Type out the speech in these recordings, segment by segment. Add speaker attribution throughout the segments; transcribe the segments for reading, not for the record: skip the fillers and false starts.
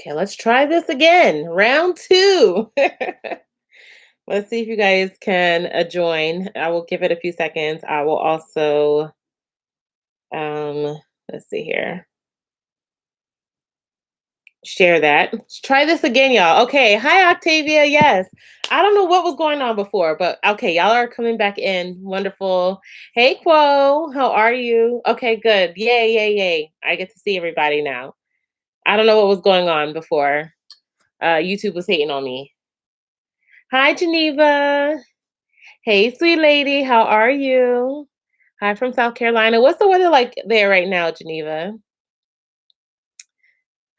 Speaker 1: Okay, let's try this again. Round two. Let's see if you guys can join. I will give it a few seconds. I will also, let's see here, share that. Let's try this again, y'all. Okay. Hi, Octavia. Yes. I don't know what was going on before, but okay, y'all are coming back in. Wonderful. Hey, Quo. How are you? Okay, good. Yay, yay, yay. I get to see everybody now. I don't know what was going on before. YouTube was hating on me. Hi, Geneva. Hey, sweet lady. How are you? Hi from South Carolina. What's the weather like there right now, Geneva?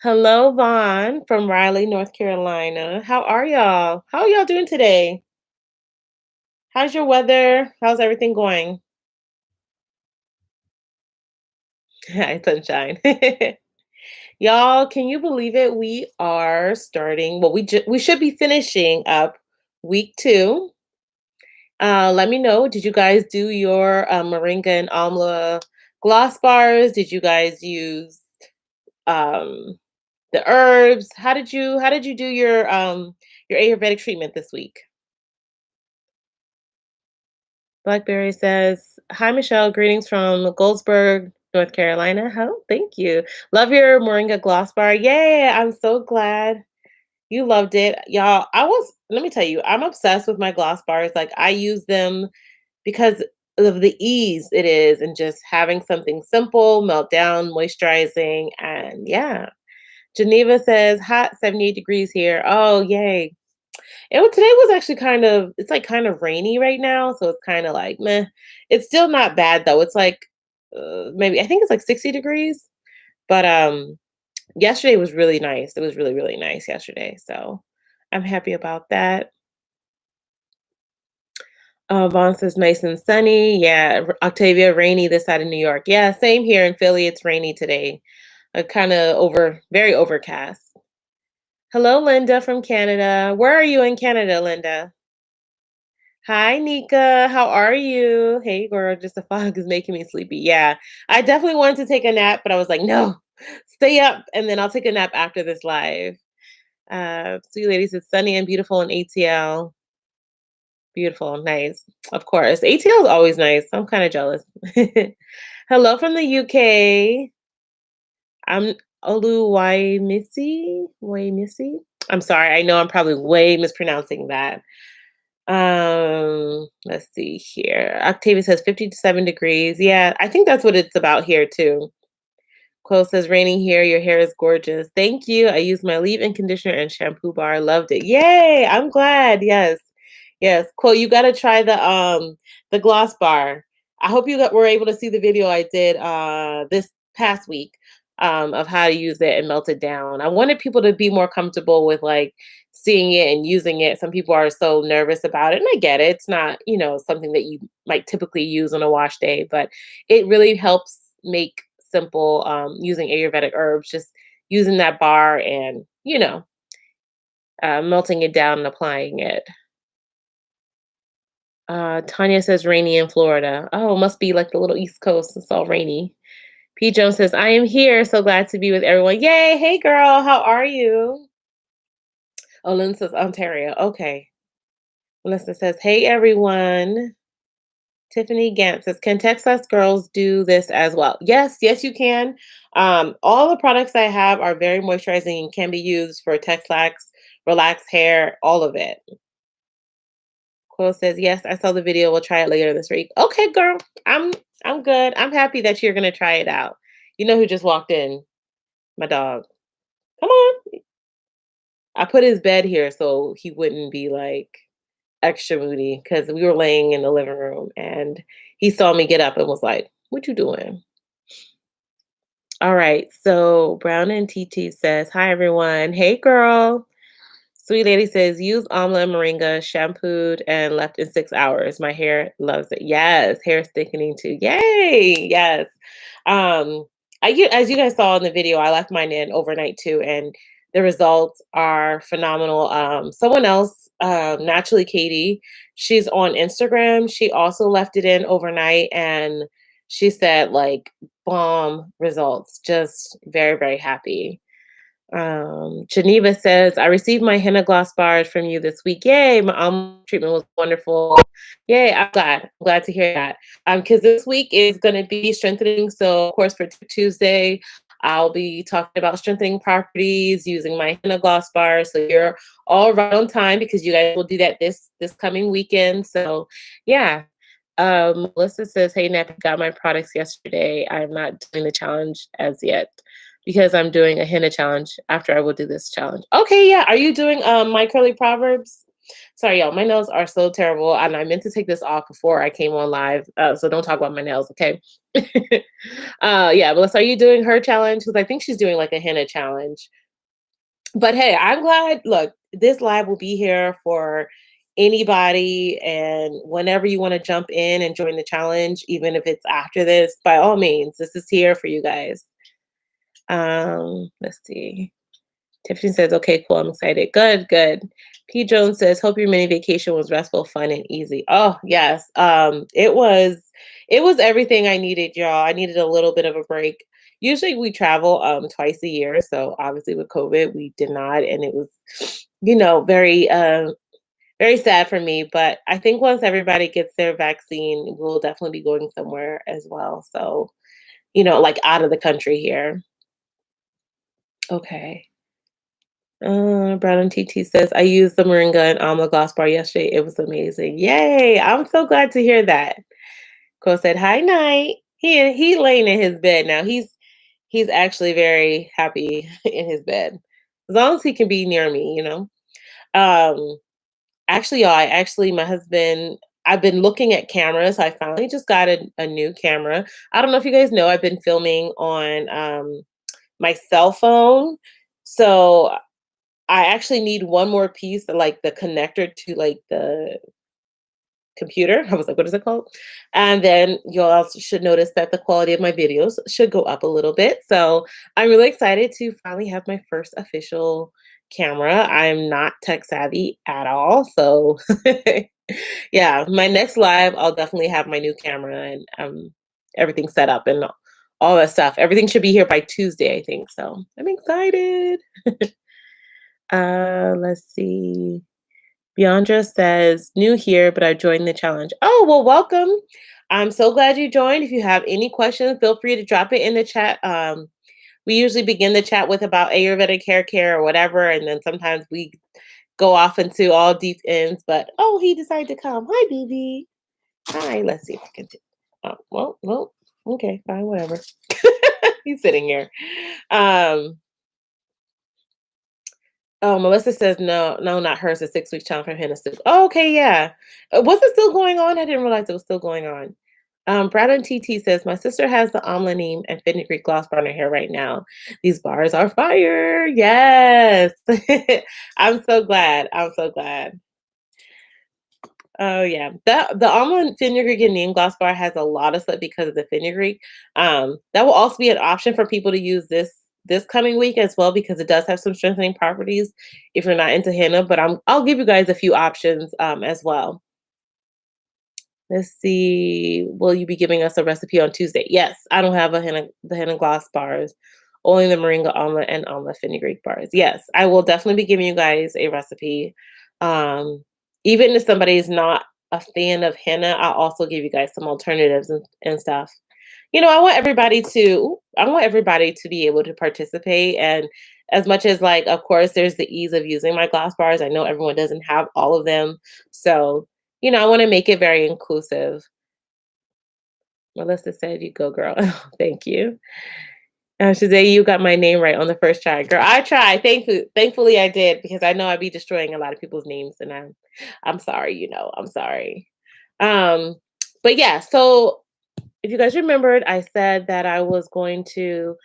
Speaker 1: Hello, Vaughn from Raleigh, North Carolina. How are y'all? How are y'all doing today? How's your weather? How's everything going? Hi, sunshine. Y'all, can you believe it? We are starting, well, we should be finishing up week 2. Let me know. Did you guys do your Moringa and Amla gloss bars? Did you guys use um, the herbs? How did you do your Ayurvedic treatment this week? Blackberry says, "Hi Michelle, greetings from Goldsburg, North Carolina. Oh, thank you. Love your Moringa gloss bar. Yay! I'm so glad you loved it, y'all. Let me tell you, I'm obsessed with my gloss bars. Like I use them because of the ease it is and just having something simple, melt down, moisturizing, and yeah. Geneva says hot 78 degrees here. Oh, yay. Today was actually it's like kind of rainy right now, so it's kind of like meh. It's still not bad though. It's like maybe I think it's like 60 degrees, but yesterday was really nice. It was really really nice yesterday. So I'm happy about that. Vaughn says nice and sunny. Yeah, Octavia, rainy this side of New York. Yeah, same here in Philly. It's rainy today. Kind of very overcast. Hello, Linda from Canada. Where are you in Canada, Linda? Hi, Nika. How are you? Hey, girl. Just the fog is making me sleepy. Yeah, I definitely wanted to take a nap, but I was like, no, stay up, and then I'll take a nap after this live. Sweet ladies, it's sunny and beautiful in ATL. Beautiful, nice. Of course. ATL is always nice. I'm kind of jealous. Hello from the UK. I'm Waimisi. I'm sorry. I know I'm probably way mispronouncing that. Let's see here. Octavia says 57 degrees. Yeah, I think that's what it's about here too. Quo says raining here. Your hair is gorgeous. Thank you. I used my leave-in conditioner and shampoo bar. Loved it. Yay! I'm glad. Yes. Yes. Quo, you gotta try the gloss bar. I hope were able to see the video I did this past week of how to use it and melt it down. I wanted people to be more comfortable with like seeing it and using it. Some people are so nervous about it, and I get it. It's not, something that you might typically use on a wash day, but it really helps make simple using Ayurvedic herbs, just using that bar and, melting it down and applying it. Tanya says rainy in Florida. Oh, must be like the little East Coast. It's all rainy. P. Jones says, I am here. So glad to be with everyone. Yay. Hey, girl. How are you? Oh, Lynn says Ontario. Okay. Melissa says, hey, everyone. Tiffany Gant says, can Texas girls do this as well? Yes, yes, you can. All the products I have are very moisturizing and can be used for Texlax, relaxed hair, all of it. Quill says, yes, I saw the video. We'll try it later this week. Okay, girl. I'm I'm good. I'm happy that you're gonna try it out. You know who just walked in? My dog. Come on. I put his bed here so he wouldn't be like extra moody because we were laying in the living room and he saw me get up and was like, what you doing? All right. So Brown and TT says, hi everyone. Hey girl. Sweet lady says, use Amla and Moringa, shampooed and left in 6 hours. My hair loves it. Yes, hair is thickening too. Yay. Yes. Um, as you guys saw in the video, I left mine in overnight too, and the results are phenomenal. Someone else, Naturally Katie, she's on Instagram. She also left it in overnight, and she said like bomb results. Just very very happy. Geneva says, I received my henna gloss bars from you this week. Yay, my treatment was wonderful. Yay, I'm glad. I'm glad to hear that. Because this week is going to be strengthening. So, of course, for Tuesday, I'll be talking about strengthening properties using my henna gloss bars. So you're all right on time because you guys will do that this coming weekend. So, yeah. Melissa says, "Hey, Nappy, got my products yesterday. I'm not doing the challenge as yet." Because I'm doing a henna challenge after I will do this challenge. Okay, yeah. Are you doing my curly proverbs? Sorry, y'all. My nails are so terrible, and I meant to take this off before I came on live. So don't talk about my nails, okay? Yeah, Melissa, are you doing her challenge? Because I think she's doing like a henna challenge. But hey, I'm glad. Look, this live will be here for anybody, and whenever you want to jump in and join the challenge, even if it's after this, by all means, this is here for you guys. Let's see. Tiffany says, okay, cool. I'm excited. Good, good. P. Jones says, hope your mini vacation was restful, fun, and easy. Oh, yes. It was everything I needed, y'all. I needed a little bit of a break. Usually we travel twice a year. So obviously with COVID, we did not. And it was, very sad for me. But I think once everybody gets their vaccine, we'll definitely be going somewhere as well. So, like out of the country here. Okay. Brown TT says, I used the Moringa and Amla Gloss Bar yesterday. It was amazing. Yay. I'm so glad to hear that. Cole said, hi, night. He laying in his bed now. He's actually very happy in his bed. As long as he can be near me. Um, actually, y'all, my husband, I've been looking at cameras. I finally just got a new camera. I don't know if you guys know, I've been filming on my cell phone. So I actually need one more piece, like the connector to like the computer. I was like, what is it called? And then you also should notice that the quality of my videos should go up a little bit. So I'm really excited to finally have my first official camera. I'm not tech savvy at all. So yeah, my next live, I'll definitely have my new camera and everything set up and all that stuff. Everything should be here by Tuesday, I think. So I'm excited. Let's see. Beyondra says, new here, but I joined the challenge. Oh, well, welcome. I'm so glad you joined. If you have any questions, feel free to drop it in the chat. We usually begin the chat with about Ayurvedic hair care or whatever, and then sometimes we go off into all deep ends. But oh, he decided to come. Hi, BB. Hi. Let's see if I can. Oh, well, okay, fine, whatever. He's sitting here. Oh, Melissa says, no, no, not hers. A 6-week challenge from Henna. Oh, okay, yeah. Was it still going on? I didn't realize it was still going on. Brad TT says, my sister has the Amla, Neem, and Fenugreek gloss bar in her hair right now. These bars are fire. Yes. I'm so glad. I'm so glad. Oh yeah, the almond fenugreek and neem gloss bar has a lot of stuff because of the fenugreek. That will also be an option for people to use this coming week as well because it does have some strengthening properties if you're not into henna. But I'll give you guys a few options as well. Let's see. Will you be giving us a recipe on Tuesday? Yes, I don't have the henna gloss bars, only the moringa almond and almond fenugreek bars. Yes, I will definitely be giving you guys a recipe. Even if somebody is not a fan of henna, I'll also give you guys some alternatives and stuff. I want everybody to be able to participate. And as much as like, of course, there's the ease of using my gloss bars. I know everyone doesn't have all of them. So, I want to make it very inclusive. Melissa said, you go, girl. Thank you. Today you got my name right on the first try. Girl, I tried. Thankfully I did because I know I'd be destroying a lot of people's names and I'm sorry, I'm sorry. But yeah, so if you guys remembered, I said that I was going to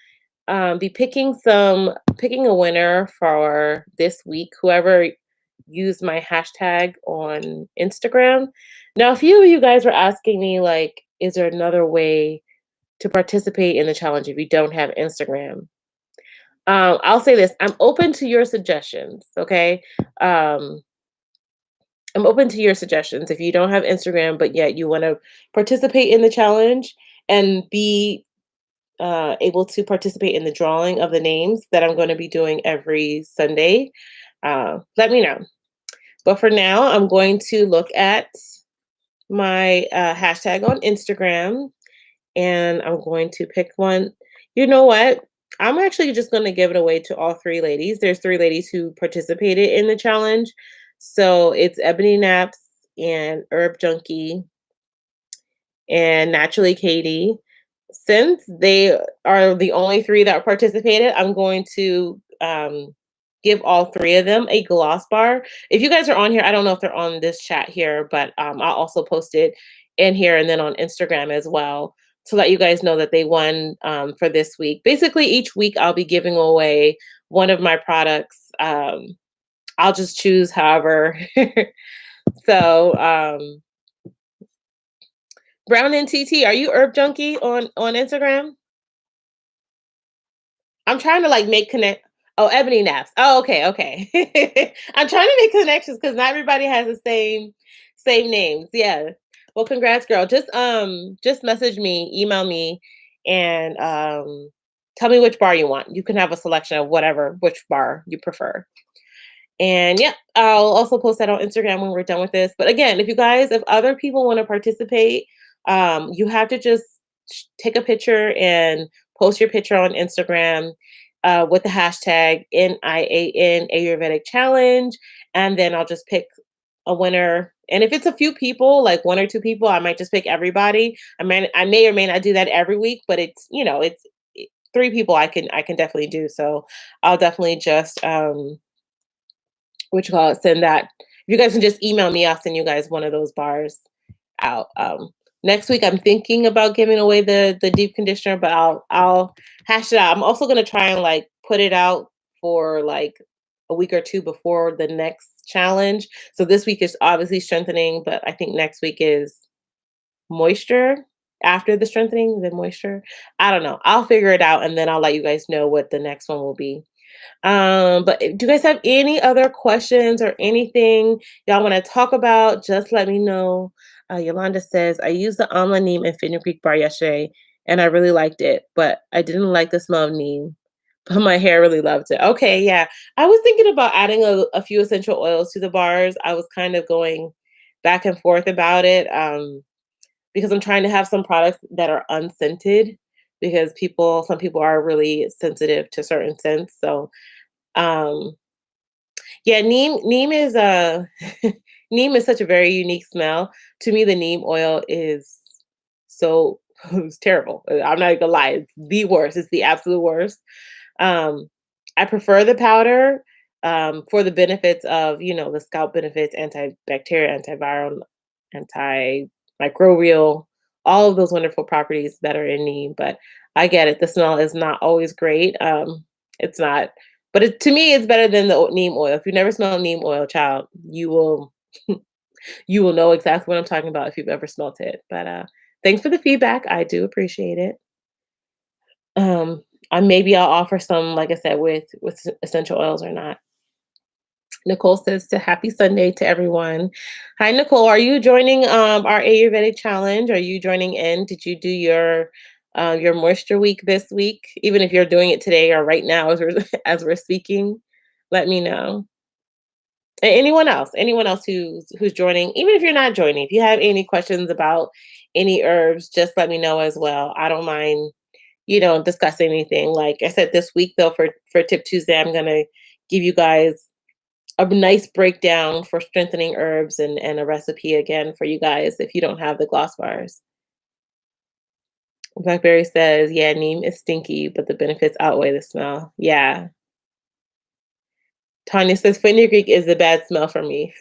Speaker 1: be picking a winner for this week, whoever used my hashtag on Instagram. Now, a few of you guys were asking me, like, is there another way to participate in the challenge if you don't have Instagram? I'll say this, I'm open to your suggestions, okay? I'm open to your suggestions. If you don't have Instagram, but yet you want to participate in the challenge and be able to participate in the drawing of the names that I'm going to be doing every Sunday, let me know. But for now, I'm going to look at my hashtag on Instagram and I'm going to pick one. You know what? I'm actually just going to give it away to all three ladies. There's three ladies who participated in the challenge. So it's Ebony Naps and Herb Junkie and Naturally Katie. Since they are the only three that participated, I'm going to give all three of them a gloss bar. If you guys are on here, I don't know if they're on this chat here, but I'll also post it in here and then on Instagram as well to let you guys know that they won for this week. Basically, each week I'll be giving away one of my products. I'll just choose however. So, Brown and TT, are you Herb Junkie on Instagram? I'm trying to like make connect. Oh, Ebony Naps. Oh, okay, okay. I'm trying to make connections because not everybody has the same names. Yeah. Well, congrats, girl. Just message me, email me, and tell me which bar you want. You can have a selection of which bar you prefer. And yeah, I'll also post that on Instagram when we're done with this. But again, if other people want to participate, you have to just take a picture and post your picture on Instagram with the hashtag NIAN Ayurvedic Challenge. And then I'll just pick a winner. And if it's a few people, like one or two people, I might just pick everybody. I may or may not do that every week, but three people I can definitely do. So I'll definitely just send that. You guys can just email me, I'll send you guys one of those bars out. Next week I'm thinking about giving away the deep conditioner, but I'll hash it out. I'm also gonna try and like put it out for like a week or two before the next challenge. So this week is obviously strengthening, but I think next week is moisture after the strengthening, then moisture. I don't know. I'll figure it out and then I'll let you guys know what the next one will be. But do you guys have any other questions or anything y'all want to talk about? Just let me know. Yolanda says, I used the Amla Neem and Fenugreek bar yesterday and I really liked it, but I didn't like the smell of neem. But my hair really loved it. Okay, yeah. I was thinking about adding a few essential oils to the bars. I was kind of going back and forth about it because I'm trying to have some products that are unscented because some people are really sensitive to certain scents. So um, yeah, neem is neem is such a very unique smell. To me, the neem oil is so it's terrible. I'm not gonna lie, it's the worst. It's the absolute worst. Um, I prefer the powder for the benefits of the scalp benefits, antibacterial, antiviral, antimicrobial, all of those wonderful properties that are in neem. But I get it. The smell is not always great. It's not but to me, it's better than the neem oil. If you never smelled neem oil, child, you will you will know exactly what I'm talking about if you've ever smelt it. But thanks for the feedback. I do appreciate it. Um, maybe I'll offer some, like I said, with essential oils or not. Nicole says to happy Sunday to everyone. Hi, Nicole. Are you joining our Ayurvedic challenge? Are you joining in? Did you do your moisture week this week? Even if you're doing it today or right now as we're as we're speaking, let me know. And anyone else who's joining, even if you're not joining, if you have any questions about any herbs, just let me know as well. I don't mind, discussing anything. Like I said, this week though, for Tip Tuesday, I'm gonna give you guys a nice breakdown for strengthening herbs and a recipe again for you guys if you don't have the gloss bars. Blackberry says, yeah, neem is stinky, but the benefits outweigh the smell. Yeah. Tanya says fenugreek is a bad smell for me.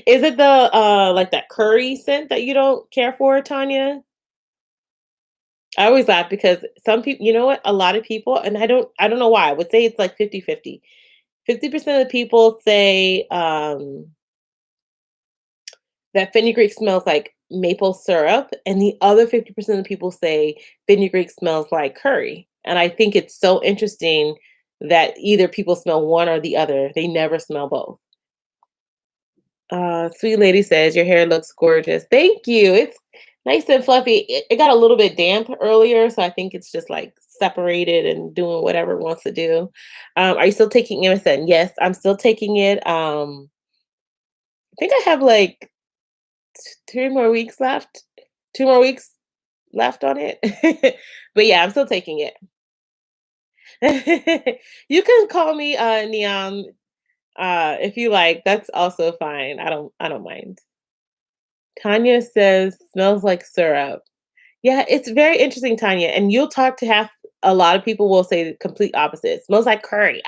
Speaker 1: Is it the like that curry scent that you don't care for, Tanya? I always laugh because some people, you know what? A lot of people, and I don't know why. I would say it's like 50-50. 50% of the people say that fenugreek smells like maple syrup, and the other 50% of people say fenugreek smells like curry. And I think it's so interesting that either people smell one or the other. They never smell both. Sweet lady says your hair looks gorgeous. Thank you. It's Nice and fluffy. It got a little bit damp earlier, so I think it's just like separated and doing whatever it wants to do. Are you still taking MSN? Yes, I'm still taking it. I think I have like 2 more weeks left. 2 more weeks left on it. But yeah, I'm still taking it. You can call me Neon if you like. That's also fine. I don't mind. Tanya says smells like syrup. Yeah, it's very interesting, Tanya. And you'll talk to half a lot of people will say the complete opposite. It smells like curry.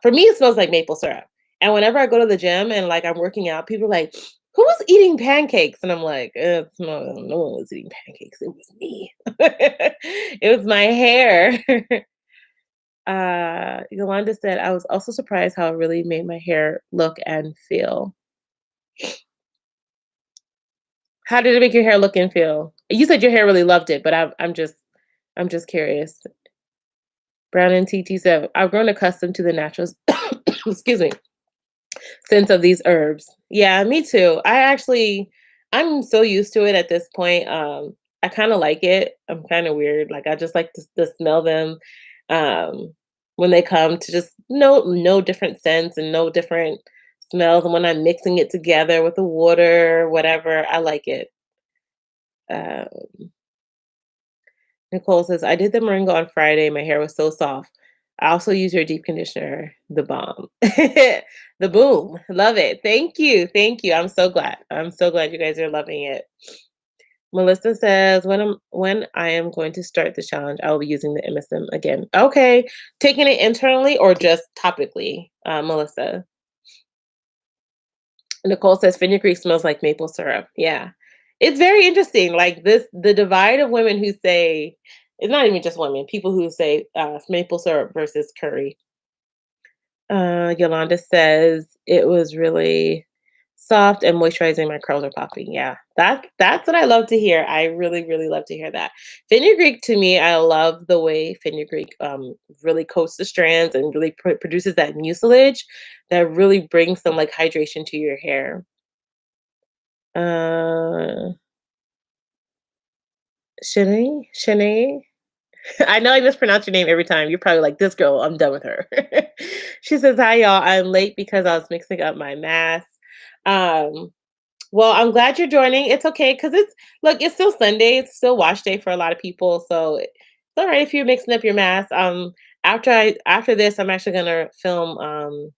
Speaker 1: For me, it smells like maple syrup. And whenever I go to the gym and like I'm working out, people are like, who was eating pancakes? And I'm like, no one was eating pancakes. It was me. It was my hair. Yolanda said, I was also surprised how it really made my hair look and feel. How did it make your hair look and feel? You said your hair really loved it, but I'm just curious. Brown and TT said, I've grown accustomed to the natural excuse me, sense of these herbs. Yeah, me too. I'm so used to it at this point. I kind of like it. I'm kind of weird. Like I just like to smell them um when they come to just no different scents and no different smells. And when I'm mixing it together with the water, whatever, I like it. Uh, Nicole says, I did the moringa on Friday. My hair was so soft. I also use your deep conditioner, the bomb. The boom. Love it. Thank you. Thank you. I'm so glad. I'm so glad you guys are loving it. Melissa says, when I am going to start the challenge, I will be using the MSM again. Okay. Taking it internally or just topically, Melissa? Nicole says fenugreek smells like maple syrup. Yeah. It's very interesting. Like the divide of women who say, it's not even just women, people who say maple syrup versus curry. Yolanda says it was really soft and moisturizing. My curls are popping. Yeah, that's what I love to hear. I really, really love to hear that. Fenugreek to me, I love the way fenugreek really coats the strands and really produces that mucilage that really brings some like hydration to your hair. Uh, Shanae. I know I mispronounce your name every time. You're probably like, this girl, I'm done with her. She says, hi, y'all. I'm late because I was mixing up my mask. Um, well, I'm glad you're joining. It's okay because it's still Sunday. It's still wash day for a lot of people. So it's all right if you're mixing up your mask. After this, I'm actually gonna film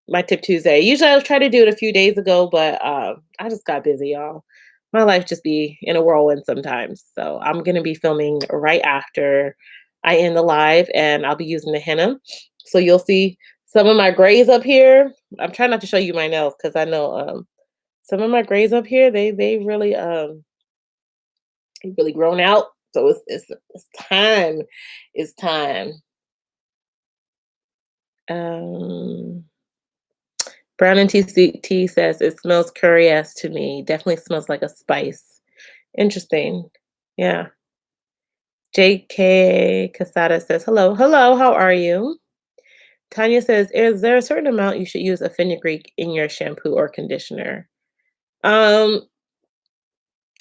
Speaker 1: my Tip Tuesday. Usually I try to do it a few days ago, but I just got busy, y'all. My life just be in a whirlwind sometimes. So I'm gonna be filming right after I end the live, and I'll be using the henna. So you'll see some of my grays up here. I'm trying not to show you my nails because I know some of my grays up here, they really grown out. So it's time. It's time. Um Brown and TCT says it smells curry-esque to me. Definitely smells like a spice. Interesting. Yeah. JK Casada says, hello. Hello, how are you? Tanya says, is there a certain amount you should use of fenugreek in your shampoo or conditioner? Um,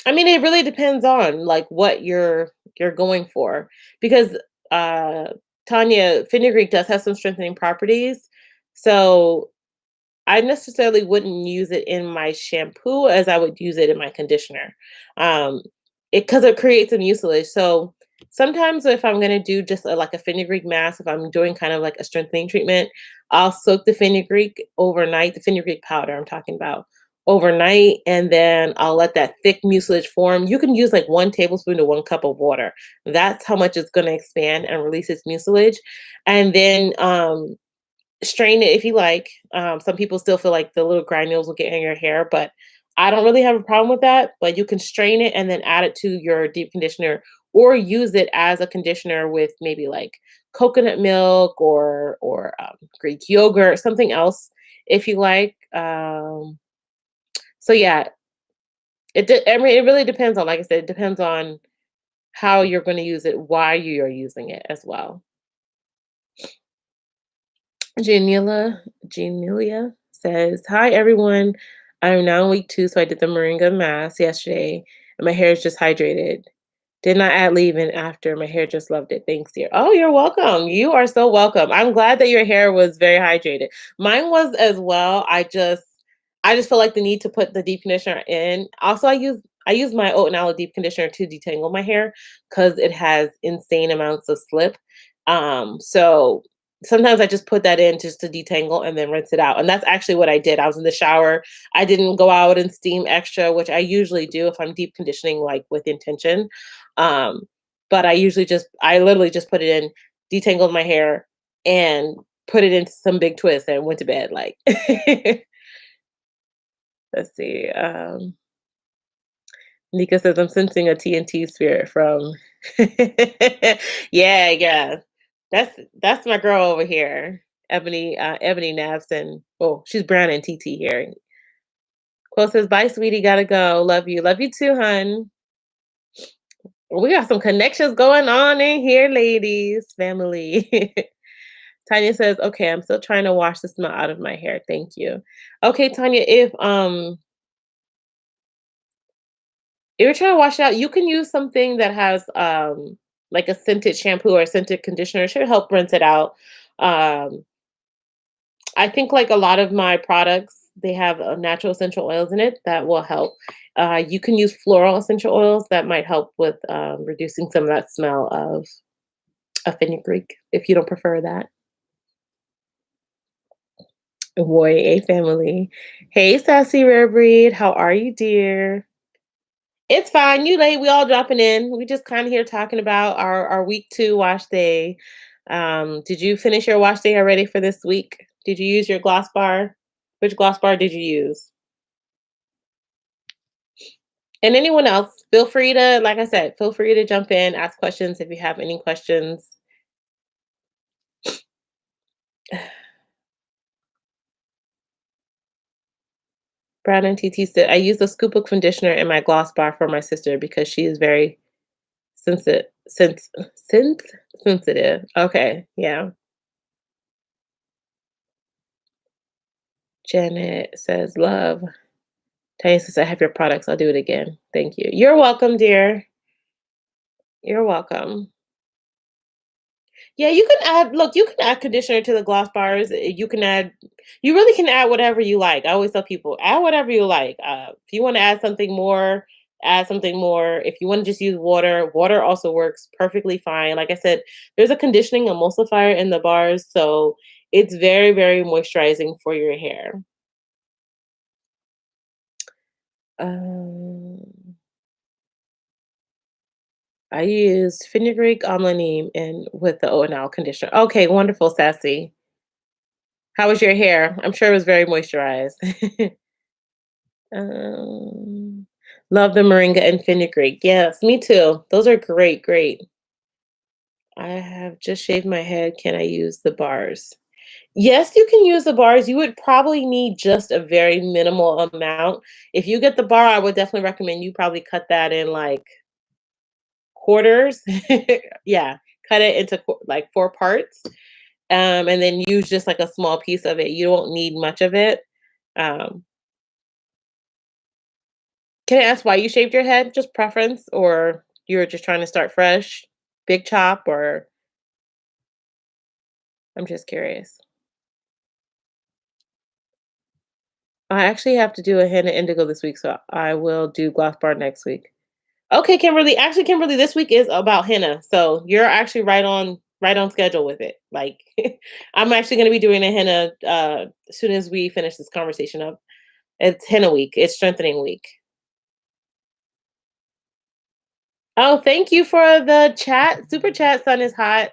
Speaker 1: I mean, it really depends on like what you're going for. Because uh Tanya, fenugreek does have some strengthening properties. So I necessarily wouldn't use it in my shampoo as I would use it in my conditioner. Um, because it creates a mucilage. So sometimes if I'm gonna do just like a fenugreek mask, if I'm doing kind of like a strengthening treatment, I'll soak the fenugreek overnight, the fenugreek powder I'm talking about overnight, and then I'll let that thick mucilage form. You can use like 1 tablespoon to 1 cup of water. That's how much it's gonna expand and release its mucilage. And then strain it if you like. Some people still feel like the little granules will get in your hair, but I don't really have a problem with that. But you can strain it and then add it to your deep conditioner or use it as a conditioner with maybe like coconut milk or Greek yogurt, something else if you like. So yeah, I mean, it really depends on, like I said, it depends on how you're going to use it, why you are using it as well. Janelia says, hi everyone. I'm now in week 2, so I did the Moringa mask yesterday. and my hair is just hydrated. Did not add leave-in after. My hair just loved it. Thanks, dear. Oh, you're welcome. You are so welcome. I'm glad that your hair was very hydrated. Mine was as well. I just feel like the need to put the deep conditioner in. Also, I use my oat and aloe deep conditioner to detangle my hair because it has insane amounts of slip. So sometimes I just put that in just to detangle and then rinse it out. And that's actually what I did. I was in the shower. I didn't go out and steam extra, which I usually do if I'm deep conditioning like with intention. Um, but I literally just put it in, detangled my hair, and put it into some big twist and went to bed. Like, let's see. Nika says I'm sensing a TNT spirit from. Yeah, yeah. That's my girl over here, Ebony Navson. Oh, she's brown and TT here. Quote says, "Bye, sweetie. Gotta go. Love you too, hun." We got some connections going on in here, ladies, family. Tanya says, "Okay, I'm still trying to wash the smell out of my hair. Thank you." Okay, Tanya, if you're trying to wash it out, you can use something that has like a scented shampoo or a scented conditioner. It should help rinse it out. Um, I think like a lot of my products, they have natural essential oils in it that will help. You can use floral essential oils that might help with reducing some of that smell of a fenugreek if you don't prefer that. Boy, a family. Hey, sassy rare breed. How are you, dear? It's fine. You late. We all dropping in. We just kind of here talking about our week 2 wash day. Did you finish your wash day already for this week? Did you use your gloss bar? Which gloss bar did you use? And anyone else, feel free to, like I said, feel free to jump in, ask questions if you have any questions. Brad and TT said, I use a scoop of conditioner in my gloss bar for my sister because she is very sensitive. Sensitive. Okay, yeah. Janet says, love. Tanya says, I have your products. I'll do it again. Thank you. You're welcome, dear. You're welcome. Yeah, you can add, look, you can add conditioner to the gloss bars. You really can add whatever you like. I always tell people, add whatever you like. If you want to add something more, add something more. If you want to just use water, water also works perfectly fine. Like I said, there's a conditioning emulsifier in the bars. So it's very, very moisturizing for your hair. Um, I use Fenugreek, Amla, Neem, and with the O&L conditioner. Okay, wonderful, Sassy. How was your hair? I'm sure it was very moisturized. um, love the Moringa and Fenugreek. Yes, me too. Those are great, great. I have just shaved my head. Can I use the bars? Yes, you can use the bars. You would probably need just a very minimal amount. If you get the bar, I would definitely recommend you probably cut that in like quarters. Yeah, cut it into like 4 parts, and then use just like a small piece of it. You don't need much of it. Um, can I ask why you shaved your head? Just preference, or you were just trying to start fresh, big chop, or I'm just curious. I actually have to do a henna indigo this week, so I will do gloss bar next week. Okay, Kimberly. Actually, Kimberly, this week is about henna, so you're actually right on schedule with it. Like, I'm actually going to be doing a henna as soon as we finish this conversation up. It's henna week. It's strengthening week. Oh, thank you for the chat. Super chat. Sun is hot.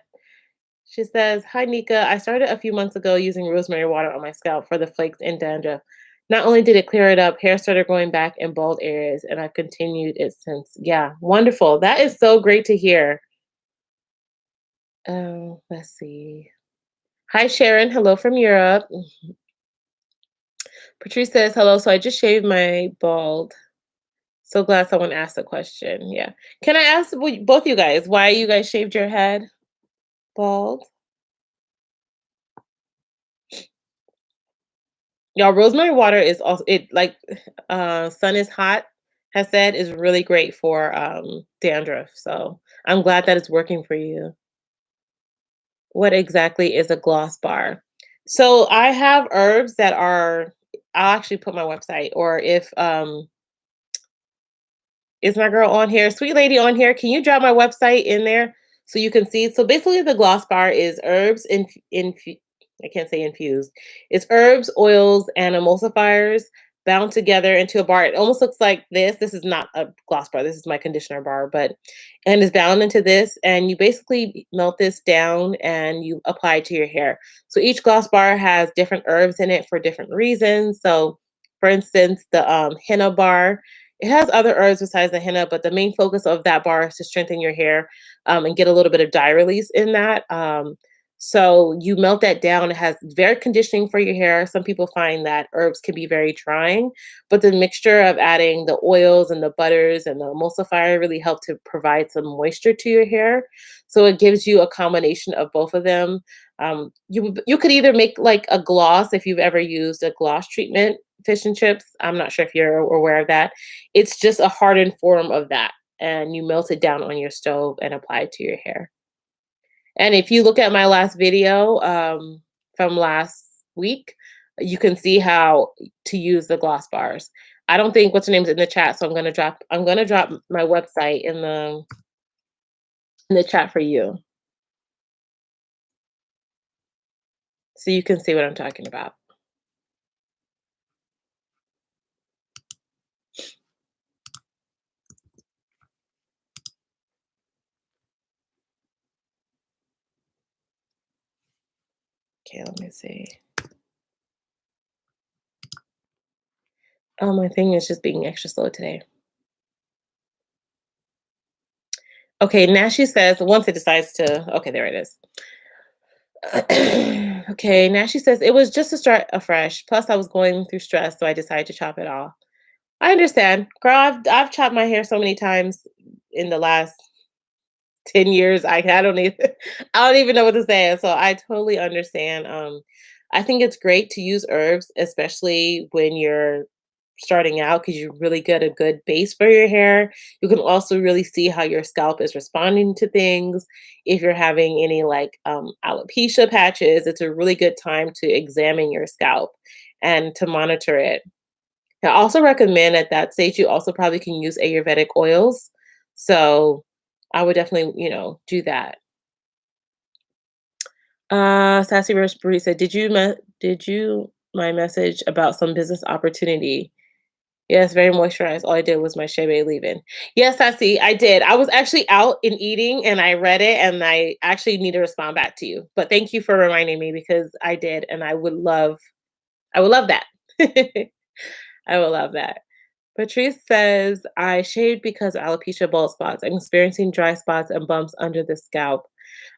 Speaker 1: She says, "Hi Nika. I started a few months ago using rosemary water on my scalp for the flakes and dandruff. Not only did it clear it up, hair started growing back in bald areas, and I've continued it since." Yeah, wonderful. That is so great to hear. Let's see. Hi, Sharon. Hello from Europe. Patrice says, hello. So I just shaved my bald. So glad someone asked a question. Yeah. Can I ask both you guys why you guys shaved your head bald? Y'all, rosemary water is also it like sun is hot. has said is really great for dandruff. So I'm glad that it's working for you. What exactly is a gloss bar? So I have herbs that are, I'll actually put my website, or if is my girl on here? Sweet lady on here. Can you drop my website in there so you can see? So basically, the gloss bar is herbs in I can't say infused. It's herbs, oils, and emulsifiers bound together into a bar. It almost looks like this. This is not a gloss bar. This is my conditioner bar, but and it's bound into this. And you basically melt this down and you apply it to your hair. So each gloss bar has different herbs in it for different reasons. So, for instance, the henna bar, it has other herbs besides the henna, but the main focus of that bar is to strengthen your hair and get a little bit of dye release in that. So you melt that down. It has very conditioning for your hair. Some people find that herbs can be very drying, but the mixture of adding the oils and the butters and the emulsifier really help to provide some moisture to your hair. So it gives you a combination of both of them. You could either make like a gloss if you've ever used a gloss treatment fish and chips. I'm not sure if you're aware of that. It's just a hardened form of that, and you melt it down on your stove and apply it to your hair. And if you look at my last video from last week, you can see how to use the gloss bars. I don't think what's her name's in the chat, so I'm gonna drop my website in the chat for you so you can see what I'm talking about. Okay, let me see. Oh, my thing is just being extra slow today. Okay, now she says once it decides to, okay, there it is. Okay, now she says it was just to start afresh. Plus, I was going through stress, so I decided to chop it off. I understand, girl. I've chopped my hair so many times in the last 10 years. I don't even I don't even know what to say. So I totally understand. I think it's great to use herbs, especially when you're starting out, because you really get a good base for your hair. You can also really see how your scalp is responding to things. If you're having any like alopecia patches, it's a really good time to examine your scalp and to monitor it. I also recommend at that stage you also probably can use Ayurvedic oils. So I would definitely, do that. Sassy Rose Bree said, did you my message about some business opportunity? Yes, very moisturized. All I did was my Shebe leave-in. Yes, Sassy, I did. I was actually out and eating and I read it and I actually need to respond back to you. But thank you for reminding me because I did and I would love that. I would love that. Patrice says, I shaved because of alopecia bald spots. I'm experiencing dry spots and bumps under the scalp.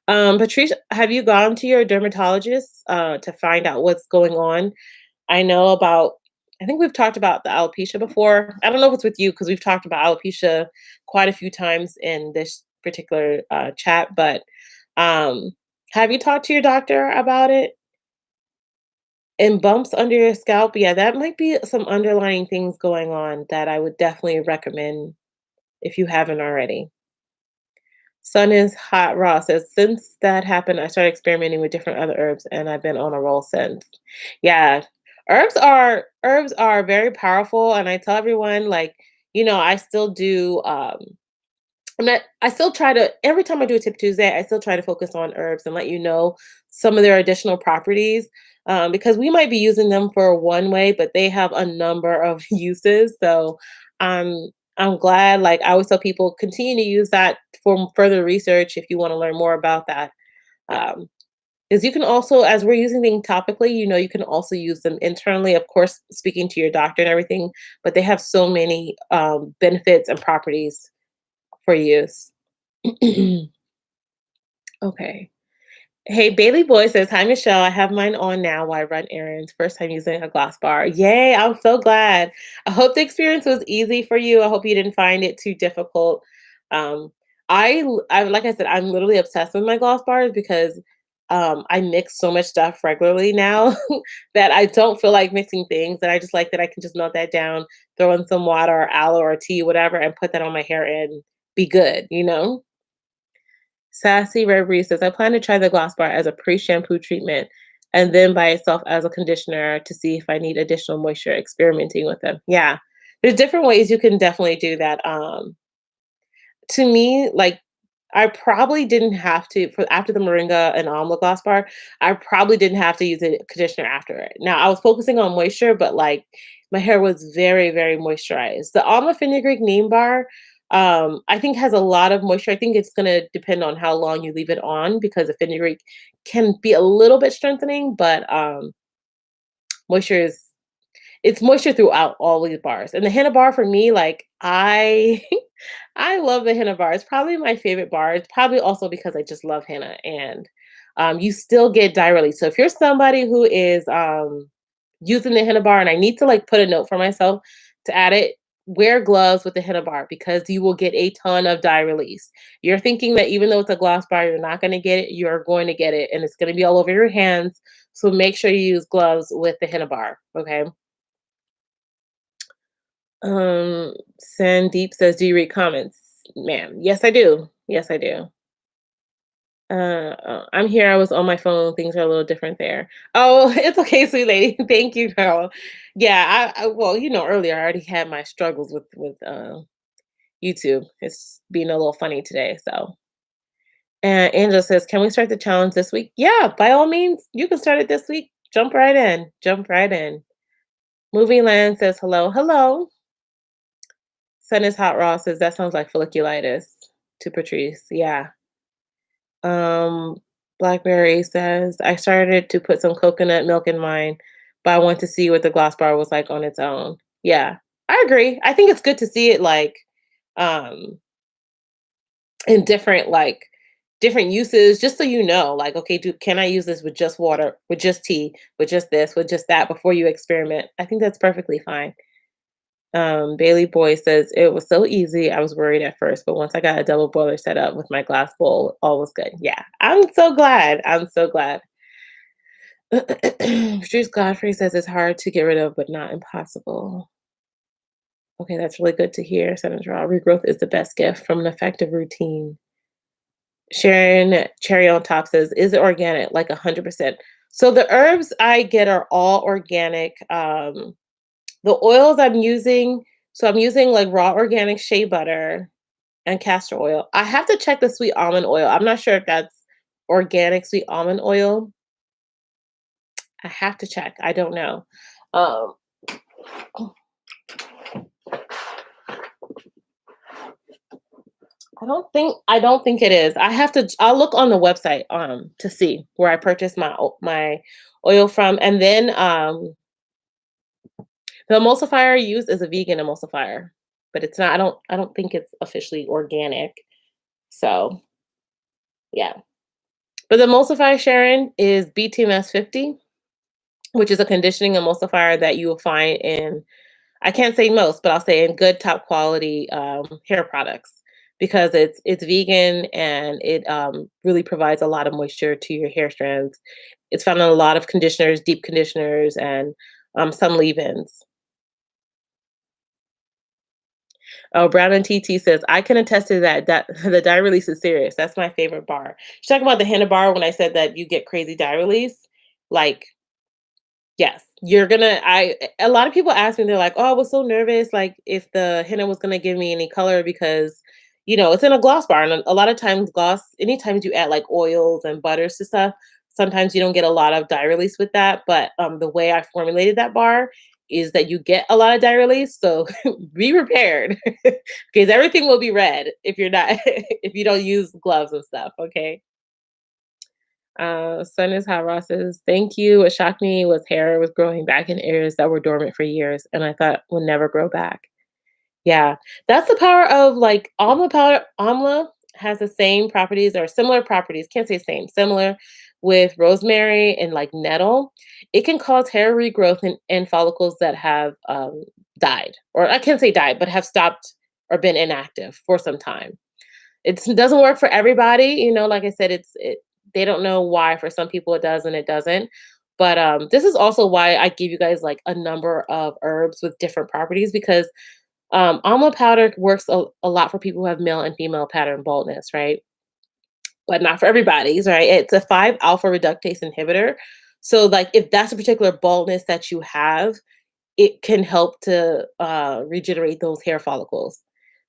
Speaker 1: Patrice, have you gone to your dermatologist to find out what's going on? I know about, I think we've talked about the alopecia before. I don't know if it's with you because we've talked about alopecia quite a few times in this particular chat, but um, have you talked to your doctor about it? And bumps under your scalp, yeah, that might be some underlying things going on that I would definitely recommend if you haven't already. Sun is hot raw says, since that happened, I started experimenting with different other herbs and I've been on a roll since. Yeah. Herbs are very powerful. And I tell everyone, like, I still do I still try to every time I do a Tip Tuesday, I still try to focus on herbs and let you know some of their additional properties. Because we might be using them for one way, but they have a number of uses. So I'm glad, like I always tell people, continue to use that for further research if you want to learn more about that. Um, because you can also, as we're using things topically, you can also use them internally, of course, speaking to your doctor and everything, but they have so many benefits and properties for use. Okay. Hey, Bailey Boy says, hi, Michelle. I have mine on now while I run errands. First time using a gloss bar. Yay, I'm so glad. I hope the experience was easy for you. I hope you didn't find it too difficult. Um, I like I said, I'm literally obsessed with my gloss bars because I mix so much stuff regularly now that I don't feel like mixing things, and I just like that I can just melt that down, throw in some water or aloe or tea, whatever, and put that on my hair and be good, you know? Sassy Reverie says, I plan to try the Gloss Bar as a pre-shampoo treatment and then by itself as a conditioner to see if I need additional moisture, experimenting with them. Yeah. There's different ways you can definitely do that. To me, like, I probably didn't have to for after the Moringa and Amla Gloss Bar, I probably didn't have to use a conditioner after it. Now, I was focusing on moisture, but, like, my hair was very, very moisturized. The Amla Fenugreek Neem Bar, I think has a lot of moisture. I think it's gonna depend on how long you leave it on because the fenugreek can be a little bit strengthening, but, moisture is it's moisture throughout all these bars. And the Henna bar for me, like, I I love the Henna bar. It's probably my favorite bar. It's probably also because I just love henna and you still get dye release. So if you're somebody who is using the Henna bar and I need to like put a note for myself to add it, wear gloves with the Henna bar because you will get a ton of dye release. You're thinking that even though it's a gloss bar, you're not going to get it. You're going to get it and it's going to be all over your hands. So make sure you use gloves with the Henna bar. Okay. Sandeep says, "Do you read comments?" Ma'am, yes, I do. Yes, I do. I'm here. I was on my phone. Things are a little different there. Oh, it's okay, sweet lady. Thank you, girl. Yeah, well, earlier I already had my struggles with YouTube. It's being a little funny today. So, and Angela says, "Can we start the challenge this week?" Yeah, by all means, you can start it this week. Jump right in. Jump right in. Movie Land says, "Hello, hello." Sun is Hot Raw says, "That sounds like folliculitis," to Patrice. Yeah. Um, Blackberry says, "I started to put some coconut milk in mine, but I want to see what the gloss bar was like on its own." Yeah, I agree. I think it's good to see it like um in different uses, just so you know, like, okay, can I use this with just water, with just tea, with just this, with just that before you experiment? I think that's perfectly fine. Bailey Boy says, "It was so easy. I was worried at first, but once I got a double boiler set up with my glass bowl, all was good." Yeah, I'm so glad. I'm so glad. Patrice Godfrey says it's hard to get rid of, but not impossible. Okay, that's really good to hear. Senator Raw, regrowth is the best gift from an effective routine. Sharon Cherry on Top says, "Is it organic?" Like 100%. So the herbs I get are all organic. The oils I'm using, so I'm using like raw organic shea butter and castor oil. I have to check the sweet almond oil. I'm not sure if that's organic sweet almond oil. I have to check. I don't know. Um, I don't think it is. I'll look on the website to see where I purchased my oil from. And then the emulsifier I use is a vegan emulsifier, but it's not I don't think it's officially organic. So, yeah. But the emulsifier, Sharon, is BTMS 50, which is a conditioning emulsifier that you will find in, I can't say most, but I'll say in good top quality hair products because it's vegan and it really provides a lot of moisture to your hair strands. It's found in a lot of conditioners, deep conditioners, and some leave-ins. Oh, Brown and TT says, "I can attest to that. That the dye release is serious. That's my favorite bar." She's talking about the Henna bar when I said that you get crazy dye release. Like, yes, you're gonna I a lot of people ask me, they're like, "Oh, I was so nervous, like, if the henna was gonna give me any color because, it's in a gloss bar." And a lot of times anytime you add, like, oils and butters to stuff, sometimes you don't get a lot of dye release with that, but, the way I formulated that bar is that you get a lot of dye release, so be prepared because everything will be red if you're not if you don't use gloves and stuff, okay? Sun is Hot Ross says, "Thank you. What shocked me was hair was growing back in areas that were dormant for years and I thought would never grow back." Yeah, that's the power of like amla powder. Amla has the same properties or similar properties, can't say same, similar with rosemary and like nettle. It can cause hair regrowth in follicles that have died, or I can't say died, but have stopped or been inactive for some time. It doesn't work for everybody, like I said, They don't know why for some people it does and it doesn't. But this is also why I give you guys like a number of herbs with different properties because almond powder works a lot for people who have male and female pattern baldness, right? But not for everybody's, right? It's a 5 alpha reductase inhibitor. So like if that's a particular baldness that you have, it can help to regenerate those hair follicles.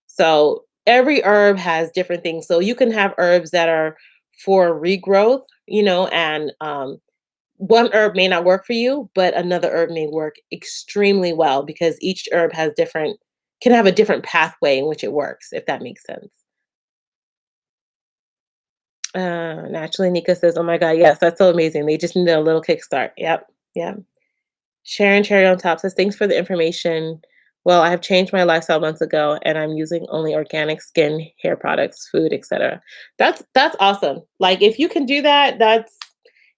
Speaker 1: So every herb has different things. So you can have herbs that are for regrowth, and one herb may not work for you, but another herb may work extremely well because each herb has can have a different pathway in which it works, if that makes sense. Naturally, Nika says, "Oh my God, yes, that's so amazing. They just need a little kickstart." Yep, yep. Sharon Cherry on top says, "Thanks for the information. Well, I have changed my lifestyle months ago, and I'm using only organic skin, hair products, food, etc." That's awesome. Like if you can do that,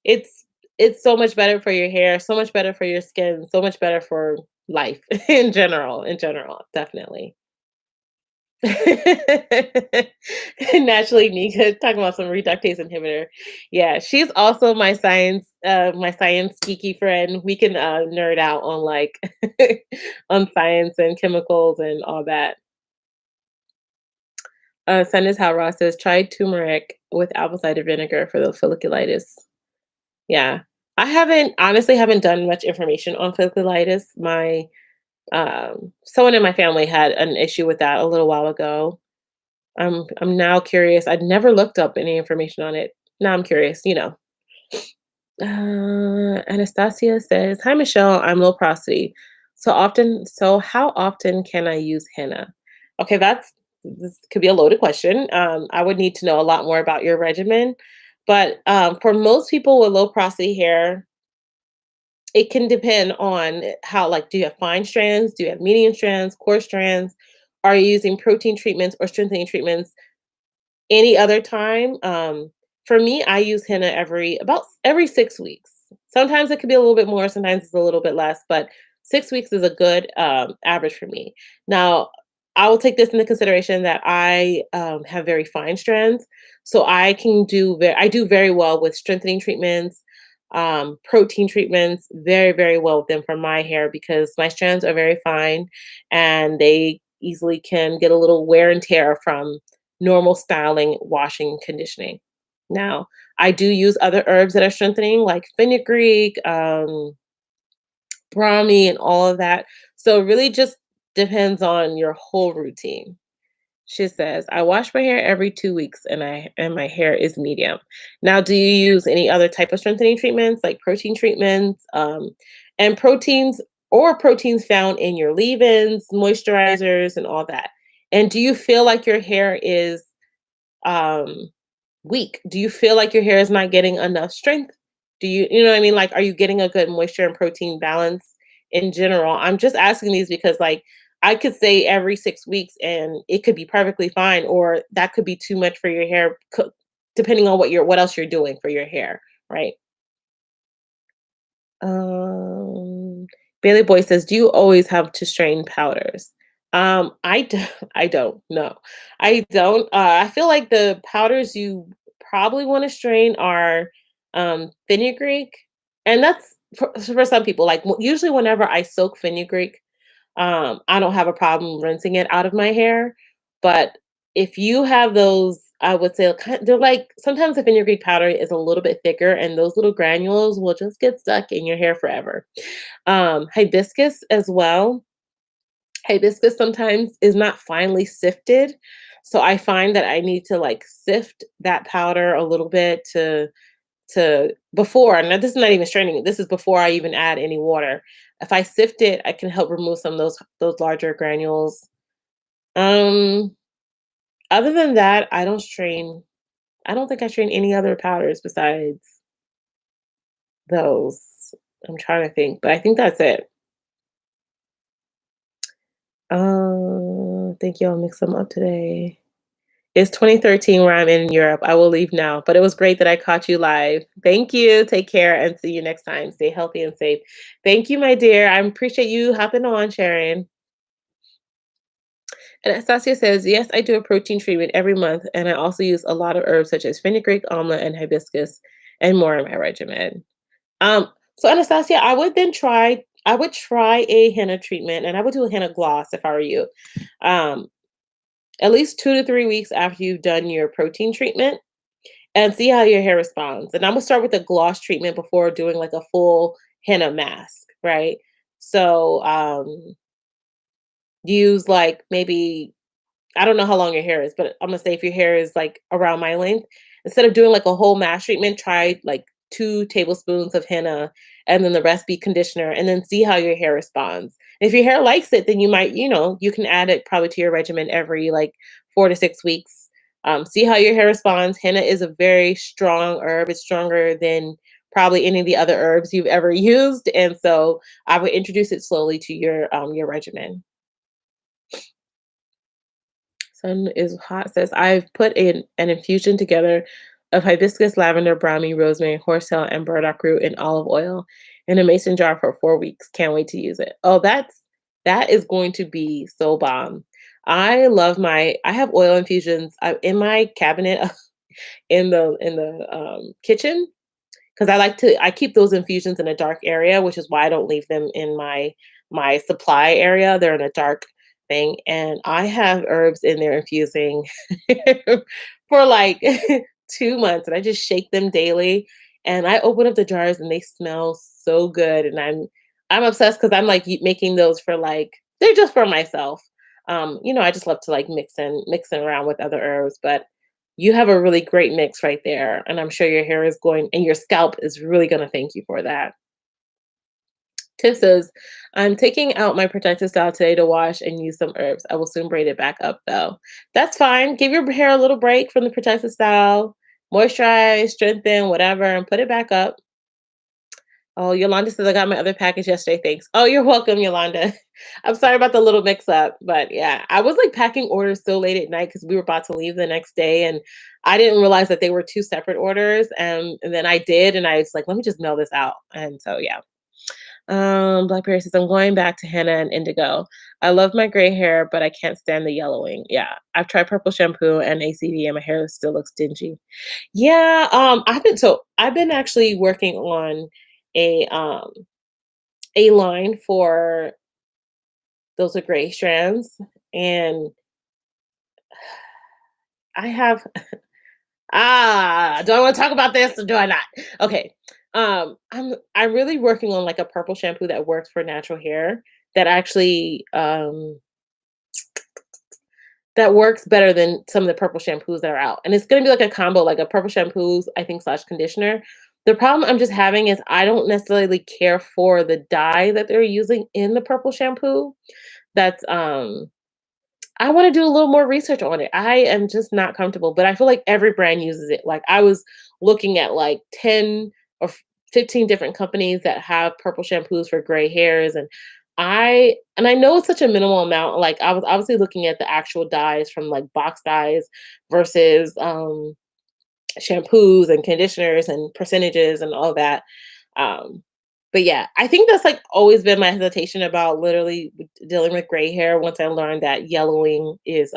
Speaker 1: it's it's so much better for your hair, so much better for your skin, so much better for life in general. In general, definitely. Naturally, Nika talking about some reductase inhibitor. Yeah, she's also my science geeky friend. We can nerd out on like on science and chemicals and all that. Sun is how Ross says try turmeric with apple cider vinegar for the folliculitis. Yeah, I haven't done much information on folliculitis. My someone in my family had an issue with that a little while ago. I'm now curious. I'd never looked up any information on it. Now I'm curious. Anastasia says, "Hi Michelle, I'm low prosody. So how often can I use henna?" Okay, this could be a loaded question. I would need to know a lot more about your regimen, but for most people with low prosody hair, it can depend on how. Like, do you have fine strands? Do you have medium strands? Coarse strands? Are you using protein treatments or strengthening treatments? Any other time, for me, I use henna every 6 weeks. Sometimes it could be a little bit more, sometimes it's a little bit less, but 6 weeks is a good, average for me. Now, I will take this into consideration that I, have very fine strands, so I do very well with strengthening treatments, protein treatments, very, very well with them for my hair because my strands are very fine, and they easily can get a little wear and tear from normal styling, washing, conditioning. Now, I do use other herbs that are strengthening, like fenugreek, brahmi, and all of that. So it really just depends on your whole routine. She says, "I wash my hair every 2 weeks, and my hair is medium." Now, do you use any other type of strengthening treatments, like protein treatments, and proteins found in your leave-ins, moisturizers, and all that? And do you feel like your hair is um weak? Do you feel like your hair is not getting enough strength? You know what I mean? Like, are you getting a good moisture and protein balance in general? I'm just asking these because, like, I could say every 6 weeks and it could be perfectly fine, or that could be too much for your hair, depending on what else you're doing for your hair, right? Um, Bailey Boy says, "Do you always have to strain powders?" I do, I don't. No, I don't. I feel like the powders you probably want to strain are fenugreek, and that's for some people. Like usually, whenever I soak fenugreek, I don't have a problem rinsing it out of my hair. But if you have those, I would say they're like sometimes the fenugreek powder is a little bit thicker, and those little granules will just get stuck in your hair forever. Hibiscus as well. Hibiscus sometimes is not finely sifted, so I find that I need to like sift that powder a little bit to before. Now this is not even straining it. This is before I even add any water. If I sift it, I can help remove some of those larger granules. Um, Other than that, I don't strain. I don't think I strain any other powders besides those. I'm trying to think, but I think that's it. Think y'all mix them up today. It's 2013 where I'm in Europe. I will leave now, but it was great that I caught you live. Thank you. Take care and see you next time. Stay healthy and safe. Thank you, my dear. I appreciate you hopping on, Sharon. And Anastasia says, yes, I do a protein treatment every month, and I also use a lot of herbs such as fenugreek, amla, and hibiscus, and more in my regimen. Um, so Anastasia, I would try a henna treatment, and I would do a henna gloss if I were you. Um, at least 2 to 3 weeks after you've done your protein treatment, and see how your hair responds. And I'm gonna start with a gloss treatment before doing like a full henna mask, right? So use like maybe I don't know how long your hair is, but I'm gonna say if your hair is like around my length, instead of doing like a whole mask treatment, try like 2 tablespoons of henna and then the rest be conditioner and then see how your hair responds. If your hair likes it, then you might, you can add it probably to your regimen every like 4 to 6 weeks. See how your hair responds. Henna is a very strong herb. It's stronger than probably any of the other herbs you've ever used. And so I would introduce it slowly to your regimen. Sun is hot says, I've put in an infusion together of hibiscus, lavender, brownie, rosemary, horsetail, and burdock root in olive oil in a mason jar for 4 weeks. Can't wait to use it. Oh, that is going to be so bomb. I have oil infusions in my cabinet in the kitchen because I keep those infusions in a dark area, which is why I don't leave them in my supply area. They're in a dark thing, and I have herbs in there infusing for like 2 months, and I just shake them daily. And I open up the jars, and they smell so good, and I'm obsessed because I'm like making those for like they're just for myself. I just love to like mixing around with other herbs, but you have a really great mix right there, and I'm sure your hair is going and your scalp is really gonna thank you for that. Tiff says, I'm taking out my protective style today to wash and use some herbs. I will soon braid it back up though. That's fine. Give your hair a little break from the protective style, moisturize, strengthen, whatever, and put it back up. Oh, Yolanda says I got my other package yesterday. Thanks. Oh, you're welcome, Yolanda. I'm sorry about the little mix up, but yeah, I was like packing orders so late at night because we were about to leave the next day, and I didn't realize that they were two separate orders. And then I did, and I was like, let me just mail this out. And so yeah. Blackberry says I'm going back to henna and indigo. I love my gray hair, but I can't stand the yellowing. Yeah, I've tried purple shampoo and ACV, and my hair still looks dingy. Yeah, I've been actually working on a um a line for those are gray strands, and I have do I want to talk about this or do I not? Okay. I'm really working on like a purple shampoo that works for natural hair that actually that works better than some of the purple shampoos that are out. And it's gonna be like a combo, like a purple shampoos, I think, slash conditioner. The problem I'm just having is I don't necessarily care for the dye that they're using in the purple shampoo. That's I wanna do a little more research on it. I am just not comfortable, but I feel like every brand uses it. Like, I was looking at, like, 10 or 15 different companies that have purple shampoos for gray hairs, and I know it's such a minimal amount, like, I was obviously looking at the actual dyes from, like, box dyes versus, shampoos and conditioners and percentages and all that. Um, but yeah, I think that's like always been my hesitation about literally dealing with gray hair once I learned that yellowing is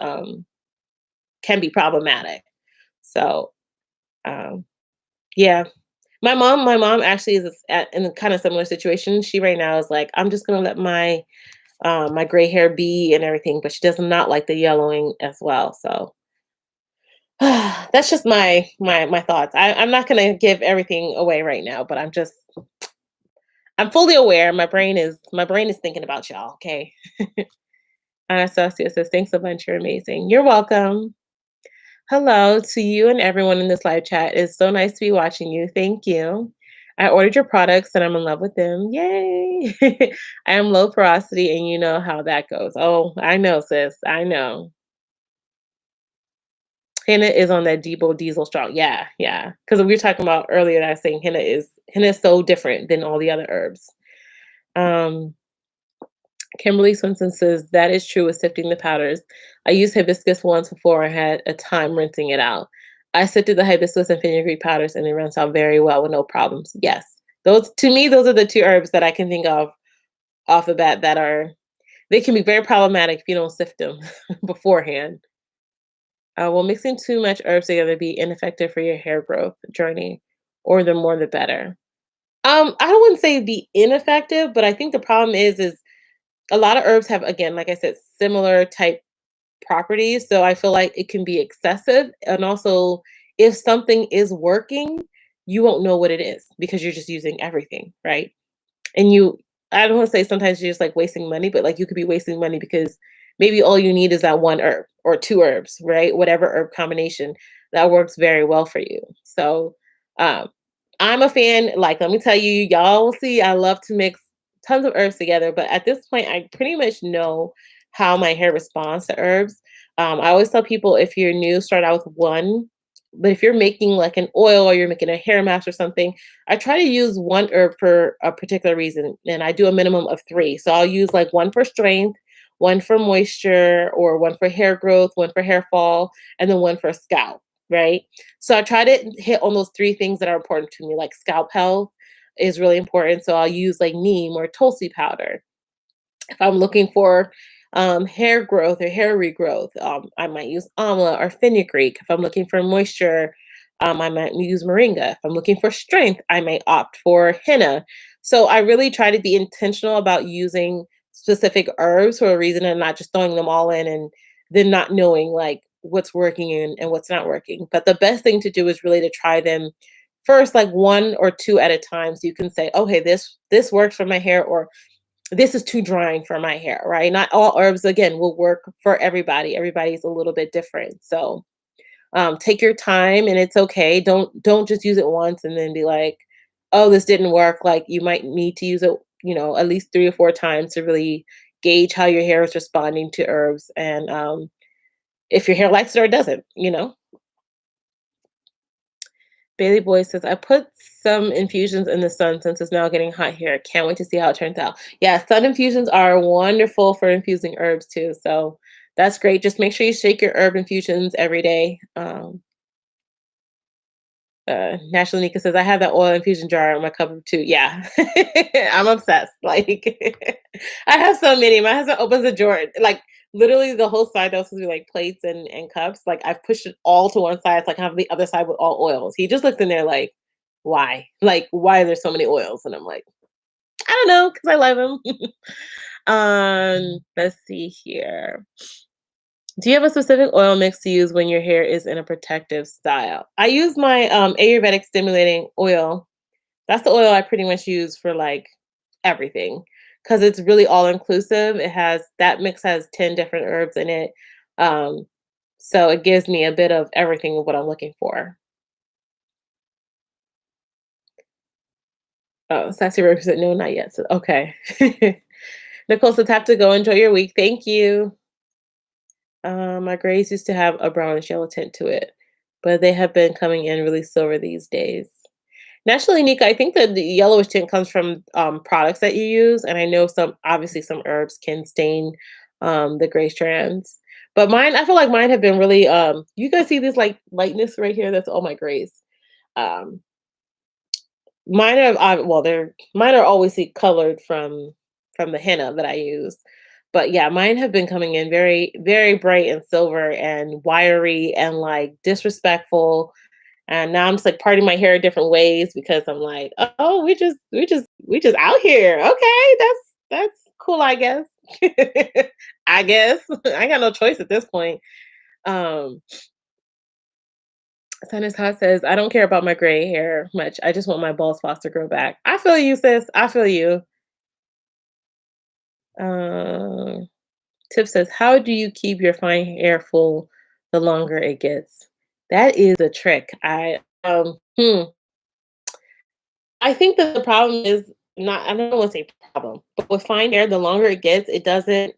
Speaker 1: can be problematic. So um yeah. My mom actually is in a kind of similar situation. She right now is like, I'm just gonna let my gray hair be and everything, but she does not like the yellowing as well. So that's just my thoughts. I'm not gonna give everything away right now, but I'm fully aware. My brain is thinking about y'all. Okay. Anastasia says, "Thanks a bunch. You're amazing. You're welcome. Hello to you and everyone in this live chat. It's so nice to be watching you. Thank you. I ordered your products and I'm in love with them. Yay! I am low porosity, and you know how that goes. Oh, I know, sis. I know. Henna is on that Debo Diesel strong. Yeah, yeah. Because we were talking about earlier that I was saying henna is so different than all the other herbs. Um, Kimberly Swinson says that is true with sifting the powders. I used hibiscus once before I had a time rinsing it out. I sifted the hibiscus and fenugreek powders and it runs out very well with no problems. Yes. Those to me, those are the two herbs that I can think of off the bat that are They can be very problematic if you don't sift them beforehand. Will mixing too much herbs together be ineffective for your hair growth journey, or the more the better? I wouldn't say be ineffective, but I think the problem is a lot of herbs have, again, like I said, similar type properties. So I feel like it can be excessive. And also, if something is working, you won't know what it is because you're just using everything, right? And I don't want to say sometimes you're just like wasting money, but like you could be wasting money because maybe all you need is that one herb or two herbs, right? Whatever herb combination that works very well for you. So um, I'm a fan. Like, let me tell you, y'all will see, I love to mix tons of herbs together, but at this point, I pretty much know how my hair responds to herbs. I always tell people if you're new, start out with one. But if you're making like an oil or you're making a hair mask or something, I try to use one herb for a particular reason, and I do a minimum of three. So I'll use like one for strength, one for moisture, or one for hair growth, one for hair fall, and then one for scalp, right? So I try to hit on those three things that are important to me, like scalp health is really important. So I'll use like neem or tulsi powder. If I'm looking for hair growth or hair regrowth, I might use Amla or Fenugreek. If I'm looking for moisture, I might use Moringa. If I'm looking for strength, I may opt for Henna. So I really try to be intentional about using specific herbs for a reason and not just throwing them all in and then not knowing like what's working and what's not working. But the best thing to do is really to try them first, like one or two at a time, so you can say, okay, this works for my hair, or this is too drying for my hair, right? Not all herbs, again, will work for everybody. Everybody's a little bit different. So take your time, and it's okay. Don't just use it once and then be like, oh, this didn't work. Like, you might need to use it, at least 3 or 4 times to really gauge how your hair is responding to herbs, and if your hair likes it or doesn't. Bailey Boy says, I put some infusions in the sun since it's now getting hot here. Can't wait to see how it turns out. Yeah, sun infusions are wonderful for infusing herbs too. So that's great. Just make sure you shake your herb infusions every day. National Nika says, I have that oil infusion jar in my cupboard too. Yeah, I'm obsessed. Like, I have so many. My husband opens a drawer, like, literally the whole side that's supposed to be like plates and cups. Like, I've pushed it all to one side. It's like I have the other side with all oils. He just looks in there like, why? Like, why are there so many oils? And I'm like, I don't know, because I love them. Let's see here. Do you have a specific oil mix to use when your hair is in a protective style? I use my Ayurvedic stimulating oil. That's the oil I pretty much use for like everything because it's really all inclusive. That mix has 10 different herbs in it. Um, so it gives me a bit of everything of what I'm looking for. Oh, Sassy Rose said no, not yet. So okay. Nicole says have to go enjoy your week. Thank you. My grays used to have a brownish yellow tint to it, but they have been coming in really silver these days. Naturally Nika, I think that the yellowish tint comes from products that you use, and I know obviously some herbs can stain the gray strands. But mine, I feel like mine have been really. You guys see this like lightness right here? That's all my grays. Um, Mine are mine are always colored from the henna that I use. But yeah, mine have been coming in very, very bright and silver and wiry and like disrespectful. And now I'm just like parting my hair different ways because I'm like, oh, we just out here. Okay, that's cool, I guess. I guess. I got no choice at this point. Um Sinus Hot says, I don't care about my gray hair much. I just want my bald spots to grow back. I feel you, sis. I feel you. Um, Tip says, how do you keep your fine hair full the longer it gets? That is a trick. I think that the problem is not, I don't want to say problem, but with fine hair, the longer it gets, it's gonna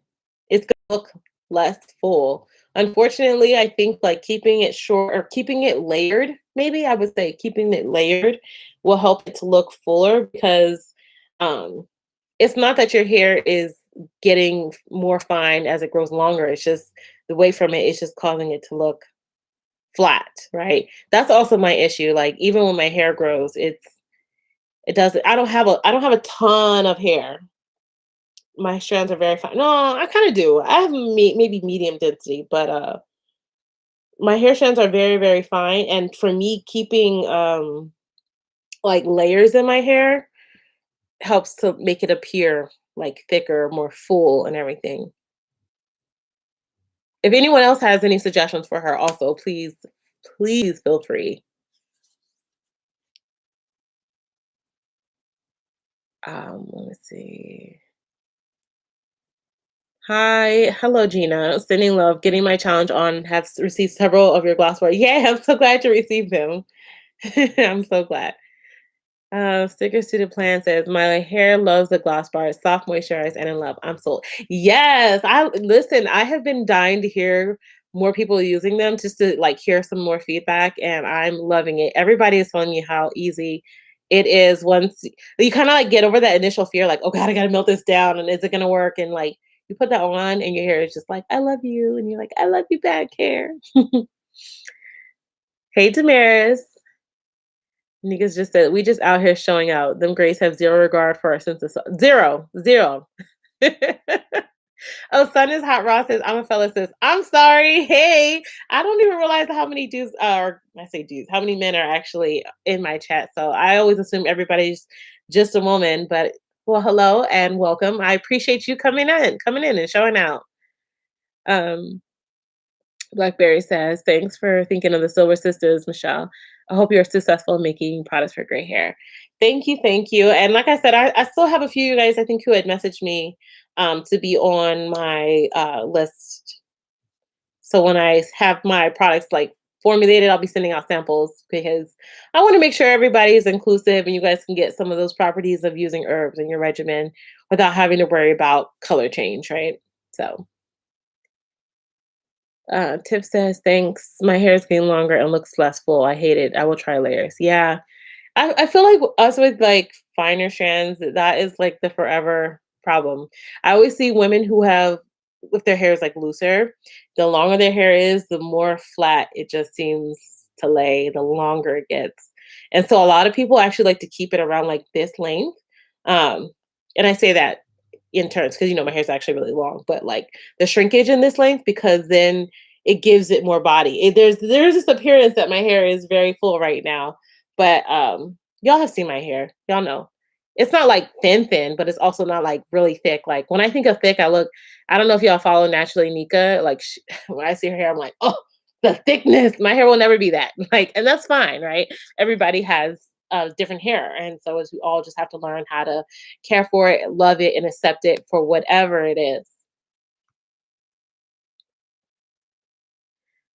Speaker 1: look less full. Unfortunately, I think like keeping it short or keeping it layered, maybe I would say keeping it layered will help it to look fuller because um, it's not that your hair is getting more fine as it grows longer. It's just the way from it, it's just causing it to look flat, right? That's also my issue. Like even when my hair grows, it doesn't I don't have a ton of hair. My strands are very fine. No, I kinda do. I have maybe medium density, but, my hair strands are very, very fine, and for me, keeping, like, layers in my hair helps to make it appear, like, thicker, more full and everything. If anyone else has any suggestions for her also, please, please feel free. Let me see. Hi. Hello, Gina. Sending love. Getting my challenge on. Have received several of your glassware. Yeah, I'm so glad to receive them. I'm so glad. Sticker Suited Plan says, "My hair loves the Gloss Bar. It's soft, moisturized, and in love. I'm sold." Yes, I listen. I have been dying to hear more people using them just to like hear some more feedback, and I'm loving it. Everybody is telling me how easy it is once you kind of like get over that initial fear, like, "Oh God, I gotta melt this down, and is it gonna work?" And like you put that on, and your hair is just like, "I love you," and you're like, "I love you back, hair." Hey, Damaris. Niggas just said, "We just out here showing out. Them Grays have zero regard for our sense of zero, zero." Oh, Sun is hot. Ross says, "I'm a fella." Says, "I'm sorry." Hey, I don't even realize how many dudes, or I say dudes, how many men are actually in my chat. So I always assume everybody's just a woman. But well, hello and welcome. I appreciate you coming in and showing out. Um, Blackberry says, "Thanks for thinking of the Silver Sisters, Michelle. I hope you're successful in making products for gray hair." Thank you, thank you. And like I said, I still have a few of you guys I think who had messaged me to be on my list. So when I have my products like formulated, I'll be sending out samples because I want to make sure everybody is inclusive and you guys can get some of those properties of using herbs in your regimen without having to worry about color change, right? So Tip says, "Thanks. My hair is getting longer and looks less full. I hate it. I will try layers." Yeah. I feel like us with like finer strands, that is like the forever problem. I always see women who have, if their hair is like looser, the longer their hair is, the more flat it just seems to lay, the longer it gets. And so a lot of people actually like to keep it around like this length. Um, and I say that in turns because you know my hair's actually really long, but like the shrinkage in this length because then it gives it more body. There's this appearance that my hair is very full right now, but y'all have seen my hair. Y'all know. It's not like thin thin, but it's also not like really thick. Like when I think of thick, I don't know if y'all follow Naturally Nika, like when I see her hair I'm like, "Oh, the thickness." My hair will never be that. Like and that's fine, right? Everybody has different hair and so as we all just have to learn how to care for it, love it, and accept it for whatever it is.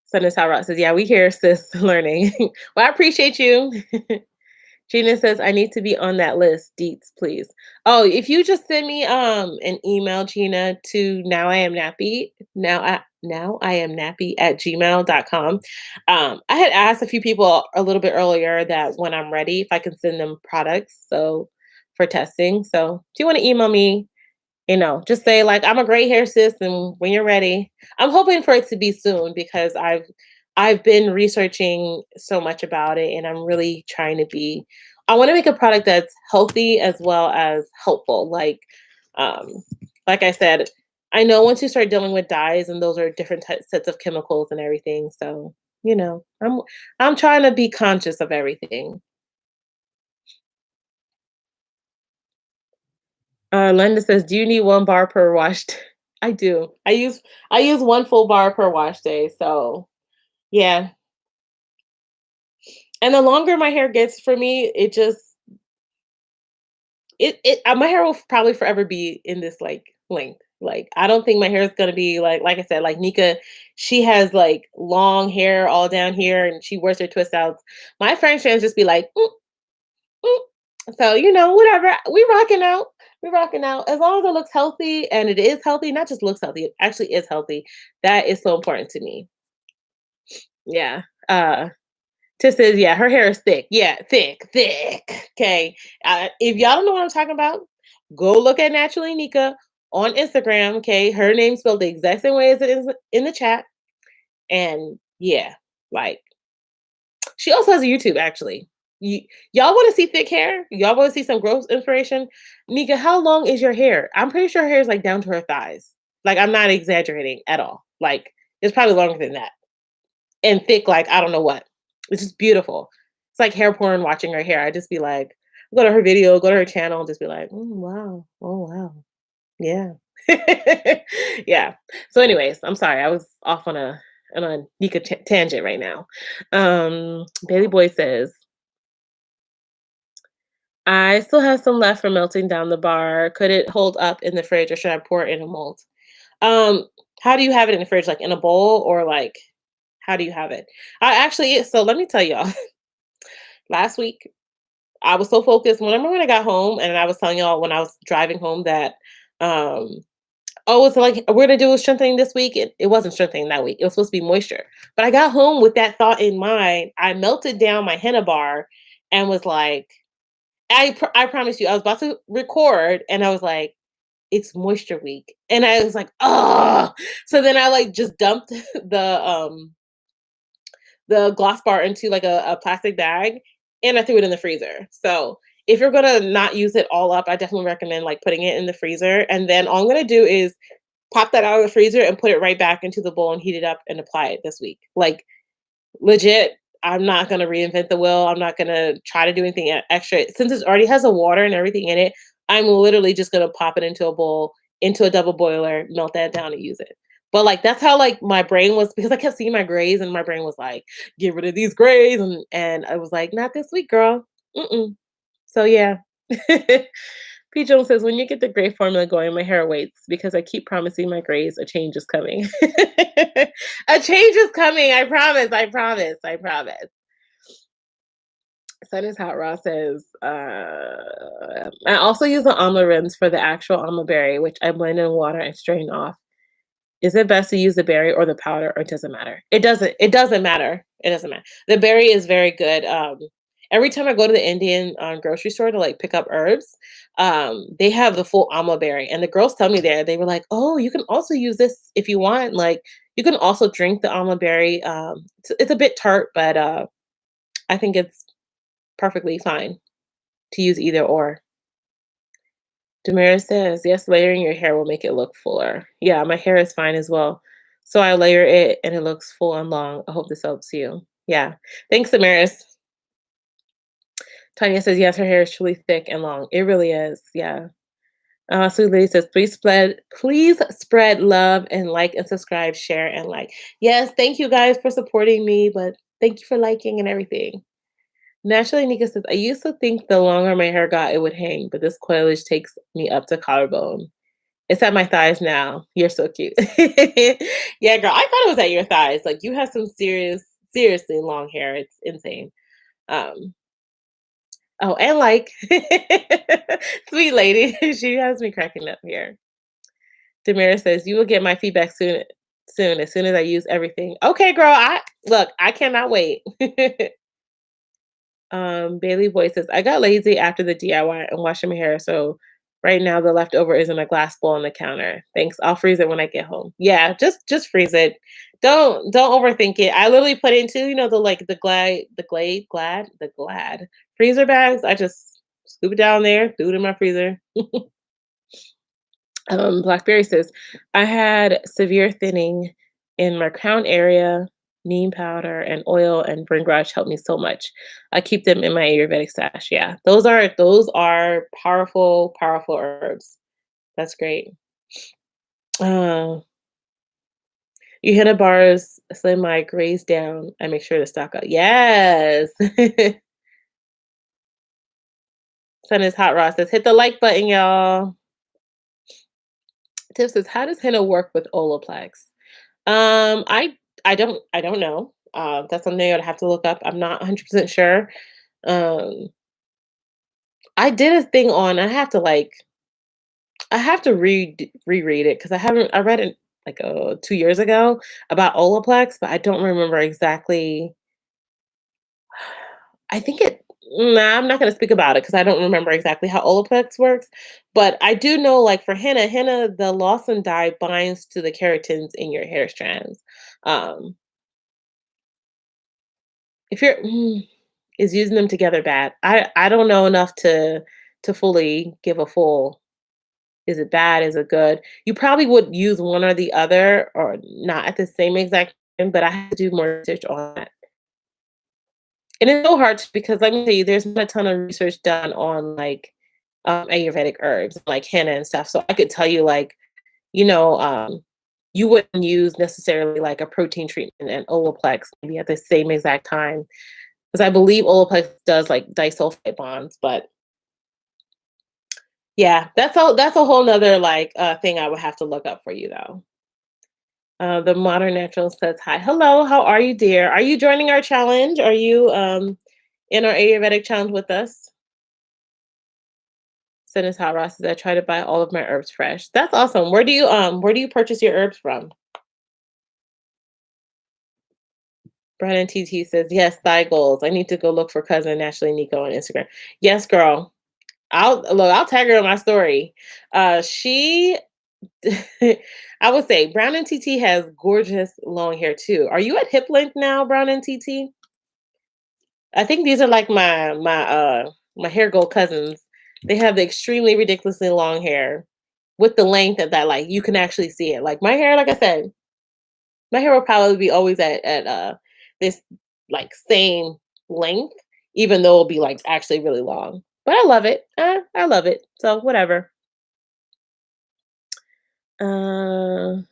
Speaker 1: Sunday Side Rock says, "Yeah, we here, sis, learning." Well, I appreciate you. Gina says, "I need to be on that list. Deets, please." Oh, if you just send me an email, Gina, to now I am nappy at gmail.com. I had asked a few people a little bit earlier that when I'm ready, if I can send them products so for testing. So if you want to email me, just say like I'm a great hair sis and when you're ready. I'm hoping for it to be soon because I've been researching so much about it and I'm really trying to be I want to make a product that's healthy as well as helpful. Um like I said, I know once you start dealing with dyes and those are different sets of chemicals and everything. So, I'm trying to be conscious of everything. Linda says, "Do you need 1 bar per wash?" I do. I use 1 full bar per wash day, so, yeah. And the longer my hair gets for me, it just my hair will probably forever be in this, like, length. Like, I don't think my hair is gonna be like I said, like Nika, she has, like, long hair all down here, and she wears her twist outs. My French strands just be like, "Mm, mm." So, whatever. We rocking out. As long as it looks healthy and it is healthy, not just looks healthy, it actually is healthy. That is so important to me. Yeah. Tiff says, yeah, her hair is thick. Yeah, thick, thick. Okay. If y'all don't know what I'm talking about, go look at Naturally Nika on Instagram. Okay. Her name's spelled the exact same way as it is in the chat. And yeah, like she also has a YouTube actually. You, y'all want to see thick hair? Y'all want to see some growth inspiration? Nika, how long is your hair? I'm pretty sure her hair is like down to her thighs. Like I'm not exaggerating at all. Like it's probably longer than that and thick. Like I don't know what. It's just beautiful. It's like hair porn watching her hair. I just be like, go to her video, go to her channel, and just be like, wow, oh wow, yeah, yeah. So, anyways, I'm sorry, I was off on a Nika tangent right now. Bailey Boy says, I still have some left for melting down the bar. Could it hold up in the fridge or should I pour it in a mold? Um, how do you have it in the fridge? Like in a bowl or like how do you have it? I actually so let me tell y'all. Last week I was so focused. Remember when I got home and I was telling y'all when I was driving home that um oh, it's like we're gonna do a strengthening this week. It wasn't strengthening that week. It was supposed to be moisture. But I got home with that thought in mind. I melted down my henna bar and was like, I promise you, I was about to record and I was like, it's moisture week. And I was like, oh. So then I like just dumped the gloss bar into like a plastic bag and I threw it in the freezer. So if you're gonna not use it all up, I definitely recommend like putting it in the freezer. And then all I'm gonna do is pop that out of the freezer and put it right back into the bowl and heat it up and apply it this week. Like legit, I'm not gonna reinvent the wheel. I'm not gonna try to do anything extra. Since it already has the water and everything in it, I'm literally just gonna pop it into a bowl, into a double boiler, melt that down and use it. But like that's how like my brain was because I kept seeing my grays and my brain was like, get rid of these grays and I was like, not this week, girl. Mm-mm. So yeah. P. Jones says, when you get the gray formula going, my hair waits because I keep promising my grays a change is coming. A change is coming. I promise. I promise. I promise. Sun is Hot Raw says, I also use the Amla rinse for the actual Amla berry, which I blend in water and strain off. Is it best to use the berry or the powder, or does it matter? It doesn't matter. It doesn't matter. The berry is very good. Every time I go to the Indian grocery store to like pick up herbs, they have the full amla berry. And the girls tell me there, they were like, "Oh, you can also use this if you want. Like, you can also drink the amla berry. It's a bit tart, but I think it's perfectly fine to use either or." Damaris says, yes, layering your hair will make it look fuller. Yeah, my hair is fine as well. So I layer it and it looks full and long. I hope this helps you. Yeah. Thanks, Damaris. Tanya says, yes, her hair is truly thick and long. It really is. Yeah. Sweet Lady says, please spread love and like and subscribe, share and like. Yes, thank you guys for supporting me, but thank you for liking and everything. Naturally, Nika says, I used to think the longer my hair got, it would hang, but this coilage takes me up to collarbone. It's at my thighs now. You're so cute. Yeah, girl, I thought it was at your thighs. Like you have some seriously long hair. It's insane. Um, oh, and like sweet lady, she has me cracking up here. Demira says, you will get my feedback soon, as soon as I use everything. Okay, girl. I cannot wait. Bailey Boy says, I got lazy after the DIY and washing my hair, so right now the leftover is in a glass bowl on the counter. Thanks. I'll freeze it when I get home. Yeah, just freeze it. Don't overthink it. I literally put it into, the like the glad freezer bags. I just scoop it down there, threw it in my freezer. Blackberry says, I had severe thinning in my crown area. Neem powder and oil and bring brush helped me so much. I keep them in my Ayurvedic stash. Yeah, those are powerful, powerful herbs. That's great. Uh, you hit a bars, slim my graze down. I make sure to stock up. Yes. Sun is hot. Ross says, hit the like button, y'all. Tiff says, how does henna work with Olaplex? Um, I I don't know. That's something I'd have to look up. I'm not 100% sure. Um, I did a thing on. I have to reread it because I read it like 2 years ago about Olaplex, but I don't remember exactly. I think it. Nah, I'm not going to speak about it because I don't remember exactly how Olaplex works. But I do know, like for henna, the lawson dye binds to the keratins in your hair strands. Um, if you're Is using them together bad? I don't know enough to fully give a full, is it bad? Is it good? You probably would use one or the other or not at the same exact time, but I have to do more research on that. And it's so hard because let me tell you, there's not a ton of research done on like Ayurvedic herbs, like henna and stuff. So I could tell you like, you know, you wouldn't use necessarily like a protein treatment and Olaplex maybe at the same exact time. Because I believe Olaplex does like disulfide bonds, but yeah, that's a whole nother like thing I would have to look up for you though. The Modern Natural says hi. Hello, how are you, dear? Are you joining our challenge? Are you in our Ayurvedic challenge with us? Send hot Ross says I try to buy all of my herbs fresh. That's awesome. Where do you purchase your herbs from? Brandon TT says, yes, thigh goals. I need to go look for cousin Ashley Nico on Instagram. Yes, girl. I'll tag her on my story. She I would say Brown and TT has gorgeous long hair too. Are you at hip length now, Brown and TT? I think these are like my hair gold cousins. They have the extremely ridiculously long hair with the length that like you can actually see it. Like my hair, like I said, my hair will probably be always at this like same length, even though it'll be like actually really long. But I love it. I love it. So whatever. Uh,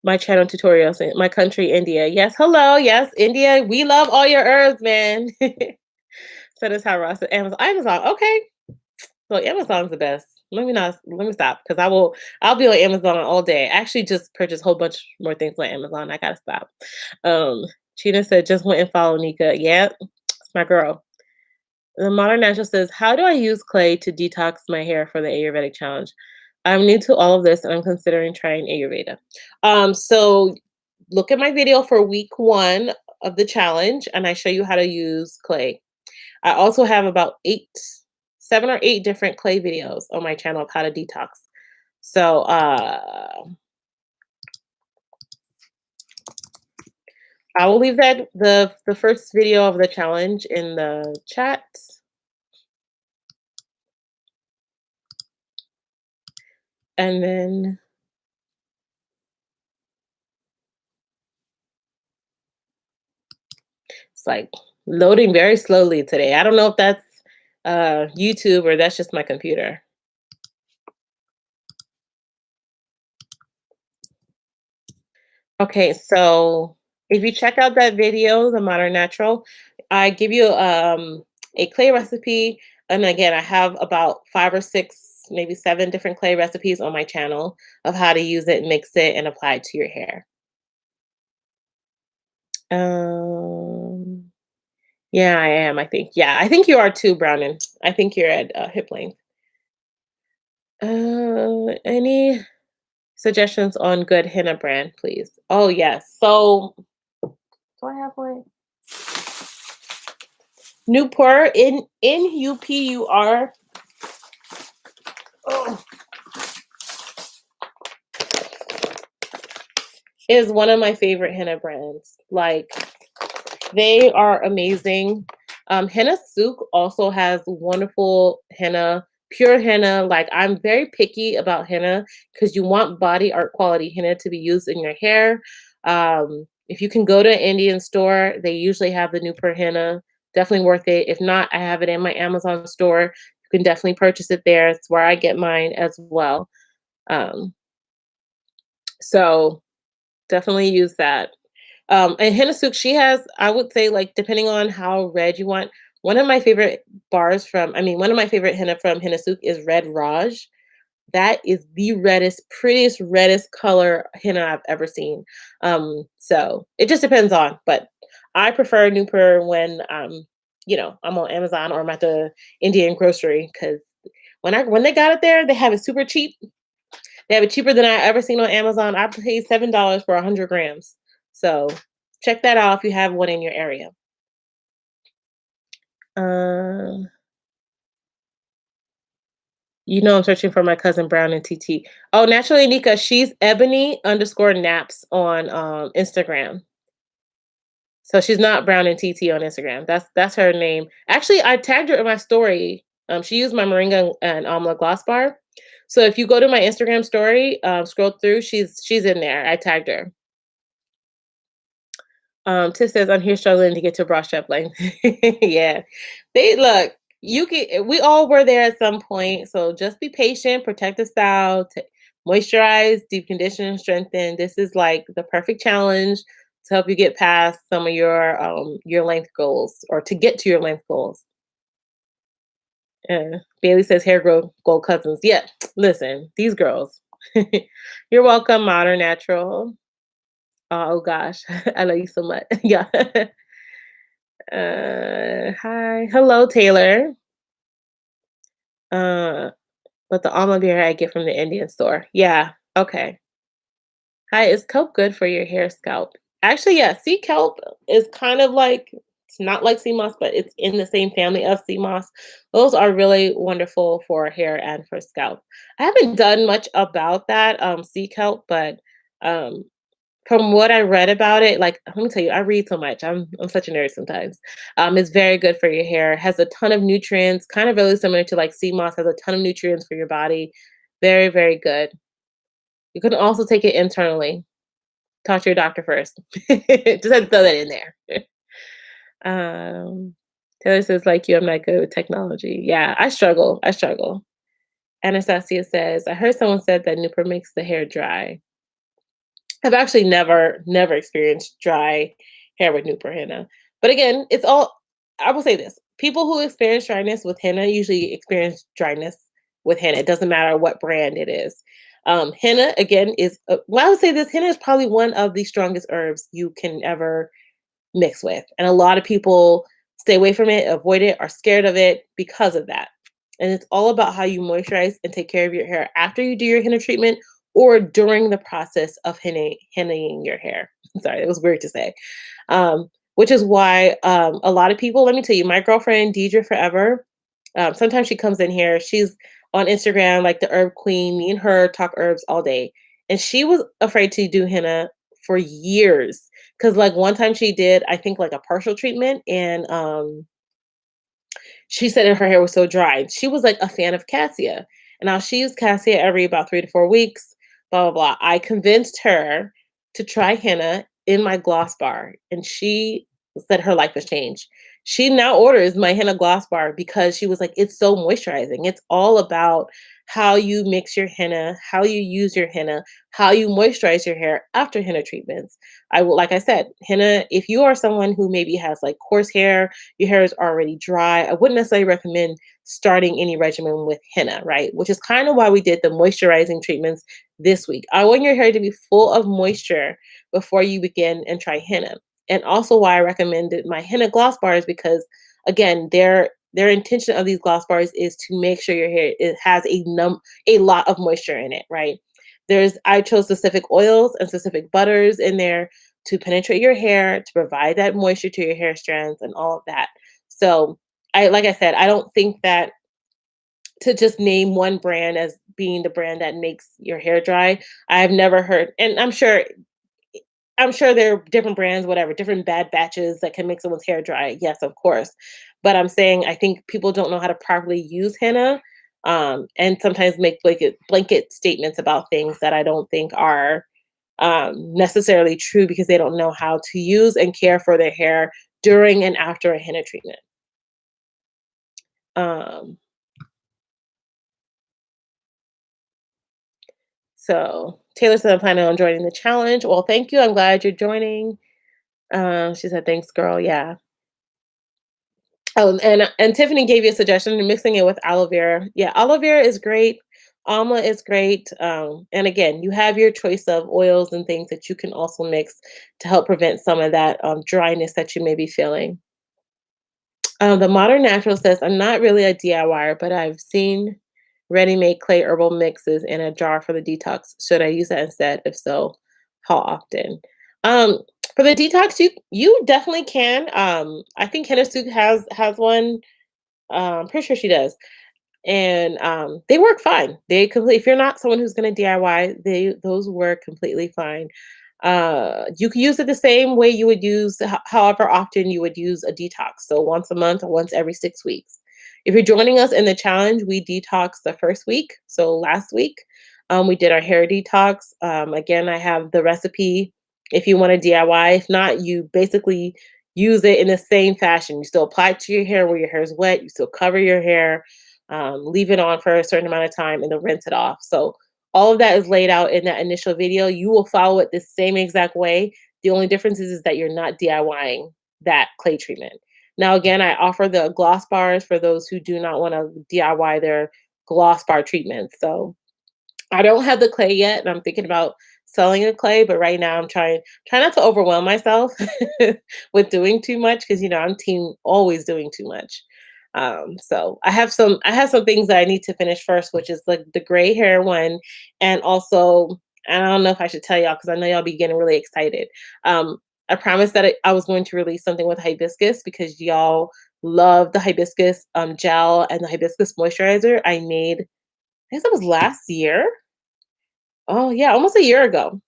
Speaker 1: my channel tutorials in my country, India. Yes, hello. Yes, India. We love all your herbs, man. So that's how Ross said Amazon. Amazon. Okay. So Amazon's the best. Let me stop because I'll be on Amazon all day. I actually just purchased a whole bunch more things on Amazon. I gotta stop. Um Chena said just went and follow Nika. Yeah, it's my girl. The Modern Natural says, how do I use clay to detox my hair for the Ayurvedic challenge? I'm new to all of this and I'm considering trying Ayurveda. So look at my video for week 1 of the challenge and I show you how to use clay. I also have about 7 or 8 different clay videos on my channel of how to detox. So I will leave that the first video of the challenge in the chat. And then it's like loading very slowly today. I don't know if that's YouTube or that's just my computer. Okay, so if you check out that video, The Modern Natural, I give you a clay recipe. And again, I have about 5 or 6, maybe 7 different clay recipes on my channel of how to use it, mix it, and apply it to your hair. Um, yeah, I am, I think. Yeah, I think you are too, Brownin. I think you're at hip length. Any suggestions on good henna brand, please? Oh, yes. So, do I have one? Newport Nupur. Oh, is one of my favorite henna brands. Like they are amazing. Henna Souk also has wonderful henna, pure henna. Like I'm very picky about henna because you want body art quality henna to be used in your hair. If you can go to an Indian store, they usually have the Newport henna. Definitely worth it. If not, I have it in my Amazon store. You can definitely purchase it there. It's where I get mine as well. Um, so definitely use that. And Henna Souk, she has, I would say, like, depending on how red you want, one of my favorite henna from Henna Souk is Red Raj. That is the reddest, prettiest, reddest color henna I've ever seen. So it just depends on, but I prefer Newpur when, I'm on Amazon or I'm at the Indian grocery because when they got it there, they have it super cheap. They have it cheaper than I ever seen on Amazon. I paid $7 for 100 grams. So check that out if you have one in your area. Um, I'm searching for my cousin Brown and TT. Oh, naturally Nika, she's Ebony _naps on Instagram. So she's not Brown and TT on Instagram. That's her name. Actually, I tagged her in my story. She used my Moringa and Amla Gloss Bar. So if you go to my Instagram story, scroll through, she's in there. I tagged her. Tiff says, "I'm here struggling to get to bra strap length." Yeah, they look. You can. We all were there at some point. So just be patient. Protect the style. Moisturize, deep condition, strengthen. This is like the perfect challenge to help you get past some of your length goals, or to get to your length goals. Bailey says, "Hair growth goal cousins." Yeah, listen, these girls. You're welcome, modern natural. Oh gosh, I love you so much. Yeah. Hi. Hello, Taylor. Uh, but the almond beer I get from the Indian store. Yeah. Okay. Hi, is kelp good for your hair scalp? Actually, yeah, sea kelp is kind of like, it's not like sea moss, but it's in the same family of sea moss. Those are really wonderful for hair and for scalp. I haven't done much about that sea kelp, but um from what I read about it, like, let me tell you, I read so much. I'm such a nerd sometimes. It's very good for your hair. Has a ton of nutrients, kind of really similar to like sea moss, has a ton of nutrients for your body. Very, very good. You can also take it internally. Talk to your doctor first. Just had to throw that in there. Um, Taylor says, like you, I'm not good with technology. Yeah, I struggle. I struggle. Anastasia says, I heard someone said that Nooper makes the hair dry. I've actually never experienced dry hair with Nooper henna. But again, it's all, I will say this. People who experience dryness with henna usually experience dryness with henna. It doesn't matter what brand it is. Henna, again, is, well, I would say this, henna is probably one of the strongest herbs you can ever mix with. And a lot of people stay away from it, avoid it, are scared of it because of that. And it's all about how you moisturize and take care of your hair after you do your henna treatment or during the process of hennaing your hair. Sorry, it was weird to say. Which is why a lot of people, let me tell you, my girlfriend, Deidre Forever, sometimes she comes in here. She's on Instagram, like the herb queen. Me and her talk herbs all day. And she was afraid to do henna for years. Cause like one time she did, I think like a partial treatment, and she said that her hair was so dry. She was like a fan of cassia. And now she used cassia every about 3 to 4 weeks, blah, blah, blah. I convinced her to try henna in my gloss bar. And she said her life has changed. She now orders my henna gloss bar because she was like, it's so moisturizing. It's all about how you mix your henna, how you use your henna, how you moisturize your hair after henna treatments. I will, like I said, henna, if you are someone who maybe has like coarse hair, your hair is already dry, I wouldn't necessarily recommend starting any regimen with henna, right? Which is kind of why we did the moisturizing treatments this week. I want your hair to be full of moisture before you begin and try henna. And also why I recommended my henna gloss bars, because again, their intention of these gloss bars is to make sure your hair, it has a lot of moisture in it, right? I chose specific oils and specific butters in there to penetrate your hair, to provide that moisture to your hair strands and all of that. So like I said, I don't think that to just name one brand as being the brand that makes your hair dry. I've never heard, and I'm sure there are different brands, whatever, different bad batches that can make someone's hair dry. Yes, of course. But I'm saying I think people don't know how to properly use henna, and sometimes make blanket statements about things that I don't think are necessarily true, because they don't know how to use and care for their hair during and after a henna treatment. Um, so Taylor said, I'm planning on joining the challenge. Well, thank you. I'm glad you're joining. She said, thanks, girl. Yeah. And Tiffany gave you a suggestion of mixing it with aloe vera. Yeah, aloe vera is great. Amla is great. And again, you have your choice of oils and things that you can also mix to help prevent some of that dryness that you may be feeling. The Modern Natural says, I'm not really a DIYer, but I've seen ready-made clay herbal mixes in a jar for the detox. Should I use that instead? If so, how often? Um, for the detox, you definitely can. I think Henna has one. I'm pretty sure she does, and they work fine. They completely. If you're not someone who's going to DIY, those work completely fine. You can use it the same way you would use, however often you would use a detox. So once a month or once every 6 weeks. If you're joining us in the challenge, we detox the first week. So last week, we did our hair detox. Again, I have the recipe if you want to DIY. If not, you basically use it in the same fashion. You still apply it to your hair where your hair is wet. You still cover your hair, leave it on for a certain amount of time, and then rinse it off. So all of that is laid out in that initial video. You will follow it the same exact way. The only difference is that you're not DIYing that clay treatment. Now, again, I offer the gloss bars for those who do not want to DIY their gloss bar treatments. So I don't have the clay yet, and I'm thinking about selling the clay, but right now I'm trying not to overwhelm myself with doing too much because I'm team always doing too much. So I have some things that I need to finish first, which is like the gray hair one, and also I don't know if I should tell y'all because I know y'all be getting really excited. Um, I promised that I was going to release something with hibiscus because y'all love the hibiscus gel and the hibiscus moisturizer I made. I guess it was last year. Oh, yeah, almost a year ago,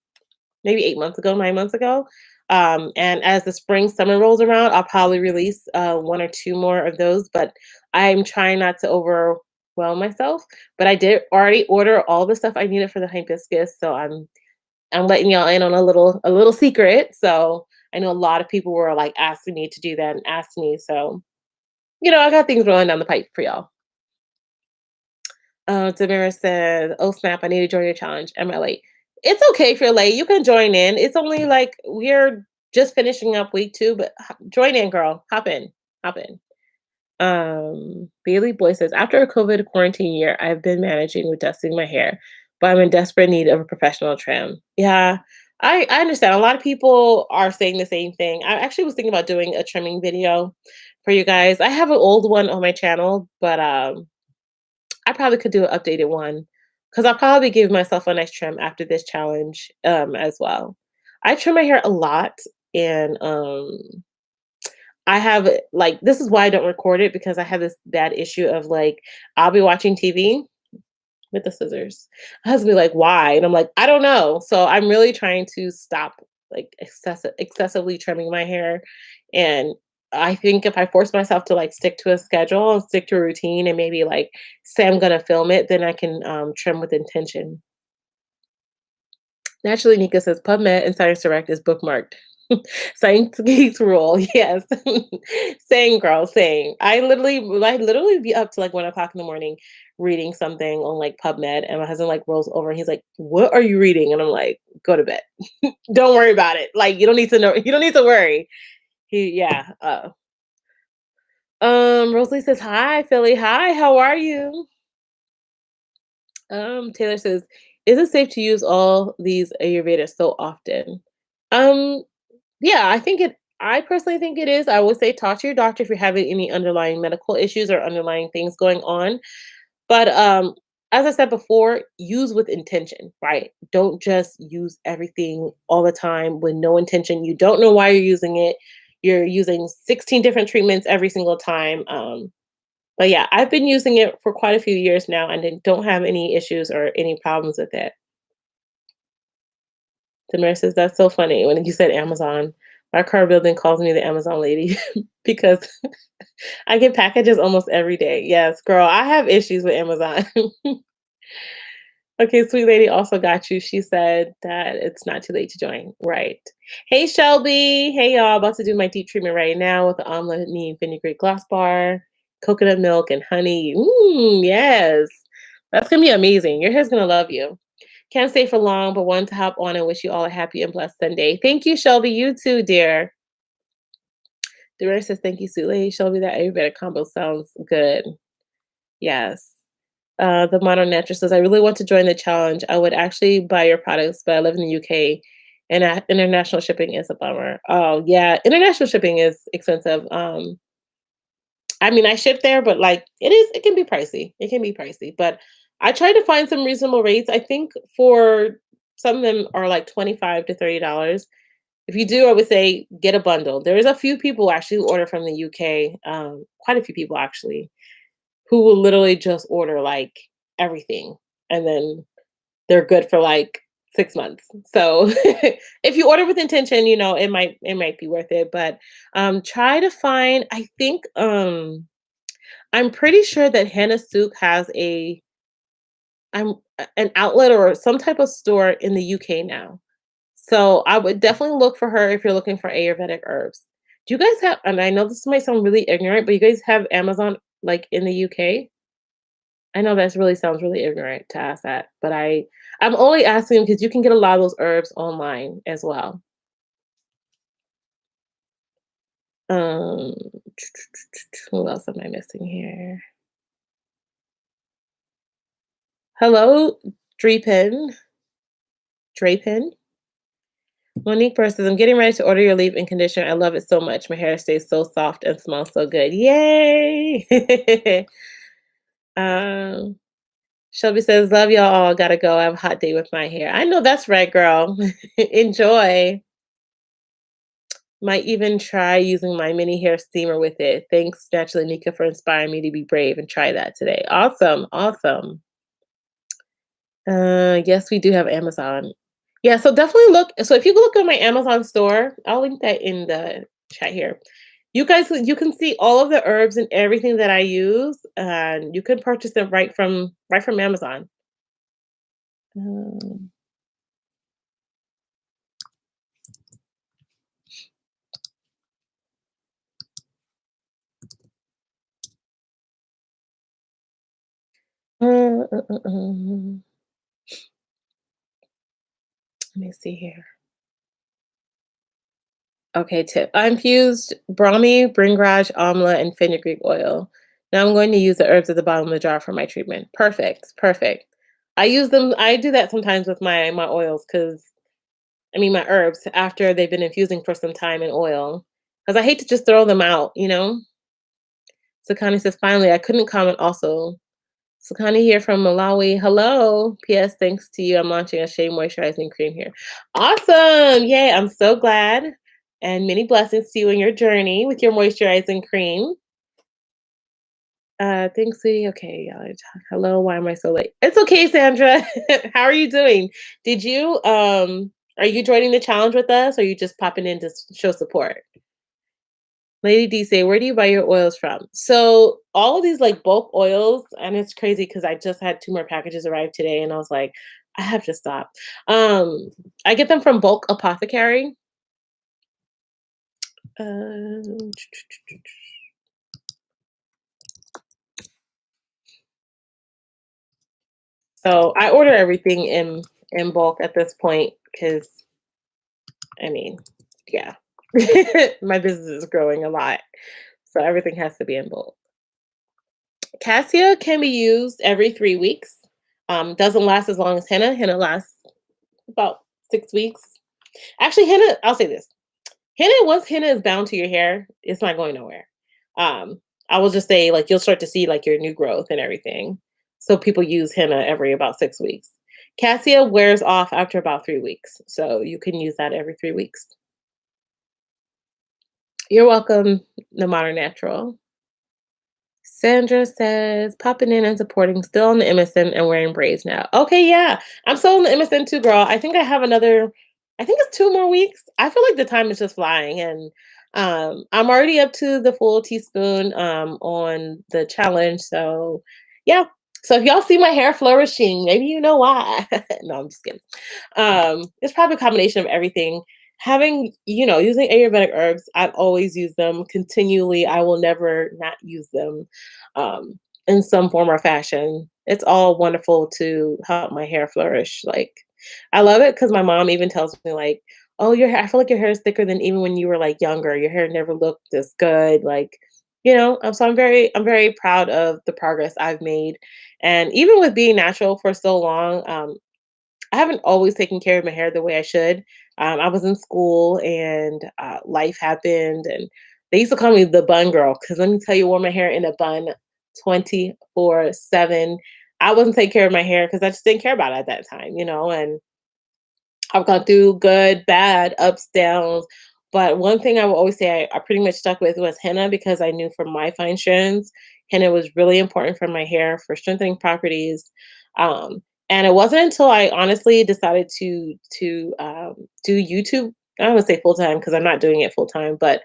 Speaker 1: maybe 8 months ago, 9 months ago. And as the spring, summer rolls around, I'll probably release 1 or 2 more of those, but I'm trying not to overwhelm myself. But I did already order all the stuff I needed for the hibiscus, so I'm letting y'all in on a little secret. So I know a lot of people were like asking me to do that and asking me. So, I got things rolling down the pipe for y'all. Tamara said, "Oh snap! I need to join your challenge. Am I late? It's okay if you're late. You can join in. It's only like we're just finishing up week 2, but join in, girl. Hop in, hop in." Bailey Boy says, "After a COVID quarantine year, I've been managing with dusting my hair, but I'm in desperate need of a professional trim." Yeah, I understand. A lot of people are saying the same thing. I actually was thinking about doing a trimming video for you guys. I have an old one on my channel, but I probably could do an updated one because I'll probably give myself a nice trim after this challenge as well. I trim my hair a lot, and I have like this is why I don't record it because I have this bad issue of like I'll be watching TV with the scissors. My husband be like, "Why?" And I'm like, "I don't know." So I'm really trying to stop like excessively trimming my hair, and I think if I force myself to like stick to a schedule and stick to a routine, and maybe like say I'm gonna film it, then I can trim with intention. Naturally, Nika says PubMed and Science Direct is bookmarked. Science Geeks rule, yes. Same girl, same. I literally be up to like 1 o'clock in the morning reading something on like PubMed, and my husband like rolls over and he's like, "What are you reading?" And I'm like, "Go to bed. Don't worry about it. Like you don't need to know. You don't need to worry." Yeah. Rosalie says, "Hi, Philly. Hi, how are you?" Taylor says, "Is it safe to use all these Ayurveda so often?" Um, yeah, I personally think it is. I would say talk to your doctor if you're having any underlying medical issues or underlying things going on. But as I said before, use with intention, right? Don't just use everything all the time with no intention. You don't know why you're using it. You're using 16 different treatments every single time. But yeah, I've been using it for quite a few years now and I don't have any issues or any problems with it. Tamara says, "That's so funny when you said Amazon. My car building calls me the Amazon lady because I get packages almost every day." Yes, girl, I have issues with Amazon. Okay, sweet lady also got you. She said that it's not too late to join. Right. Hey, Shelby. Hey, y'all. About to do my deep treatment right now with the Amla Neem Fenugreek Gloss Bar, coconut milk, and honey. Yes. That's going to be amazing. Your hair's going to love you. Can't stay for long, but wanted to hop on and wish you all a happy and blessed Sunday. Thank you, Shelby. You too, dear. Dora says, "Thank you, sweet lady. Shelby, that Ayurvedic combo sounds good." Yes. The Modern Natural says, "I really want to join the challenge. I would actually buy your products, but I live in the UK and international shipping is a bummer." Oh, yeah. International shipping is expensive. I mean, I ship there, but like it can be pricey. It can be pricey, but I try to find some reasonable rates. I think for some of them are like 25 to $30. If you do, I would say get a bundle. There's a few people actually who order from the UK, quite a few people actually, who will literally just order like everything and then they're good for like 6 months. So if you order with intention, it might be worth it. But try to find. I'm pretty sure that Henna Souk has an outlet or some type of store in the UK now. So I would definitely look for her if you're looking for Ayurvedic herbs. Do you guys have, and I know this might sound really ignorant, but you guys have Amazon like in the UK? I know that really sounds really ignorant to ask that, but I'm only asking because you can get a lot of those herbs online as well. Um, who else am I missing here? Hello, Drepin. Drapin. Monique versus I'm getting ready to order your leave-in conditioner. I love it so much. My hair stays so soft and smells so good. Yay! um, Shelby says, "Love y'all all. Gotta go. I have a hot day with my hair." I know that's right, girl. Enjoy. Might even try using my mini hair steamer with it. Thanks, Naturally Nika, for inspiring me to be brave and try that today. Awesome, awesome. Yes, we do have Amazon. Yeah, so definitely look. So if you look at my Amazon store, I'll link that in the chat here. You can see all of the herbs and everything that I use, and you can purchase them right from Amazon. Um, uh, uh, uh, um, Let me see here. Okay, tip. I infused Brahmi, Bringraj, Amla, and Fenugreek oil. Now I'm going to use the herbs at the bottom of the jar for my treatment. Perfect, perfect. I use them. I do that sometimes with my oils because my herbs after they've been infusing for some time in oil because I hate to just throw them out. So Connie says, finally, I couldn't comment also. So Connie here from Malawi. Hello. P.S. Thanks to you, I'm launching a shea moisturizing cream here. Awesome. Yay. I'm so glad. And many blessings to you in your journey with your moisturizing cream. Thanks, sweetie. Okay, hello. Why am I so late? It's okay, Sandra. How are you doing? Did you are you joining the challenge with us or are you just popping in to show support? Lady D say, where do you buy your oils from? So all of these like bulk oils, and it's crazy because I just had two more packages arrive today, and I was like, I have to stop. I get them from Bulk Apothecary. Um, so I order everything in bulk at this point because I mean, yeah, my business is growing a lot, so everything has to be in bulk. Cassia can be used every 3 weeks. Doesn't last as long as henna. Henna lasts about 6 weeks. Actually, henna, I'll say this. Henna, once henna is bound to your hair, it's not going nowhere. Um, I will just say, like, you'll start to see like your new growth and everything. So people use henna every about 6 weeks. Cassia wears off after about 3 weeks. So you can use that every 3 weeks. You're welcome, the modern natural. Sandra says, popping in and supporting, still on the MSN and wearing braids now. Okay, yeah. I'm still on the MSN too, girl. I think I have I think it's 2 more weeks. I feel like the time is just flying. And I'm already up to the full teaspoon on the challenge. So yeah. So if y'all see my hair flourishing, maybe you know why. No, I'm just kidding. It's probably a combination of everything. Using Ayurvedic herbs, I've always used them continually. I will never not use them um, in some form or fashion. It's all wonderful to help my hair flourish. Like, I love it because my mom even tells me, like, oh, your hair, I feel like your hair is thicker than even when you were like younger. Your hair never looked this good. Like, so I'm very proud of the progress I've made. And even with being natural for so long, I haven't always taken care of my hair the way I should. I was in school and life happened, and they used to call me the bun girl because let me tell you, wore my hair in a bun 24/7. I wasn't taking care of my hair because I just didn't care about it at that time. And I've gone through good, bad, ups, downs. But one thing I will always say I pretty much stuck with was henna because I knew from my fine strands, henna was really important for my hair for strengthening properties. And it wasn't until I honestly decided to do YouTube. I don't want to say full time because I'm not doing it full time, but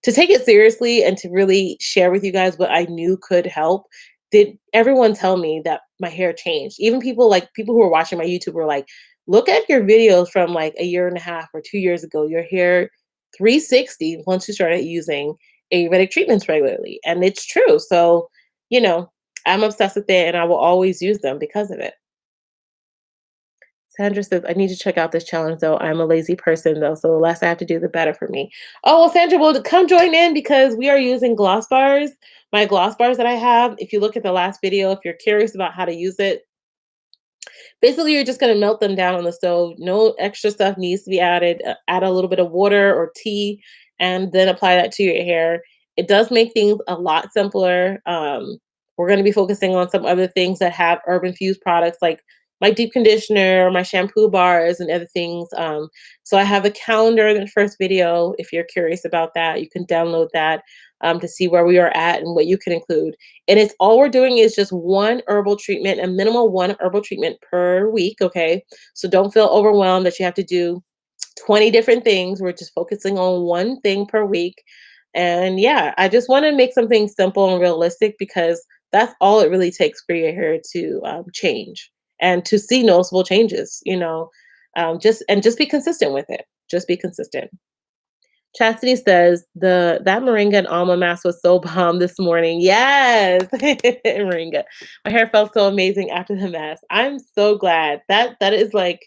Speaker 1: to take it seriously and to really share with you guys what I knew could help. Did everyone tell me that my hair changed? Even people who were watching my YouTube were like, "Look at your videos from like a year and a half or 2 years ago. Your hair 360 once you started using Ayurvedic treatments regularly," and it's true. So, you know, I'm obsessed with it, and I will always use them because of it. Sandra says, I need to check out this challenge though. I'm a lazy person though, so the less I have to do, the better for me. Oh, well, Sandra, well, come join in because we are using gloss bars. My gloss bars that I have. If you look at the last video, if you're curious about how to use it, basically, you're just gonna melt them down on the stove. No extra stuff needs to be added. Add a little bit of water or tea, and then apply that to your hair. It does make things a lot simpler. We're gonna be focusing on some other things that have herb infused products, like my deep conditioner, my shampoo bars, and other things. So I have a calendar in the first video. If you're curious about that, you can download that to see where we are at and what you can include. And it's all we're doing is just one herbal treatment, a minimal one herbal treatment per week. Okay. So don't feel overwhelmed that you have to do 20 different things. We're just focusing on one thing per week. And yeah, I just want to make something simple and realistic because that's all it really takes for your hair to change and to see noticeable changes, just be consistent with it. Just be consistent. Chastity says that moringa and almond mask was so bomb this morning. Yes, moringa. My hair felt so amazing after the mask. I'm so glad that is like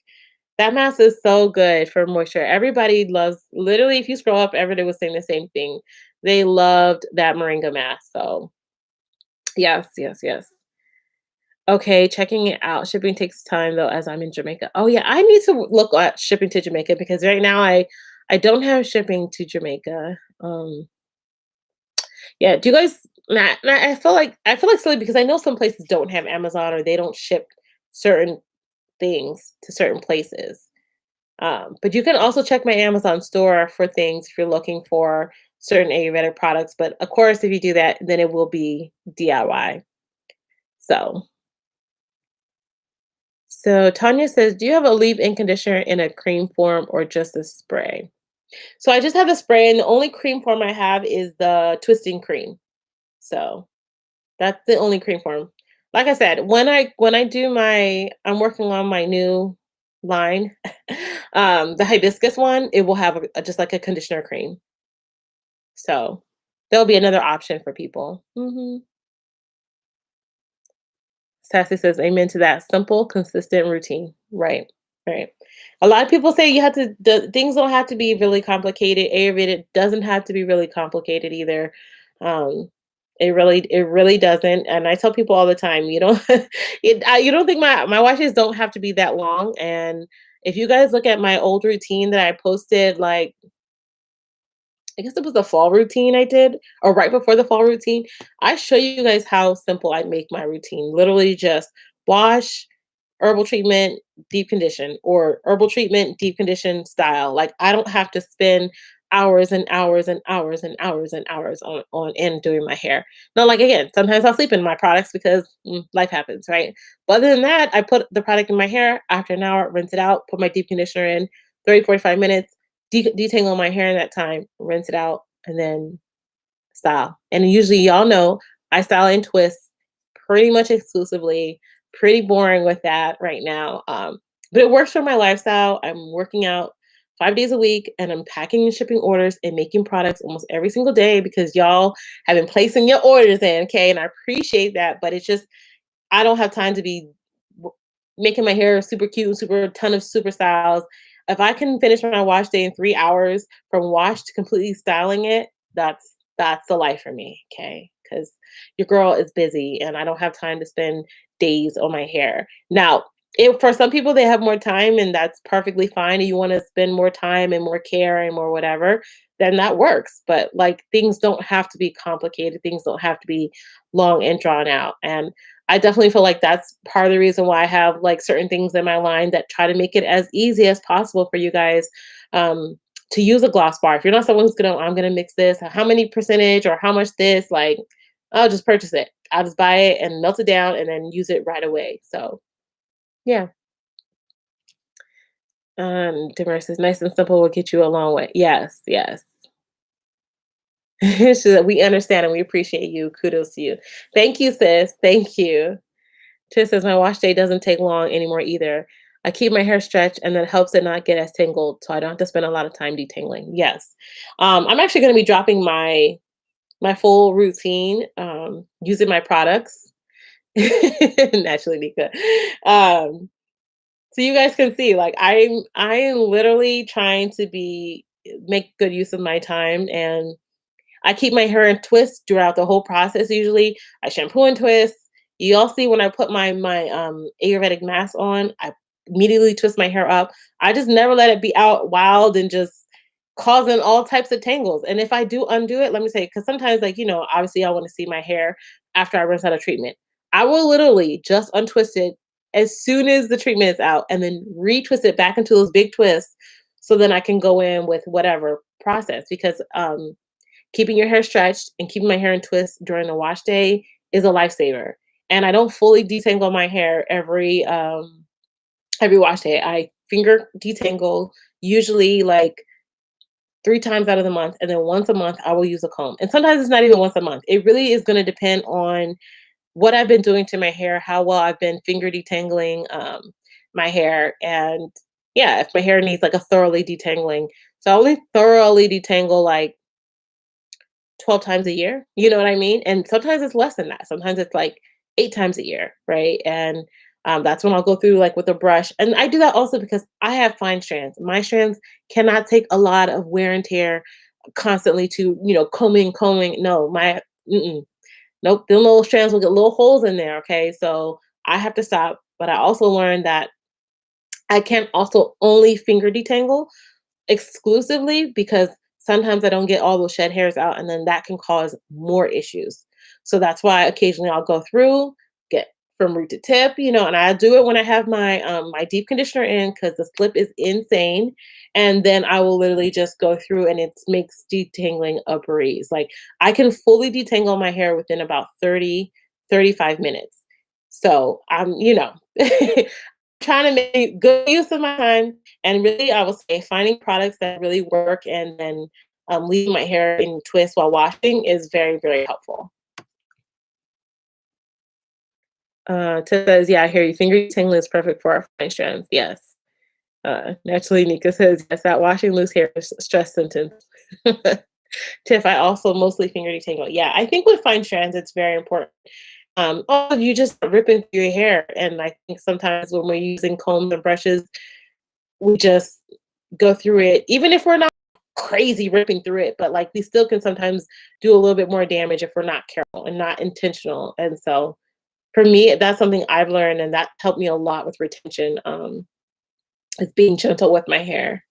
Speaker 1: that mask is so good for moisture. Everybody loves. Literally, if you scroll up, everybody was saying the same thing. They loved that moringa mask. So yes, yes, yes. Okay, checking it out. Shipping takes time though, as I'm in Jamaica. Oh yeah, I need to look at shipping to Jamaica because right now I don't have shipping to Jamaica. Yeah, do you guys? I feel like silly because I know some places don't have Amazon or they don't ship certain things to certain places. But you can also check my Amazon store for things if you're looking for certain Ayurvedic products. But of course, if you do that, then it will be DIY. So. So Tanya says, "Do you have a leave-in conditioner in a cream form or just a spray?" So I just have the spray, and the only cream form I have is the twisting cream. So that's the only cream form. Like I said, I'm working on my new line, the hibiscus one. It will have just like a conditioner cream. So there'll be another option for people. Sassy says, "Amen to that. Simple, consistent routine." Right, right. A lot of people say things don't have to be really complicated. Ayurveda doesn't have to be really complicated either. Um, it really doesn't. And I tell people all the time, you don't think my washes don't have to be that long. And if you guys look at my old routine that I posted, like I guess it was the fall routine I did, or right before the fall routine. I show you guys how simple I make my routine. Literally just wash, herbal treatment, deep condition, or herbal treatment, deep condition style. Like I don't have to spend hours and hours and hours and hours and hours on end doing my hair. No, like again, sometimes I'll sleep in my products because life happens, right? But other than that, I put the product in my hair after an hour, rinse it out, put my deep conditioner in, 30, 45 minutes, detangle my hair in that time, rinse it out, and then style. And usually, y'all know I style and twist pretty much exclusively. Pretty boring with that right now. But it works for my lifestyle. I'm working out 5 days a week and I'm packing and shipping orders and making products almost every single day because y'all have been placing your orders in. Okay. And I appreciate that. But it's just, I don't have time to be w- making my hair super cute, super ton of super styles. If I can finish my wash day in 3 hours from wash to completely styling it, that's the life for me. Okay, because your girl is busy and I don't have time to spend days on my hair. Now, if for some people they have more time and that's perfectly fine, and you want to spend more time and more care and more whatever, then that works. But like things don't have to be complicated. Things don't have to be long and drawn out. And I definitely feel like that's part of the reason why I have like certain things in my line that try to make it as easy as possible for you guys to use a gloss bar. If you're not someone who's I'm gonna mix this, how many percentage or how much this, like, I'll just purchase it. I'll just buy it and melt it down and then use it right away. So Yeah. Demar says, nice and simple will get you a long way. Yes, yes. So we understand and we appreciate you. Kudos to you. Thank you, sis. Thank you. Tis says my wash day doesn't take long anymore either. I keep my hair stretched and that helps it not get as tangled, so I don't have to spend a lot of time detangling. Yes. I'm actually going to be dropping my full routine using my products. Naturally, Nika. Um, so you guys can see, like I am literally trying to be make good use of my time, and I keep my hair in twists throughout the whole process usually. I shampoo and twist. You all see when I put my Ayurvedic mask on, I immediately twist my hair up. I just never let it be out wild and just causing all types of tangles. And if I do undo it, let me say, because sometimes, like, obviously I want to see my hair after I rinse out a treatment. I will literally just untwist it as soon as the treatment is out and then retwist it back into those big twists so then I can go in with whatever process because keeping your hair stretched and keeping my hair in twists during the wash day is a lifesaver. And I don't fully detangle my hair every wash day. I finger detangle usually like 3 times out of the month, and then once a month I will use a comb. And sometimes it's not even once a month. It really is going to depend on what I've been doing to my hair, how well I've been finger detangling my hair, and yeah, if my hair needs like a thoroughly detangling. So I only thoroughly detangle like 12 times a year, you know what I mean? And sometimes it's less than that. Sometimes it's like 8 times a year, right? And that's when I'll go through like with a brush. And I do that also because I have fine strands. My strands cannot take a lot of wear and tear constantly to, combing. No, nope, the little strands will get little holes in there. Okay. So I have to stop. But I also learned that I can also only finger detangle exclusively because sometimes I don't get all those shed hairs out, and then that can cause more issues. So that's why occasionally I'll go through, get from root to tip, and I do it when I have my deep conditioner in because the slip is insane. And then I will literally just go through and it makes detangling a breeze. Like I can fully detangle my hair within about 30-35 minutes. So trying to make good use of my time, and really, I would say finding products that really work and then leaving my hair in twists while washing is very, very helpful. Ted says, "Yeah, I hear you. Finger tingling is perfect for our fine strands." Yes. Naturally, Nika says, "Yes, that washing loose hair is a stress sentence." Tiff, I also mostly finger detangle. Yeah, I think with fine strands, it's very important. Also, you just ripping through your hair, and I think sometimes when we're using combs and brushes, we just go through it, even if we're not crazy ripping through it, but like we still can sometimes do a little bit more damage if we're not careful and not intentional. And so for me, that's something I've learned, and that helped me a lot with retention. Is being gentle with my hair.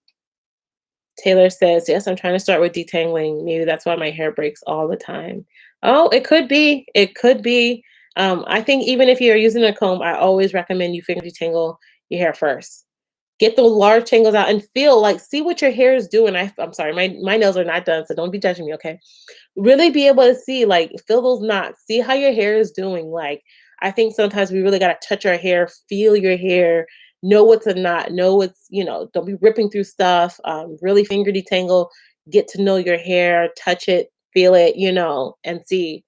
Speaker 1: Taylor says, yes, I'm trying to start with detangling. Maybe that's why my hair breaks all the time. Oh, it could be. It could be. I think even if you're using a comb, I always recommend you finger detangle your hair first. Get those large tangles out and feel like see what your hair is doing. I'm sorry, my nails are not done, so don't be judging me, okay? Really be able to see, like, feel those knots, see how your hair is doing. Like, I think sometimes we really gotta touch our hair, feel your hair, know what's a knot, know what's, don't be ripping through stuff. Really finger detangle, get to know your hair, touch it, feel it, and see.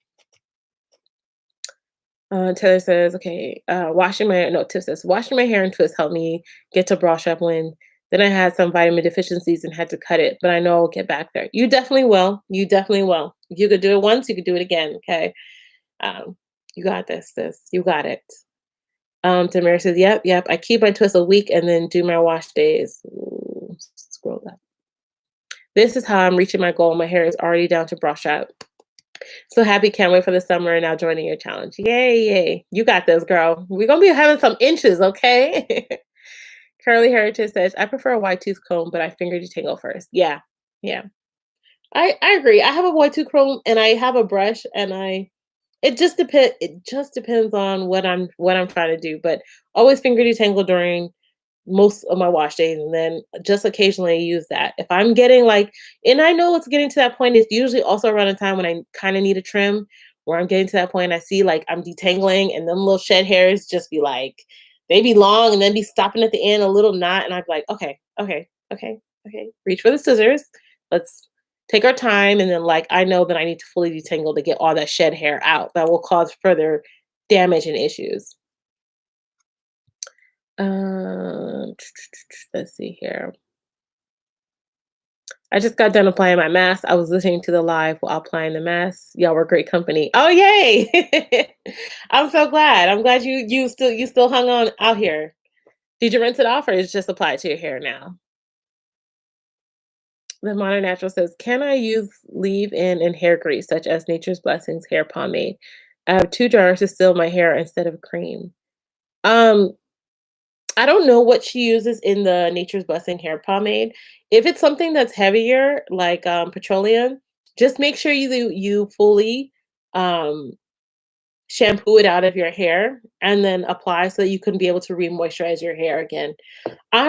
Speaker 1: Taylor says, okay, Tiff says, washing my hair and twist helped me get to bra strap when then I had some vitamin deficiencies and had to cut it, but I know I'll get back there. You definitely will. You definitely will. If you could do it once, you could do it again. Okay. Um, you got this, sis. You got it. Tamara says, yep, yep. I keep my twist a week and then do my wash days. Ooh, scroll up. This is how I'm reaching my goal. My hair is already down to bra strap. So happy, can't wait for the summer and now joining your challenge. Yay, yay. You got this, girl. We're going to be having some inches, okay? Curly Heritage says, I prefer a white tooth comb, but I finger detangle first. Yeah, yeah. I agree. I have a white tooth comb and I have a brush and it just depends on what I'm trying to do, but always finger detangle during most of my wash days and then just occasionally use that. If I'm getting like, and I know it's getting to that point, it's usually also around a time when I kind of need a trim where I'm getting to that point. I see like I'm detangling and them little shed hairs just be like They be long and then be stopping at the end, a little knot, and I'd be like, okay, okay, okay, okay. Reach for the scissors. Let's take our time, and then like I know that I need to fully detangle to get all that shed hair out. That will cause further damage and issues. Uh, let's see here. I just got done applying my mask. I was listening to the live while applying the mask. Y'all were great company. Oh yay! I'm so glad. I'm glad you still hung on out here. Did you rinse it off or is it just applied to your hair now? The Modern Natural says, "Can I use leave-in and hair grease such as Nature's Blessings hair pomade? I have 2 jars to seal my hair instead of cream." Um, I don't know what she uses in the Nature's Blessing hair pomade. If it's something that's heavier, like, petroleum, just make sure you fully, um, shampoo it out of your hair and then apply so that you can be able to re-moisturize your hair again. I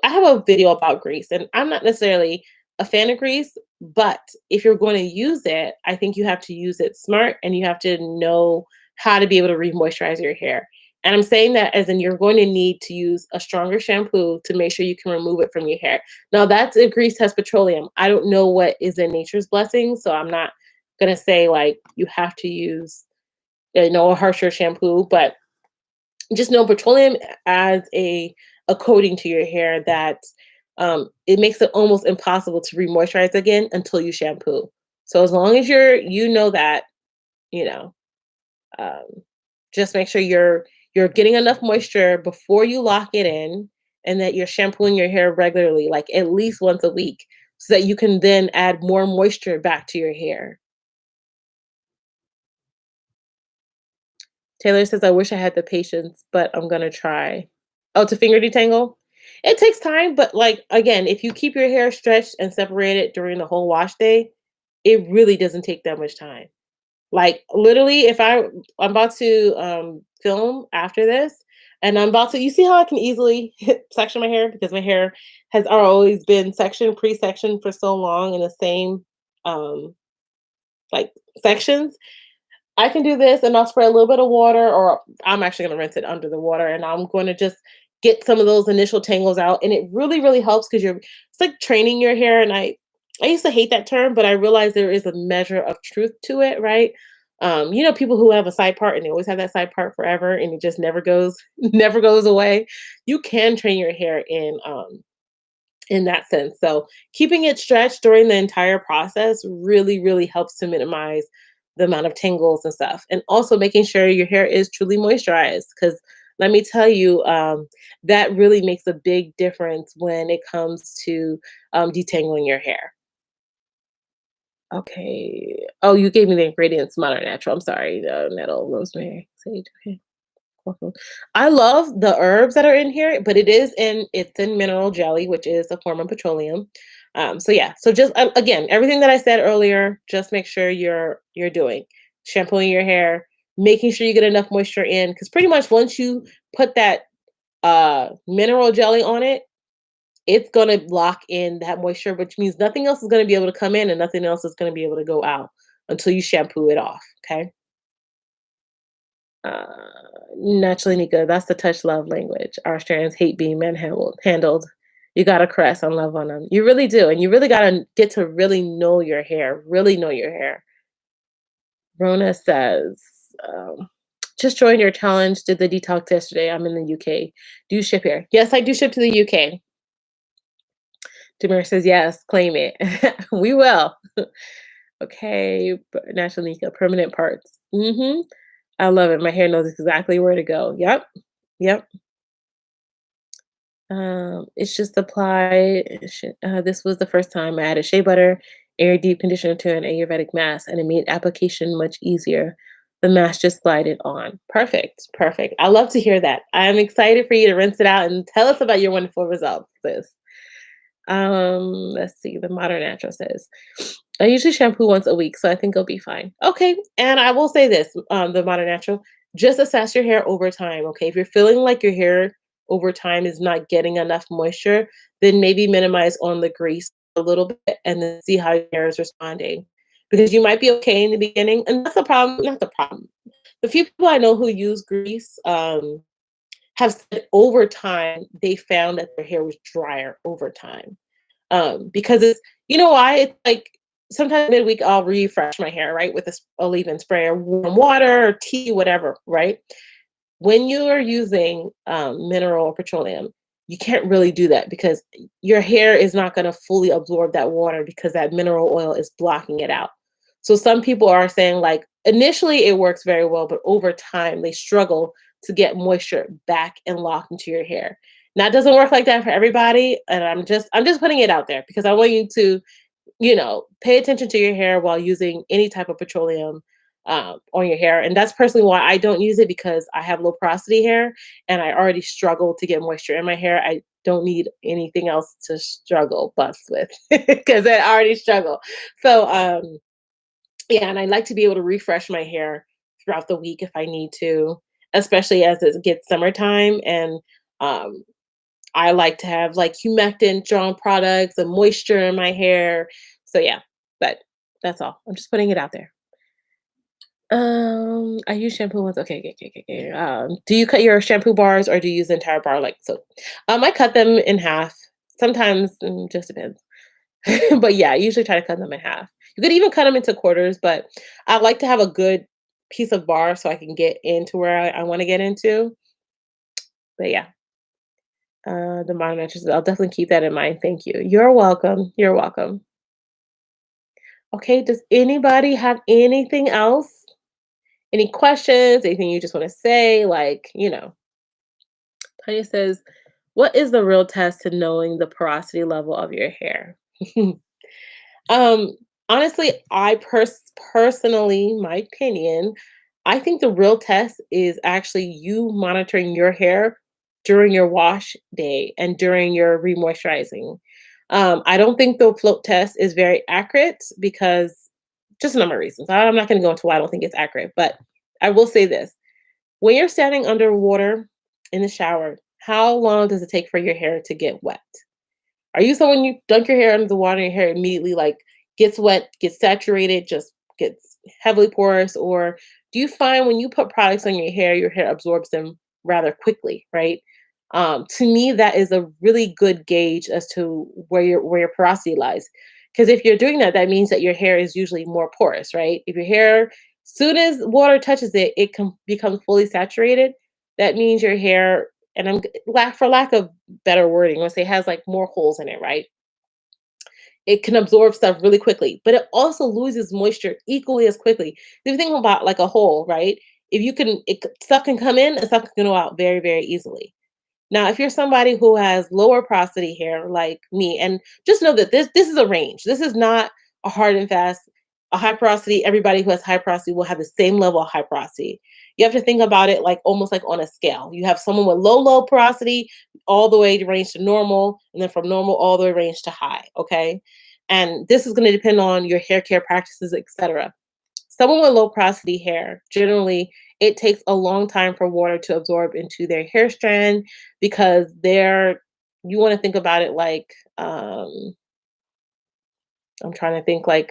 Speaker 1: have a video about grease, and I'm not necessarily a fan of grease, but if you're going to use it, I think you have to use it smart and you have to know how to be able to re-moisturize your hair. And I'm saying that as in you're going to need to use a stronger shampoo to make sure you can remove it from your hair. Now that's if grease has petroleum. I don't know what is in Nature's Blessing, so I'm not gonna say like you have to use a harsher shampoo, but just know petroleum adds a coating to your hair that it makes it almost impossible to re-moisturize again until you shampoo. So as long as you know that, you know, um, just make sure you're getting enough moisture before you lock it in, and that you're shampooing your hair regularly, like at least once a week, so that you can then add more moisture back to your hair. Taylor says, "I wish I had the patience, but I'm gonna try." Oh, to finger detangle? It takes time, but like again, if you keep your hair stretched and separated during the whole wash day, it really doesn't take that much time. Like literally, if I'm about to film after this, and I'm about to, you see how I can easily section my hair because my hair has always been pre-sectioned for so long in the same um like sections. I can do this and I'll spray a little bit of water, or I'm actually gonna rinse it under the water and I'm gonna just get some of those initial tangles out. And it really, really helps because it's like training your hair. And I used to hate that term, but I realized there is a measure of truth to it, right? People who have a side part and they always have that side part forever and it just never goes, never goes away. You can train your hair in that sense. So keeping it stretched during the entire process really, really helps to minimize the amount of tangles and stuff. And also making sure your hair is truly moisturized. Because let me tell you, that really makes a big difference when it comes to detangling your hair. Okay. Oh, you gave me the ingredients, modern natural. I'm sorry. Nettle, rosemary, sage. Okay. Mhm. I love the herbs that are in here, but it's in mineral jelly, which is a form of petroleum. So yeah, so just again, everything that I said earlier, just make sure you're doing shampooing your hair, making sure you get enough moisture in, because pretty much once you put that mineral jelly on it, it's gonna lock in that moisture, which means nothing else is gonna be able to come in and nothing else is gonna be able to go out until you shampoo it off. Okay. Uh, Naturally, Nika, that's the touch love language. Our strands hate being manhandled. You gotta caress and love on them. You really do, and you really gotta get to really know your hair. Really know your hair. Rona says, um, "Just joined your challenge. Did the detox yesterday. I'm in the UK. Do you ship here? Yes, I do ship to the UK." Demir says, "Yes, claim it. We will." Okay, Natural Nika, permanent parts. I love it. My hair knows exactly where to go. Yep. Yep. It's just apply. This was the first time I added shea butter, air deep conditioner to an Ayurvedic mask, and it made application much easier. The mask just glided on. Perfect. Perfect. I love to hear that. I'm excited for you to rinse it out and tell us about your wonderful results, sis. Let's see. The Modern Natural says, "I usually shampoo once a week, so I think I'll be fine." Okay, and I will say this, the Modern Natural, just assess your hair over time, okay? If you're feeling like your hair over time is not getting enough moisture, then maybe minimize on the grease a little bit and then see how your hair is responding. Because you might be okay in the beginning, and that's the problem, not the problem. The few people I know who use grease, have said over time they found that their hair was drier over time. Because it's you know why? It's like sometimes midweek I'll refresh my hair, right, with a leave-in spray or warm water or tea, whatever, right? When you are using mineral or petroleum, you can't really do that because your hair is not going to fully absorb that water because that mineral oil is blocking it out. So some people are saying like initially it works very well, but over time they struggle to get moisture back and locked into your hair. Now it doesn't work like that for everybody, and I'm just putting it out there because I want you to pay attention to your hair while using any type of petroleum on your hair. And that's personally why I don't use it because I have low porosity hair and I already struggle to get moisture in my hair. I don't need anything else to struggle bust with because I already struggle. So, yeah, and I like to be able to refresh my hair throughout the week if I need to, especially as it gets summertime. And um, I like to have like humectant strong products and moisture in my hair. So yeah, but that's all. I'm just putting it out there. I use shampoo once. Okay, okay, okay, okay, okay. Do you cut your shampoo bars or do you use the entire bar like so? I cut them in half. Sometimes just depends. But yeah, I usually try to cut them in half. You could even cut them into quarters, but I like to have a good piece of bar so I can get into where I want to get into. But yeah, the modern matches. I'll definitely keep that in mind. Thank you. You're welcome. You're welcome. Okay, does anybody have anything else? Any questions? Anything you just want to say? Tanya says, what is the real test to knowing the porosity level of your hair? Um, honestly, personally, my opinion, I think the real test is actually you monitoring your hair during your wash day and during your remoisturizing. I don't think the float test is very accurate because just a number of reasons. I'm not going to go into why I don't think it's accurate, but I will say this. When you're standing underwater in the shower, how long does it take for your hair to get wet? Are you someone you dunk your hair under the water and your hair immediately like gets wet, gets saturated, just gets heavily porous? Or do you find when you put products on your hair absorbs them rather quickly, right? To me, that is a really good gauge as to where your porosity lies. Because if you're doing that, that means that your hair is usually more porous, right? If your hair, soon as water touches it, becomes fully saturated. That means your hair, and for lack of better wording, let's say has like more holes in it, right? It can absorb stuff really quickly, but it also loses moisture equally as quickly. If you think about like a hole, right? If you can, stuff can come in and stuff can go out very, very easily. Now, if you're somebody who has lower porosity hair like me, and just know that this is a range. This is not a hard and fast. A high porosity, everybody who has high porosity will have the same level of high porosity. You have to think about it like almost like on a scale. You have someone with low porosity, all the way to range to normal, and then from normal all the way range to high. Okay. And this is going to depend on your hair care practices, etc. Someone with low porosity hair, generally, it takes a long time for water to absorb into their hair strand because you want to think about it like, I'm trying to think like,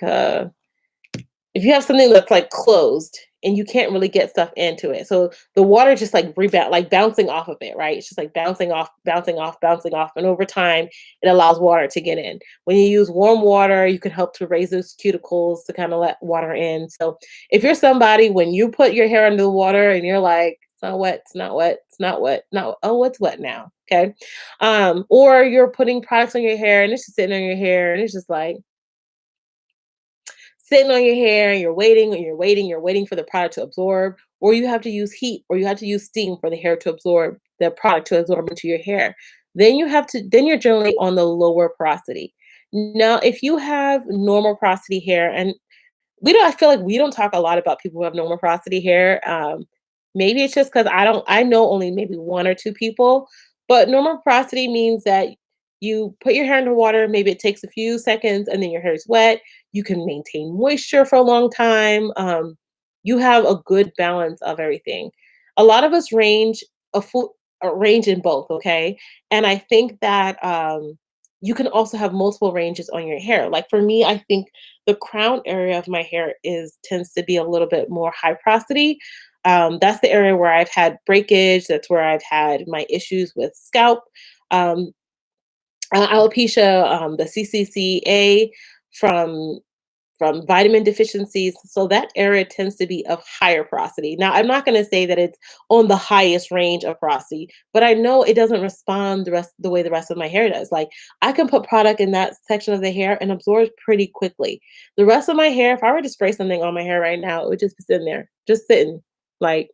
Speaker 1: if you have something that's like closed and you can't really get stuff into it. So the water just like rebound, like bouncing off of it, right? It's just like bouncing off, bouncing off, bouncing off. And over time, it allows water to get in. When you use warm water, you can help to raise those cuticles to kind of let water in. So if you're somebody, when you put your hair under the water and you're like, it's not wet, it's not wet, it's not wet, no, oh, it's wet now. Okay. Or you're putting products on your hair and it's just sitting on your hair and it's just like, sitting on your hair and you're waiting for the product to absorb, or you have to use heat or you have to use steam for the hair to absorb the product to absorb into your hair. Then you're generally on the lower porosity. Now, if you have normal porosity hair, and I feel like we don't talk a lot about people who have normal porosity hair. Maybe it's just because I know only maybe one or two people, but normal porosity means that you put your hair under water, maybe it takes a few seconds and then your hair is wet. You can maintain moisture for a long time. You have a good balance of everything. A lot of us a full range in both, okay? And I think that you can also have multiple ranges on your hair. Like for me, I think the crown area of my hair is tends to be a little bit more high porosity. That's the area where I've had breakage. That's where I've had my issues with scalp. Um, Alopecia, the CCCA from vitamin deficiencies. So that area tends to be of higher porosity. Now, I'm not going to say that it's on the highest range of porosity, but I know it doesn't respond the way the rest of my hair does. Like I can put product in that section of the hair and absorb pretty quickly. The rest of my hair, if I were to spray something on my hair right now, it would just be sitting there, just sitting. Like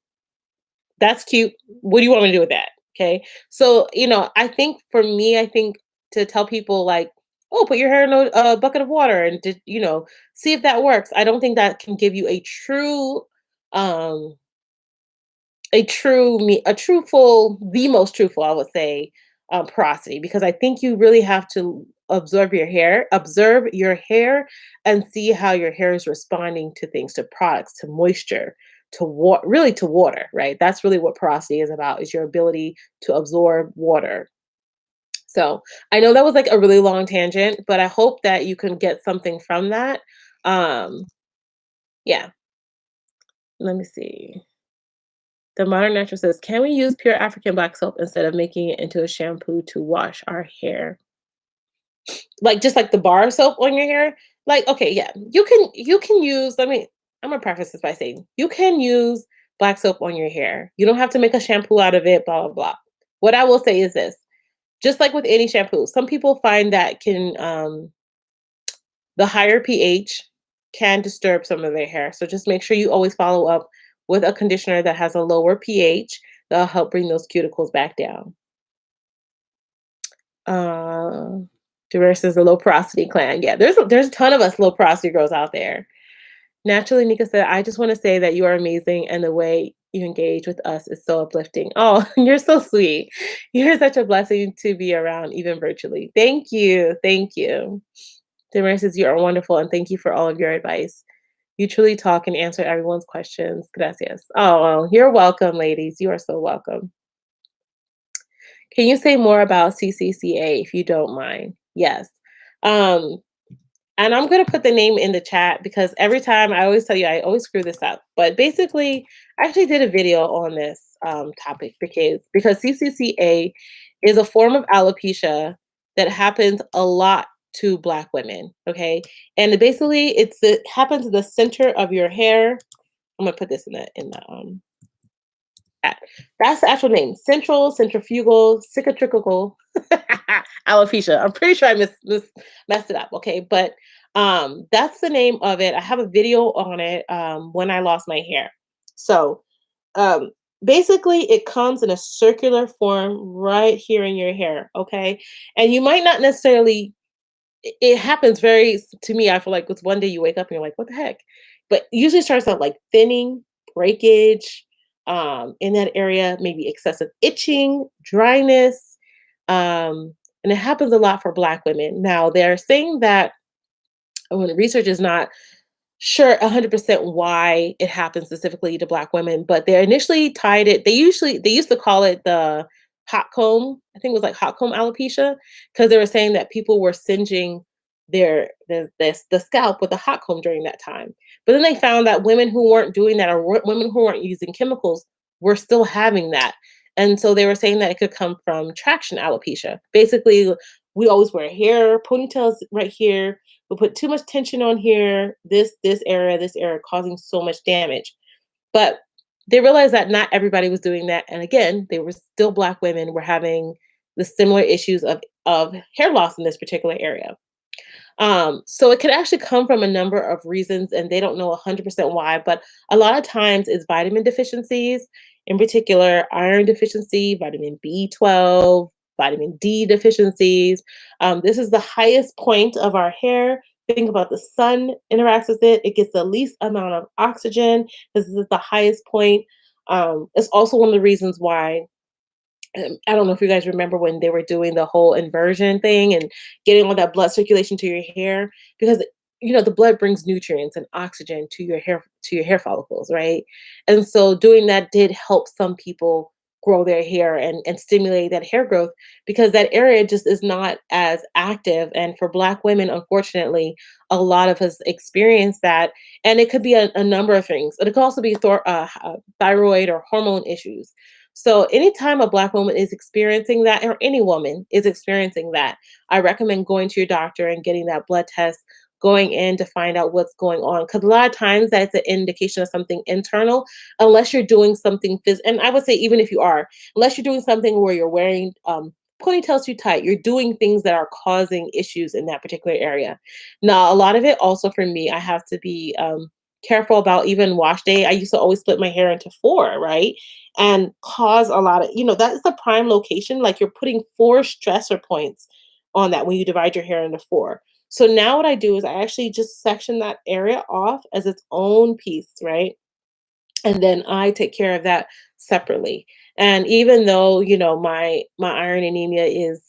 Speaker 1: that's cute. What do you want me to do with that? Okay. So, I think for me, I think to tell people like, oh, put your hair in a bucket of water and see if that works. I don't think that can give you um, a truthful, the most truthful, I would say, porosity, because I think you really have to observe your hair and see how your hair is responding to things, to products, to moisture, to really to water, right? That's really what porosity is about, is your ability to absorb water. So I know that was like a really long tangent, but I hope that you can get something from that. Um, yeah, let me see. The Modern Natural says, can we use pure African black soap instead of making it into a shampoo to wash our hair? Like just like the bar soap on your hair? Like, okay, yeah. You can use, I'm gonna preface this by saying you can use black soap on your hair. You don't have to make a shampoo out of it, blah blah blah. What I will say is this, just like with any shampoo, some people find that the higher pH can disturb some of their hair. So just make sure you always follow up with a conditioner that has a lower pH that'll help bring those cuticles back down. Uh, Diverse is a low porosity clan. Yeah, there's a ton of us low porosity girls out there. Naturally, Nika said, I just want to say that you are amazing and the way you engage with us is so uplifting. Oh, you're so sweet. You're such a blessing to be around, even virtually. Thank you. Thank you. Damaris says, you are wonderful and thank you for all of your advice. You truly talk and answer everyone's questions. Gracias. Oh, well, you're welcome, ladies. You are so welcome. Can you say more about CCCA if you don't mind? Yes. Um, and I'm gonna put the name in the chat because every time I always tell you I always screw this up. But basically, I actually did a video on this topic because CCCA is a form of alopecia that happens a lot to Black women. Okay, and basically it happens in the center of your hair. I'm gonna put this in the that. That's the actual name. Central, centrifugal, cicatricial alopecia. I'm pretty sure I messed it up. Okay, but that's the name of it. I have a video on it when I lost my hair. So um, basically, it comes in a circular form right here in your hair. Okay, and you might not necessarily it happens to me, I feel like it's one day you wake up and you're like, "What the heck?" But usually starts out like thinning, breakage, in that area, maybe excessive itching, dryness, and it happens a lot for Black women. Now, they're saying that when research is not sure 100% why it happens specifically to Black women, but they initially tied it they used to call it the hot comb. I think it was like hot comb alopecia, because they were saying that people were singeing the scalp with a hot comb during that time. But then they found that women who weren't doing that, or women who weren't using chemicals, were still having that. And so they were saying that it could come from traction alopecia. Basically, we always wear hair, ponytails right here, we put too much tension on here, this area, causing so much damage. But they realized that not everybody was doing that. And again, they were still Black women were having the similar issues of hair loss in this particular area. So it could actually come from a number of reasons, and they don't know 100% why, but a lot of times it's vitamin deficiencies, in particular, iron deficiency, vitamin B12, vitamin D deficiencies. This is the highest point of our hair. Think about the sun interacts with it. It gets the least amount of oxygen. This is the highest point. It's also one of the reasons why I don't know if you guys remember when they were doing the whole inversion thing and getting all that blood circulation to your hair, because the blood brings nutrients and oxygen to your hair follicles, right? And so doing that did help some people grow their hair and stimulate that hair growth because that area just is not as active. And for Black women, unfortunately, a lot of us experience that. And it could be a number of things. It could also be thyroid or hormone issues. So anytime a Black woman is experiencing that, or any woman is experiencing that, I recommend going to your doctor and getting that blood test, going in to find out what's going on. Because a lot of times that's an indication of something internal, unless you're doing something and I would say even if you are, unless you're doing something where you're wearing ponytails too tight, you're doing things that are causing issues in that particular area. Now, a lot of it also for me, I have to be careful about even wash day. I used to always split my hair into four, right? And cause a lot of, that's the prime location. Like you're putting four stressor points on that when you divide your hair into four. So now what I do is I actually just section that area off as its own piece, right? And then I take care of that separately. And even though, my iron anemia is,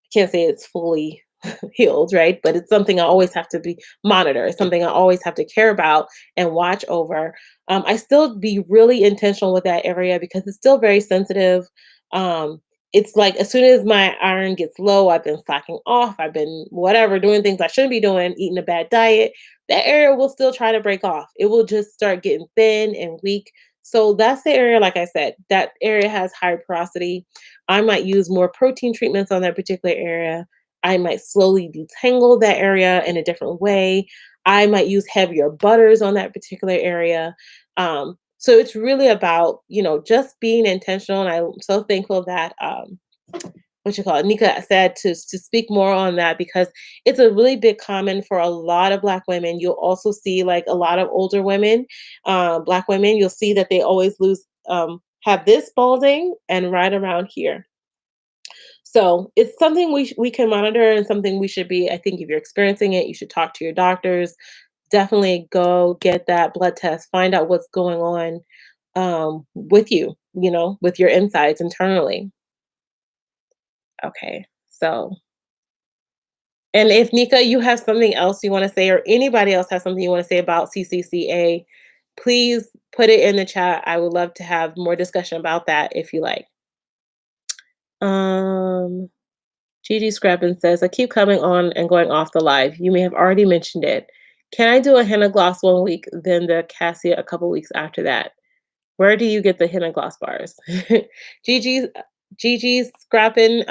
Speaker 1: I can't say it's fully healed, right? But it's something I always have to be monitor. It's something I always have to care about and watch over. I still be really intentional with that area because it's still very sensitive. Um, it's like as soon as my iron gets low, I've been slacking off. I've been whatever doing things I shouldn't be doing, eating a bad diet. That area will still try to break off. It will just start getting thin and weak. So that's the area, like I said, that area has high porosity. I might use more protein treatments on that particular area. I might slowly detangle that area in a different way. I might use heavier butters on that particular area. So it's really about, just being intentional. And I'm so thankful that what you call it, Nika said to speak more on that because it's a really big common for a lot of Black women. You'll also see like a lot of older women, Black women, you'll see that they always have this balding and right around here. So it's something we can monitor and something we should be. I think if you're experiencing it, you should talk to your doctors. Definitely go get that blood test, find out what's going on with you, with your insides internally. Okay. So, and if Nika, you have something else you want to say, or anybody else has something you want to say about CCCA, please put it in the chat. I would love to have more discussion about that if you like. Um, Gigi Scrappin says, I keep coming on and going off the live. You may have already mentioned it. Can I do a henna gloss 1 week, then the cassia a couple weeks after that? Where do you get the henna gloss bars? Gigi, Gigi Scrappin,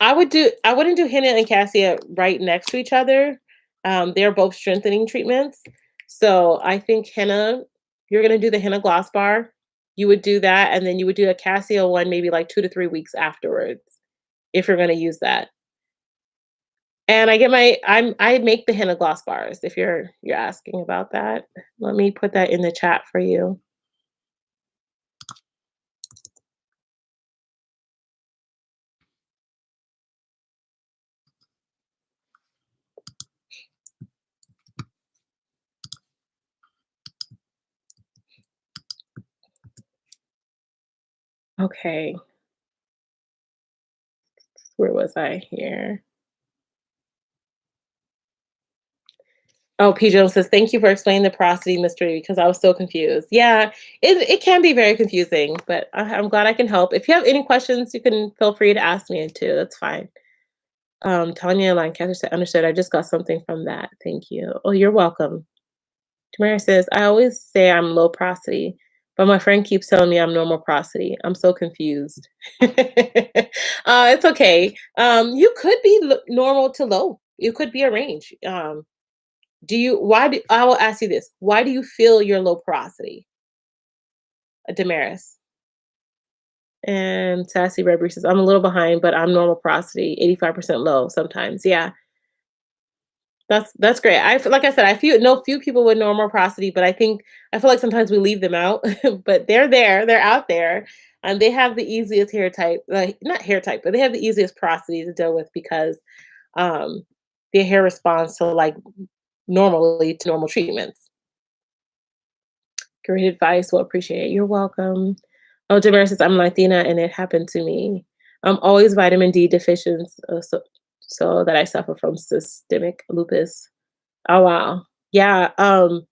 Speaker 1: I wouldn't do henna and cassia right next to each other. They're both strengthening treatments. So I think henna, you're gonna do the henna gloss bar. You would do that, and then you would do a cassia one maybe like 2 to 3 weeks afterwards if you're gonna use that. And I make the henna gloss bars if you're asking about that. Let me put that in the chat for you. Okay, where was I here? Oh, P. Jones says, thank you for explaining the porosity mystery because I was so confused. Yeah, it can be very confusing, but I'm glad I can help. If you have any questions, you can feel free to ask me too. That's fine. Tanya Lancaster said, understood. I just got something from that. Thank you. Oh, you're welcome. Tamara says, I always say I'm low porosity, but my friend keeps telling me I'm normal porosity. I'm so confused. It's okay. You could be normal to low. You could be a range. I will ask you this. Why do you feel your low porosity? Damaris. And Sassy Red says, I'm a little behind, but I'm normal porosity, 85% low sometimes. Yeah. That's great. Like I said, I know few people with normal porosity, but I feel like sometimes we leave them out. But they're there, they're out there, and they have the easiest hair type, like not hair type, but they have the easiest porosity to deal with because um their hair responds to like normally to normal treatments. Great advice. Well, appreciate it. You're welcome. Oh, Damaris says, I'm Latina and it happened to me. I'm always vitamin D deficient, so that I suffer from systemic lupus. Oh, wow. Yeah. Well,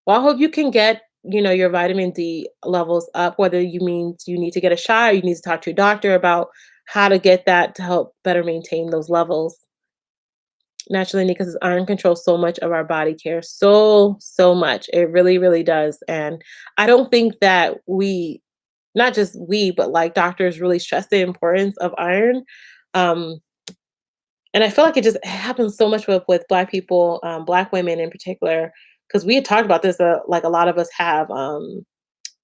Speaker 1: I hope you can get your vitamin D levels up, whether you mean you need to get a shot or you need to talk to your doctor about how to get that to help better maintain those levels naturally because iron controls so much of our body care. So much. It really, really does. And I don't think that not just we, but like doctors really stress the importance of iron. Um, and I feel like it just happens so much with Black people, Black women in particular, because we had talked about this. Like a lot of us have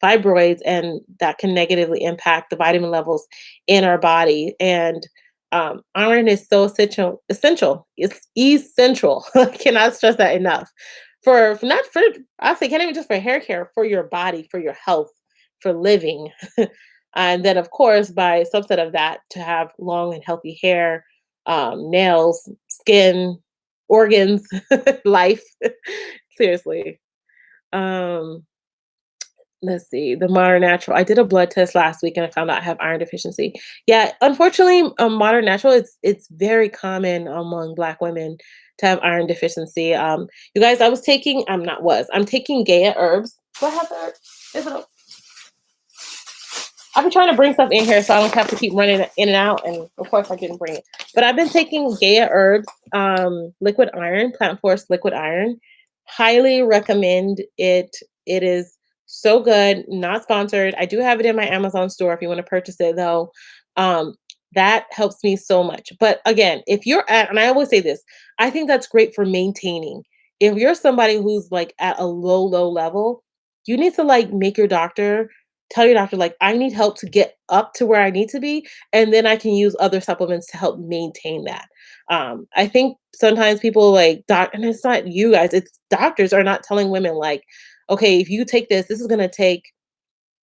Speaker 1: fibroids, and that can negatively impact the vitamin levels in our body. And iron is so essential. Essential. It's essential. I cannot stress that enough. For not for I say can't even just for hair care, for your body, for your health, for living. And then of course by subset of that to have long and healthy hair, nails, skin, organs, life. Seriously. Um Let's see, the modern natural. I did a blood test last week and I found out I have iron deficiency. Yeah, unfortunately, modern natural, it's very common among Black women to have iron deficiency. You guys, I'm taking Gaia herbs. What happened? Is it? I've been trying to bring stuff in here so I don't have to keep running in and out. And of course, I didn't bring it. But I've been taking Gaia herbs, liquid iron, plant force liquid iron. Highly recommend it. It is so good. Not sponsored. I do have it in my Amazon store if you want to purchase it, though. Um, that helps me so much. But again, if you're at, and I always say this, I think that's great for maintaining. If you're somebody who's like at a low level, you need to like make your doctor tell your doctor like I need help to get up to where I need to be, and then I can use other supplements to help maintain that. I think sometimes people like and it's not you guys, it's doctors are not telling women like, okay, if you take this is going to take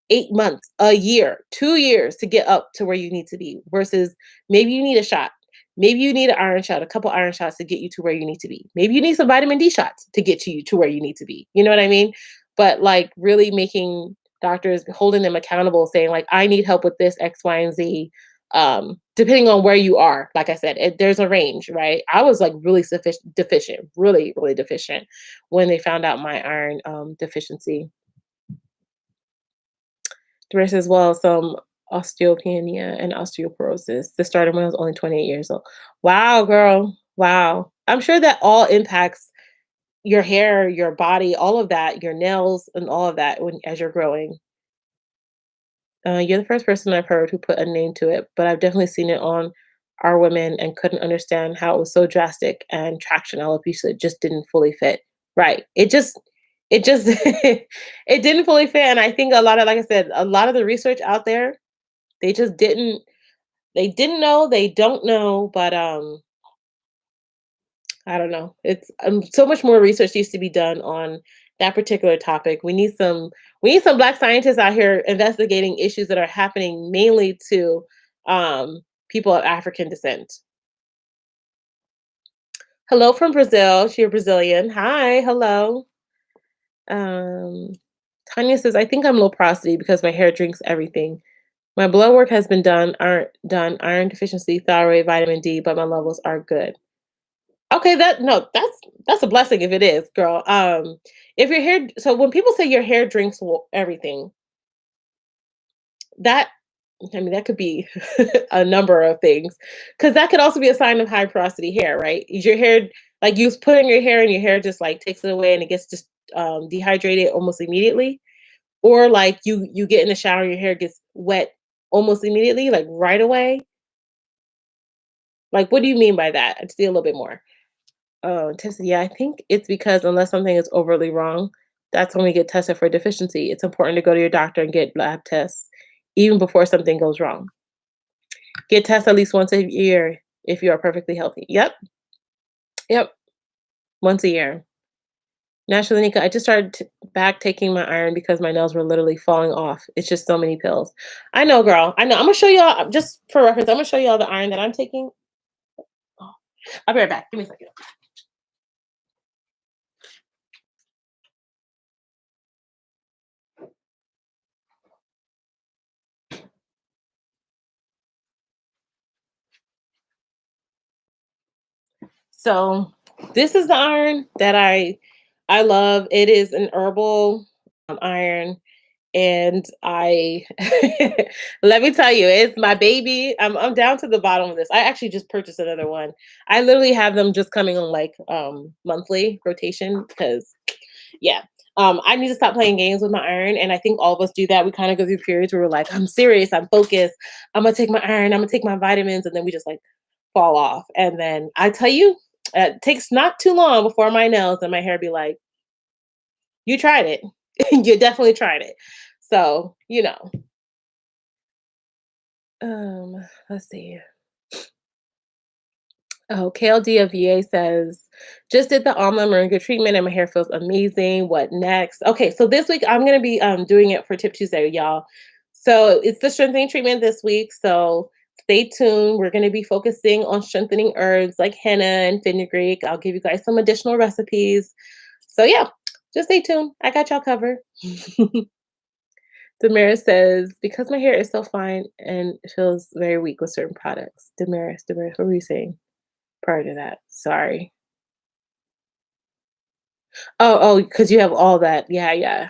Speaker 1: 8 months, a year, 2 years to get up to where you need to be versus maybe you need a shot. Maybe you need an iron shot, a couple iron shots to get you to where you need to be. Maybe you need some vitamin D shots to get you to where you need to be. You know what I mean? But like really making doctors holding them accountable, saying like, I need help with this X, Y, and Z. Depending on where you are, like I said, there's a range, right? I was like really deficient, really, really deficient when they found out my iron deficiency. The rest as well as some osteopenia and osteoporosis. This started when I was only 28 years old. Wow, girl. Wow. I'm sure that all impacts your hair, your body, all of that, your nails, and all of that when as you're growing. You're the first person I've heard who put a name to it, but I've definitely seen it on our women and couldn't understand how it was so drastic and traction alopecia just didn't fully fit. Right. It just it didn't fully fit. And I think a lot of like I said, a lot of the research out there, they just didn't know, they don't know, but I don't know. It's so much more research needs to be done on that particular topic. We need some Black scientists out here investigating issues that are happening mainly to people of African descent. Hello from Brazil. You're Brazilian. Hi, hello. Um, Tanya says, I think I'm low porosity because my hair drinks everything. My blood work has been done iron deficiency, thyroid, vitamin D, but my levels are good. Okay, that no, that's a blessing if it is, girl. If your hair, so when people say your hair drinks everything, that I mean that could be a number of things, because that could also be a sign of high porosity hair, right? Is your hair like you put in your hair and your hair just like takes it away and it gets just dehydrated almost immediately, or like you get in the shower and your hair gets wet almost immediately, like right away. Like, what do you mean by that? I'd see a little bit more. Oh, tested. Yeah, I think it's because unless something is overly wrong, that's when we get tested for deficiency. It's important to go to your doctor and get lab tests even before something goes wrong. Get tests at least once a year if you are perfectly healthy. Yep. Yep. Once a year. Naturally, Nika, I just started back taking my iron because my nails were literally falling off. It's just so many pills. I know, girl. I know. I'm gonna show y'all just for reference. I'm gonna show y'all the iron that I'm taking. Oh, I'll be right back. Give me a second. So this is the iron that I love. It is an herbal. iron. And I let me tell you, it's my baby. I'm down to the bottom of this. I actually just purchased another one. I literally have them just coming on like monthly rotation because yeah. I need to stop playing games with my iron. And I think all of us do that. We kind of go through periods where we're like, I'm serious, I'm focused, I'm gonna take my iron, I'm gonna take my vitamins, and then we just like fall off. And then I tell you, it takes not too long before my nails and my hair be like, you tried it. You definitely tried it. So, let's see. Oh, KLD of VA says, just did the Amla and Moringa treatment and my hair feels amazing. What next? Okay, so this week I'm gonna be doing it for Tip Tuesday, y'all. So it's the strengthening treatment this week. So stay tuned. We're gonna be focusing on strengthening herbs like henna and fenugreek. I'll give you guys some additional recipes. So yeah, just stay tuned. I got y'all covered. Damaris says, because my hair is so fine and feels very weak with certain products. Damaris, what were you saying prior to that? Sorry. Because you have all that. Yeah, yeah.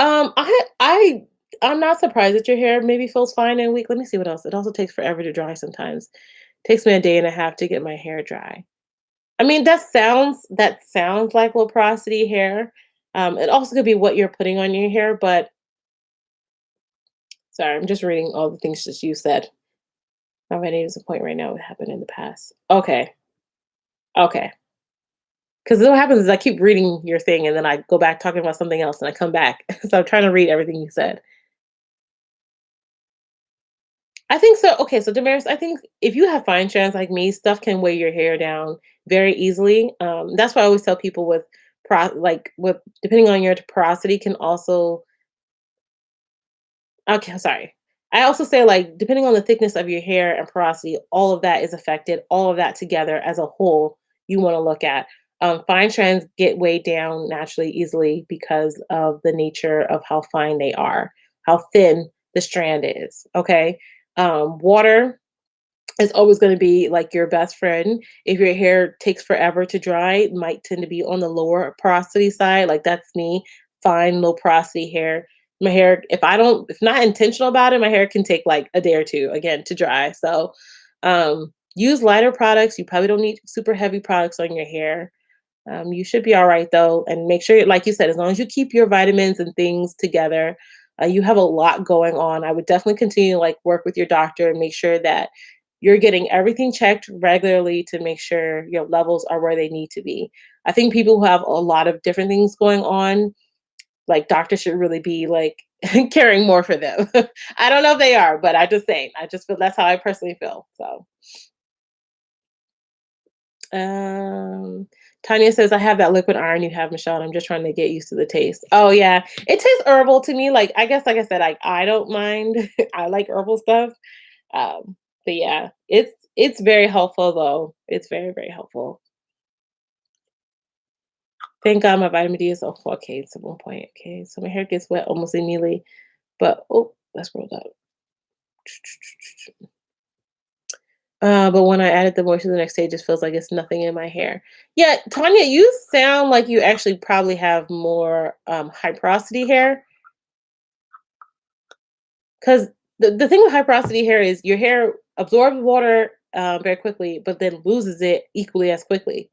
Speaker 1: I'm not surprised that your hair maybe feels fine and weak. Let me see what else. It also takes forever to dry sometimes. Takes me a day and a half to get my hair dry. I mean, that sounds like low porosity hair. It also could be what you're putting on your hair, but sorry, I'm just reading all the things that you said. My vanity is a point right now. What happened in the past? Okay, okay. Because what happens is I keep reading your thing and then I go back talking about something else and I come back. So I'm trying to read everything you said. I think so. Okay, so Damaris, I think if you have fine strands like me, stuff can weigh your hair down very easily. That's why I always tell people with like with depending on your porosity can also okay, sorry. I also say like depending on the thickness of your hair and porosity, all of that is affected. All of that together as a whole, you want to look at. Fine strands get weighed down naturally easily because of the nature of how fine they are, how thin the strand is. Okay. Water is always going to be like your best friend. If your hair takes forever to dry, it might tend to be on the lower porosity side. Like that's me, fine, low porosity hair. My hair, if not intentional about it, my hair can take like a day or two again to dry. So use lighter products. You probably don't need super heavy products on your hair. You should be all right though, and make sure, like you said, as long as you keep your vitamins and things together, you have a lot going on. I would definitely continue to like work with your doctor and make sure that you're getting everything checked regularly to make sure your levels are where they need to be. I think people who have a lot of different things going on, like doctors should really be like caring more for them. I don't know if they are, but I just saying, I just feel that's how I personally feel. So Um, Tanya says, I have that liquid iron you have, Michelle, and I'm just trying to get used to the taste. Oh yeah. It tastes herbal to me. Like I guess like I said, like I don't mind. I like herbal stuff. But yeah, it's very helpful though. It's very, very helpful. Thank God my vitamin D is off. Okay, it's at one point. Okay. So my hair gets wet almost immediately. But oh, let's roll up. But when I added the moisture the next day, it just feels like it's nothing in my hair. Yeah, Tanya, you sound like you actually probably have more high porosity hair. Because the thing with high porosity hair is your hair absorbs water very quickly, but then loses it equally as quickly.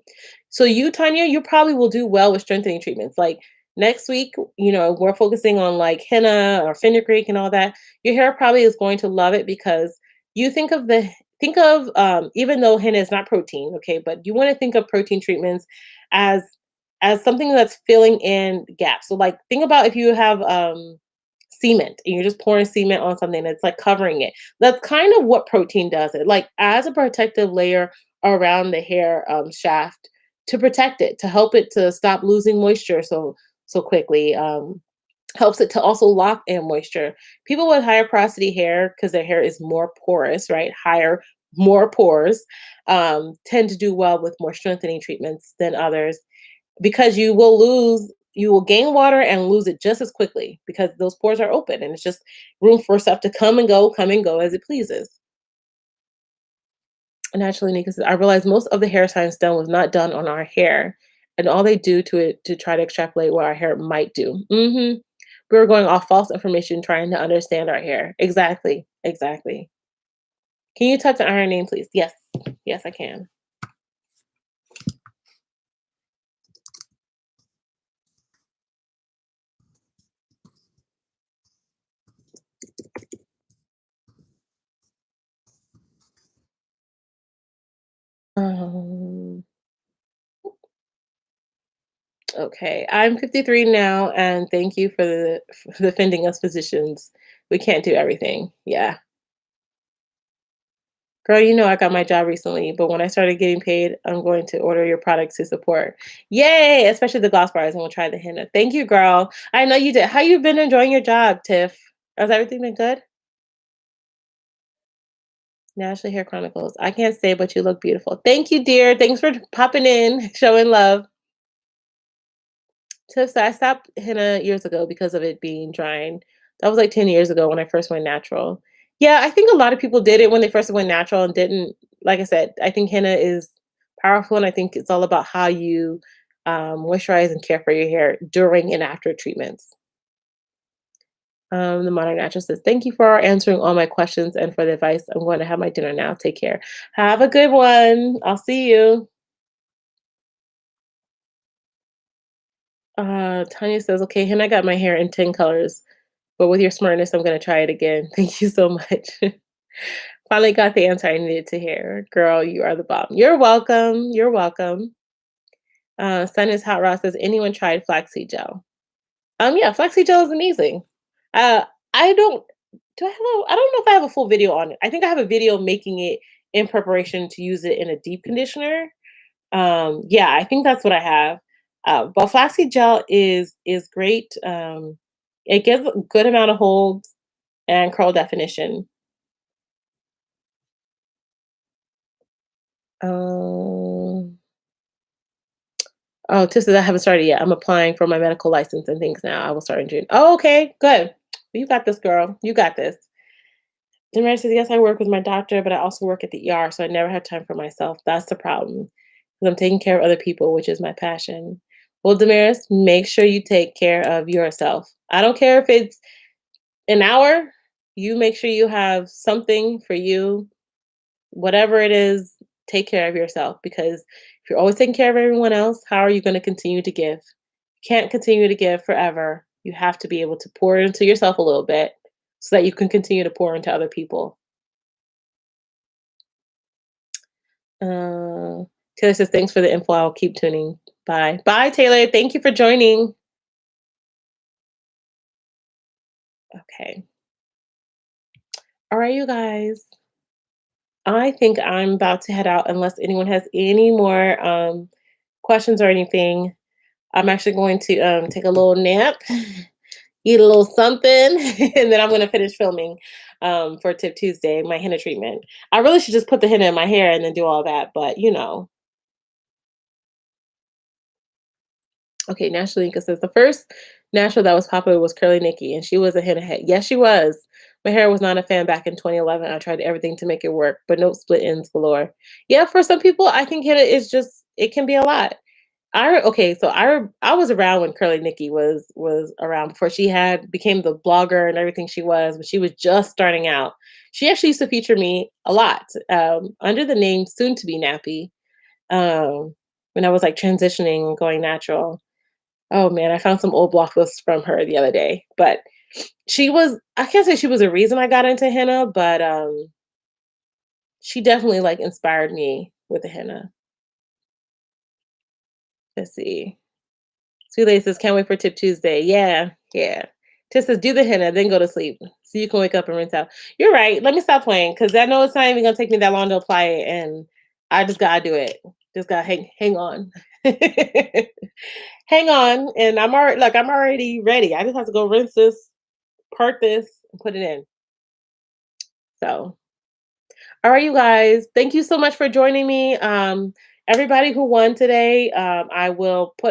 Speaker 1: So you, Tanya, you probably will do well with strengthening treatments. Like next week, we're focusing on like henna or fenugreek and all that. Your hair probably is going to love it because you think of even though henna is not protein, okay, but you want to think of protein treatments as something that's filling in gaps. So like think about if you have cement and you're just pouring cement on something that's like covering it. That's kind of what protein does. It like as a protective layer around the hair shaft to protect it, to help it to stop losing moisture so quickly. Helps it to also lock in moisture. People with higher porosity hair, because their hair is more porous, right? Higher, more pores, tend to do well with more strengthening treatments than others because you will gain water and lose it just as quickly because those pores are open and it's just room for stuff to come and go as it pleases. Naturally, Nika says, I realized most of the hair science done was not done on our hair. and all they do to it to try to extrapolate what our hair might do. We were going off false information trying to understand our hair. Exactly, exactly. Can you type the iron name, please? Yes. Yes, I can. Um, okay. I'm 53 now, and thank you for defending us physicians. We can't do everything. Yeah. Girl, you know I got my job recently, but when I started getting paid, I'm going to order your products to support. Yay! Especially the gloss bars, and we'll try the henna. Thank you, girl. I know you did. How you been enjoying your job, Tiff? Has everything been good? Naturally Hair Chronicles. I can't say, but you look beautiful. Thank you, dear. Thanks for popping in, showing love. Tiff said, I stopped henna years ago because of it being drying. That was like 10 years ago when I first went natural. Yeah, I think a lot of people did it when they first went natural and didn't. Like I said, I think henna is powerful, and I think it's all about how you moisturize and care for your hair during and after treatments. The Modern Naturalist says, thank you for answering all my questions and for the advice. I'm going to have my dinner now. Take care. Have a good one. I'll see you. Tanya says, okay, and I got my hair in 10 colors, but with your smartness, I'm going to try it again. Thank you so much. Finally got the answer I needed to hear. Girl, you are the bomb. You're welcome. You're welcome. Sun is Hot Ross says, anyone tried flaxseed gel? Yeah, flaxseed gel is amazing. Uh, I don't, do I have I don't know if I have a full video on it. I think I have a video making it in preparation to use it in a deep conditioner. Yeah, I think that's what I have. But flaxseed gel is great. It gives a good amount of hold and curl definition. Um, oh, just as I haven't started yet. I'm applying for my medical license and things now. I will start in June. Oh, okay, good. You got this, girl. You got this. Damaris says, yes, I work with my doctor, but I also work at the ER, so I never have time for myself. That's the problem. Because I'm taking care of other people, which is my passion. Well, Damaris, make sure you take care of yourself. I don't care if it's an hour, you make sure you have something for you, whatever it is, take care of yourself because if you're always taking care of everyone else, how are you going to continue to give? You can't continue to give forever. You have to be able to pour into yourself a little bit so that you can continue to pour into other people. Uh, Taylor says, thanks for the info. I'll keep tuning. Bye. Bye, Taylor. Thank you for joining. Okay. All right, you guys. I think I'm about to head out unless anyone has any more questions or anything. I'm actually going to take a little nap, eat a little something, and then I'm going to finish filming for Tip Tuesday, my henna treatment. I really should just put the henna in my hair and then do all that, but you know. Okay, National Inca says the first natural that was popular was Curly Nikki, and she was a henna head. Yes, she was. My hair was not a fan back in 2011. I tried everything to make it work, but no split ends galore. Yeah, for some people, I think henna is just it can be a lot. I was around when Curly Nikki was around before she had became the blogger and everything she was, but she was just starting out. She actually used to feature me a lot under the name Soon to Be Nappy when I was like transitioning and going natural. Oh man, I found some old blog posts from her the other day. But I can't say she was a reason I got into henna, but she definitely like inspired me with the henna. Let's see. Sweet Lady says, can't wait for Tip Tuesday. Yeah, yeah. Tiff says, do the henna, then go to sleep. So you can wake up and rinse out. You're right. Let me stop playing because I know it's not even gonna take me that long to apply it. And I just gotta do it. Just gotta hang on. Hang on. And I'm already ready. I just have to go rinse this, part this, and put it in. So all right, you guys. Thank you so much for joining me. Everybody who won today, I'll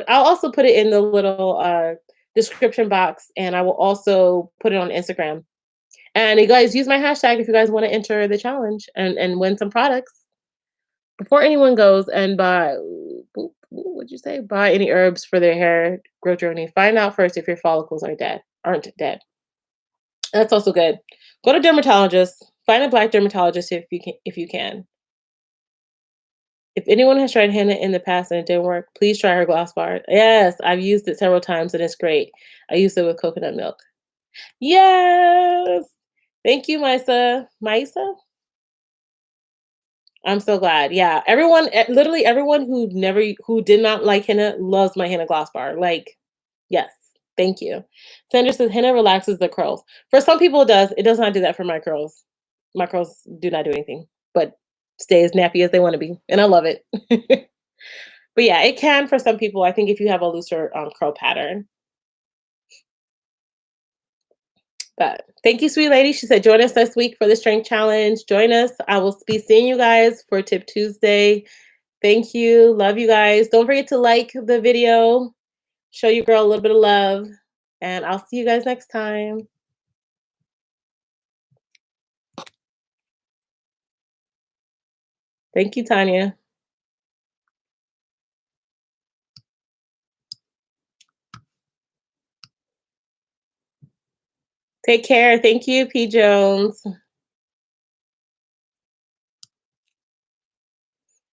Speaker 1: also put it in the little description box and I will also put it on Instagram. And you guys use my hashtag if you guys want to enter the challenge and win some products before anyone goes and buy. What'd you say? Buy any herbs for their hair growth journey. Find out first if your follicles aren't dead. That's also good. Go to dermatologist. Find a black dermatologist if you can. If anyone has tried henna in the past and it didn't work, please try her gloss bar. Yes, I've used it several times and it's great. I used it with coconut milk. Yes. Thank you, Misa. Misa? I'm so glad. Yeah. Literally everyone who did not like henna loves my henna gloss bar. Like, yes. Thank you. Sandra says henna relaxes the curls. For some people it does. It does not do that for my curls. My curls do not do anything but stay as nappy as they want to be. And I love it. But yeah, it can for some people. I think if you have a looser curl pattern. But thank you, sweet lady. She said, join us next week for the strength challenge. Join us. I will be seeing you guys for Tip Tuesday. Thank you. Love you guys. Don't forget to like the video. Show your girl a little bit of love. And I'll see you guys next time. Thank you, Tanya. Take care. Thank you, P. Jones.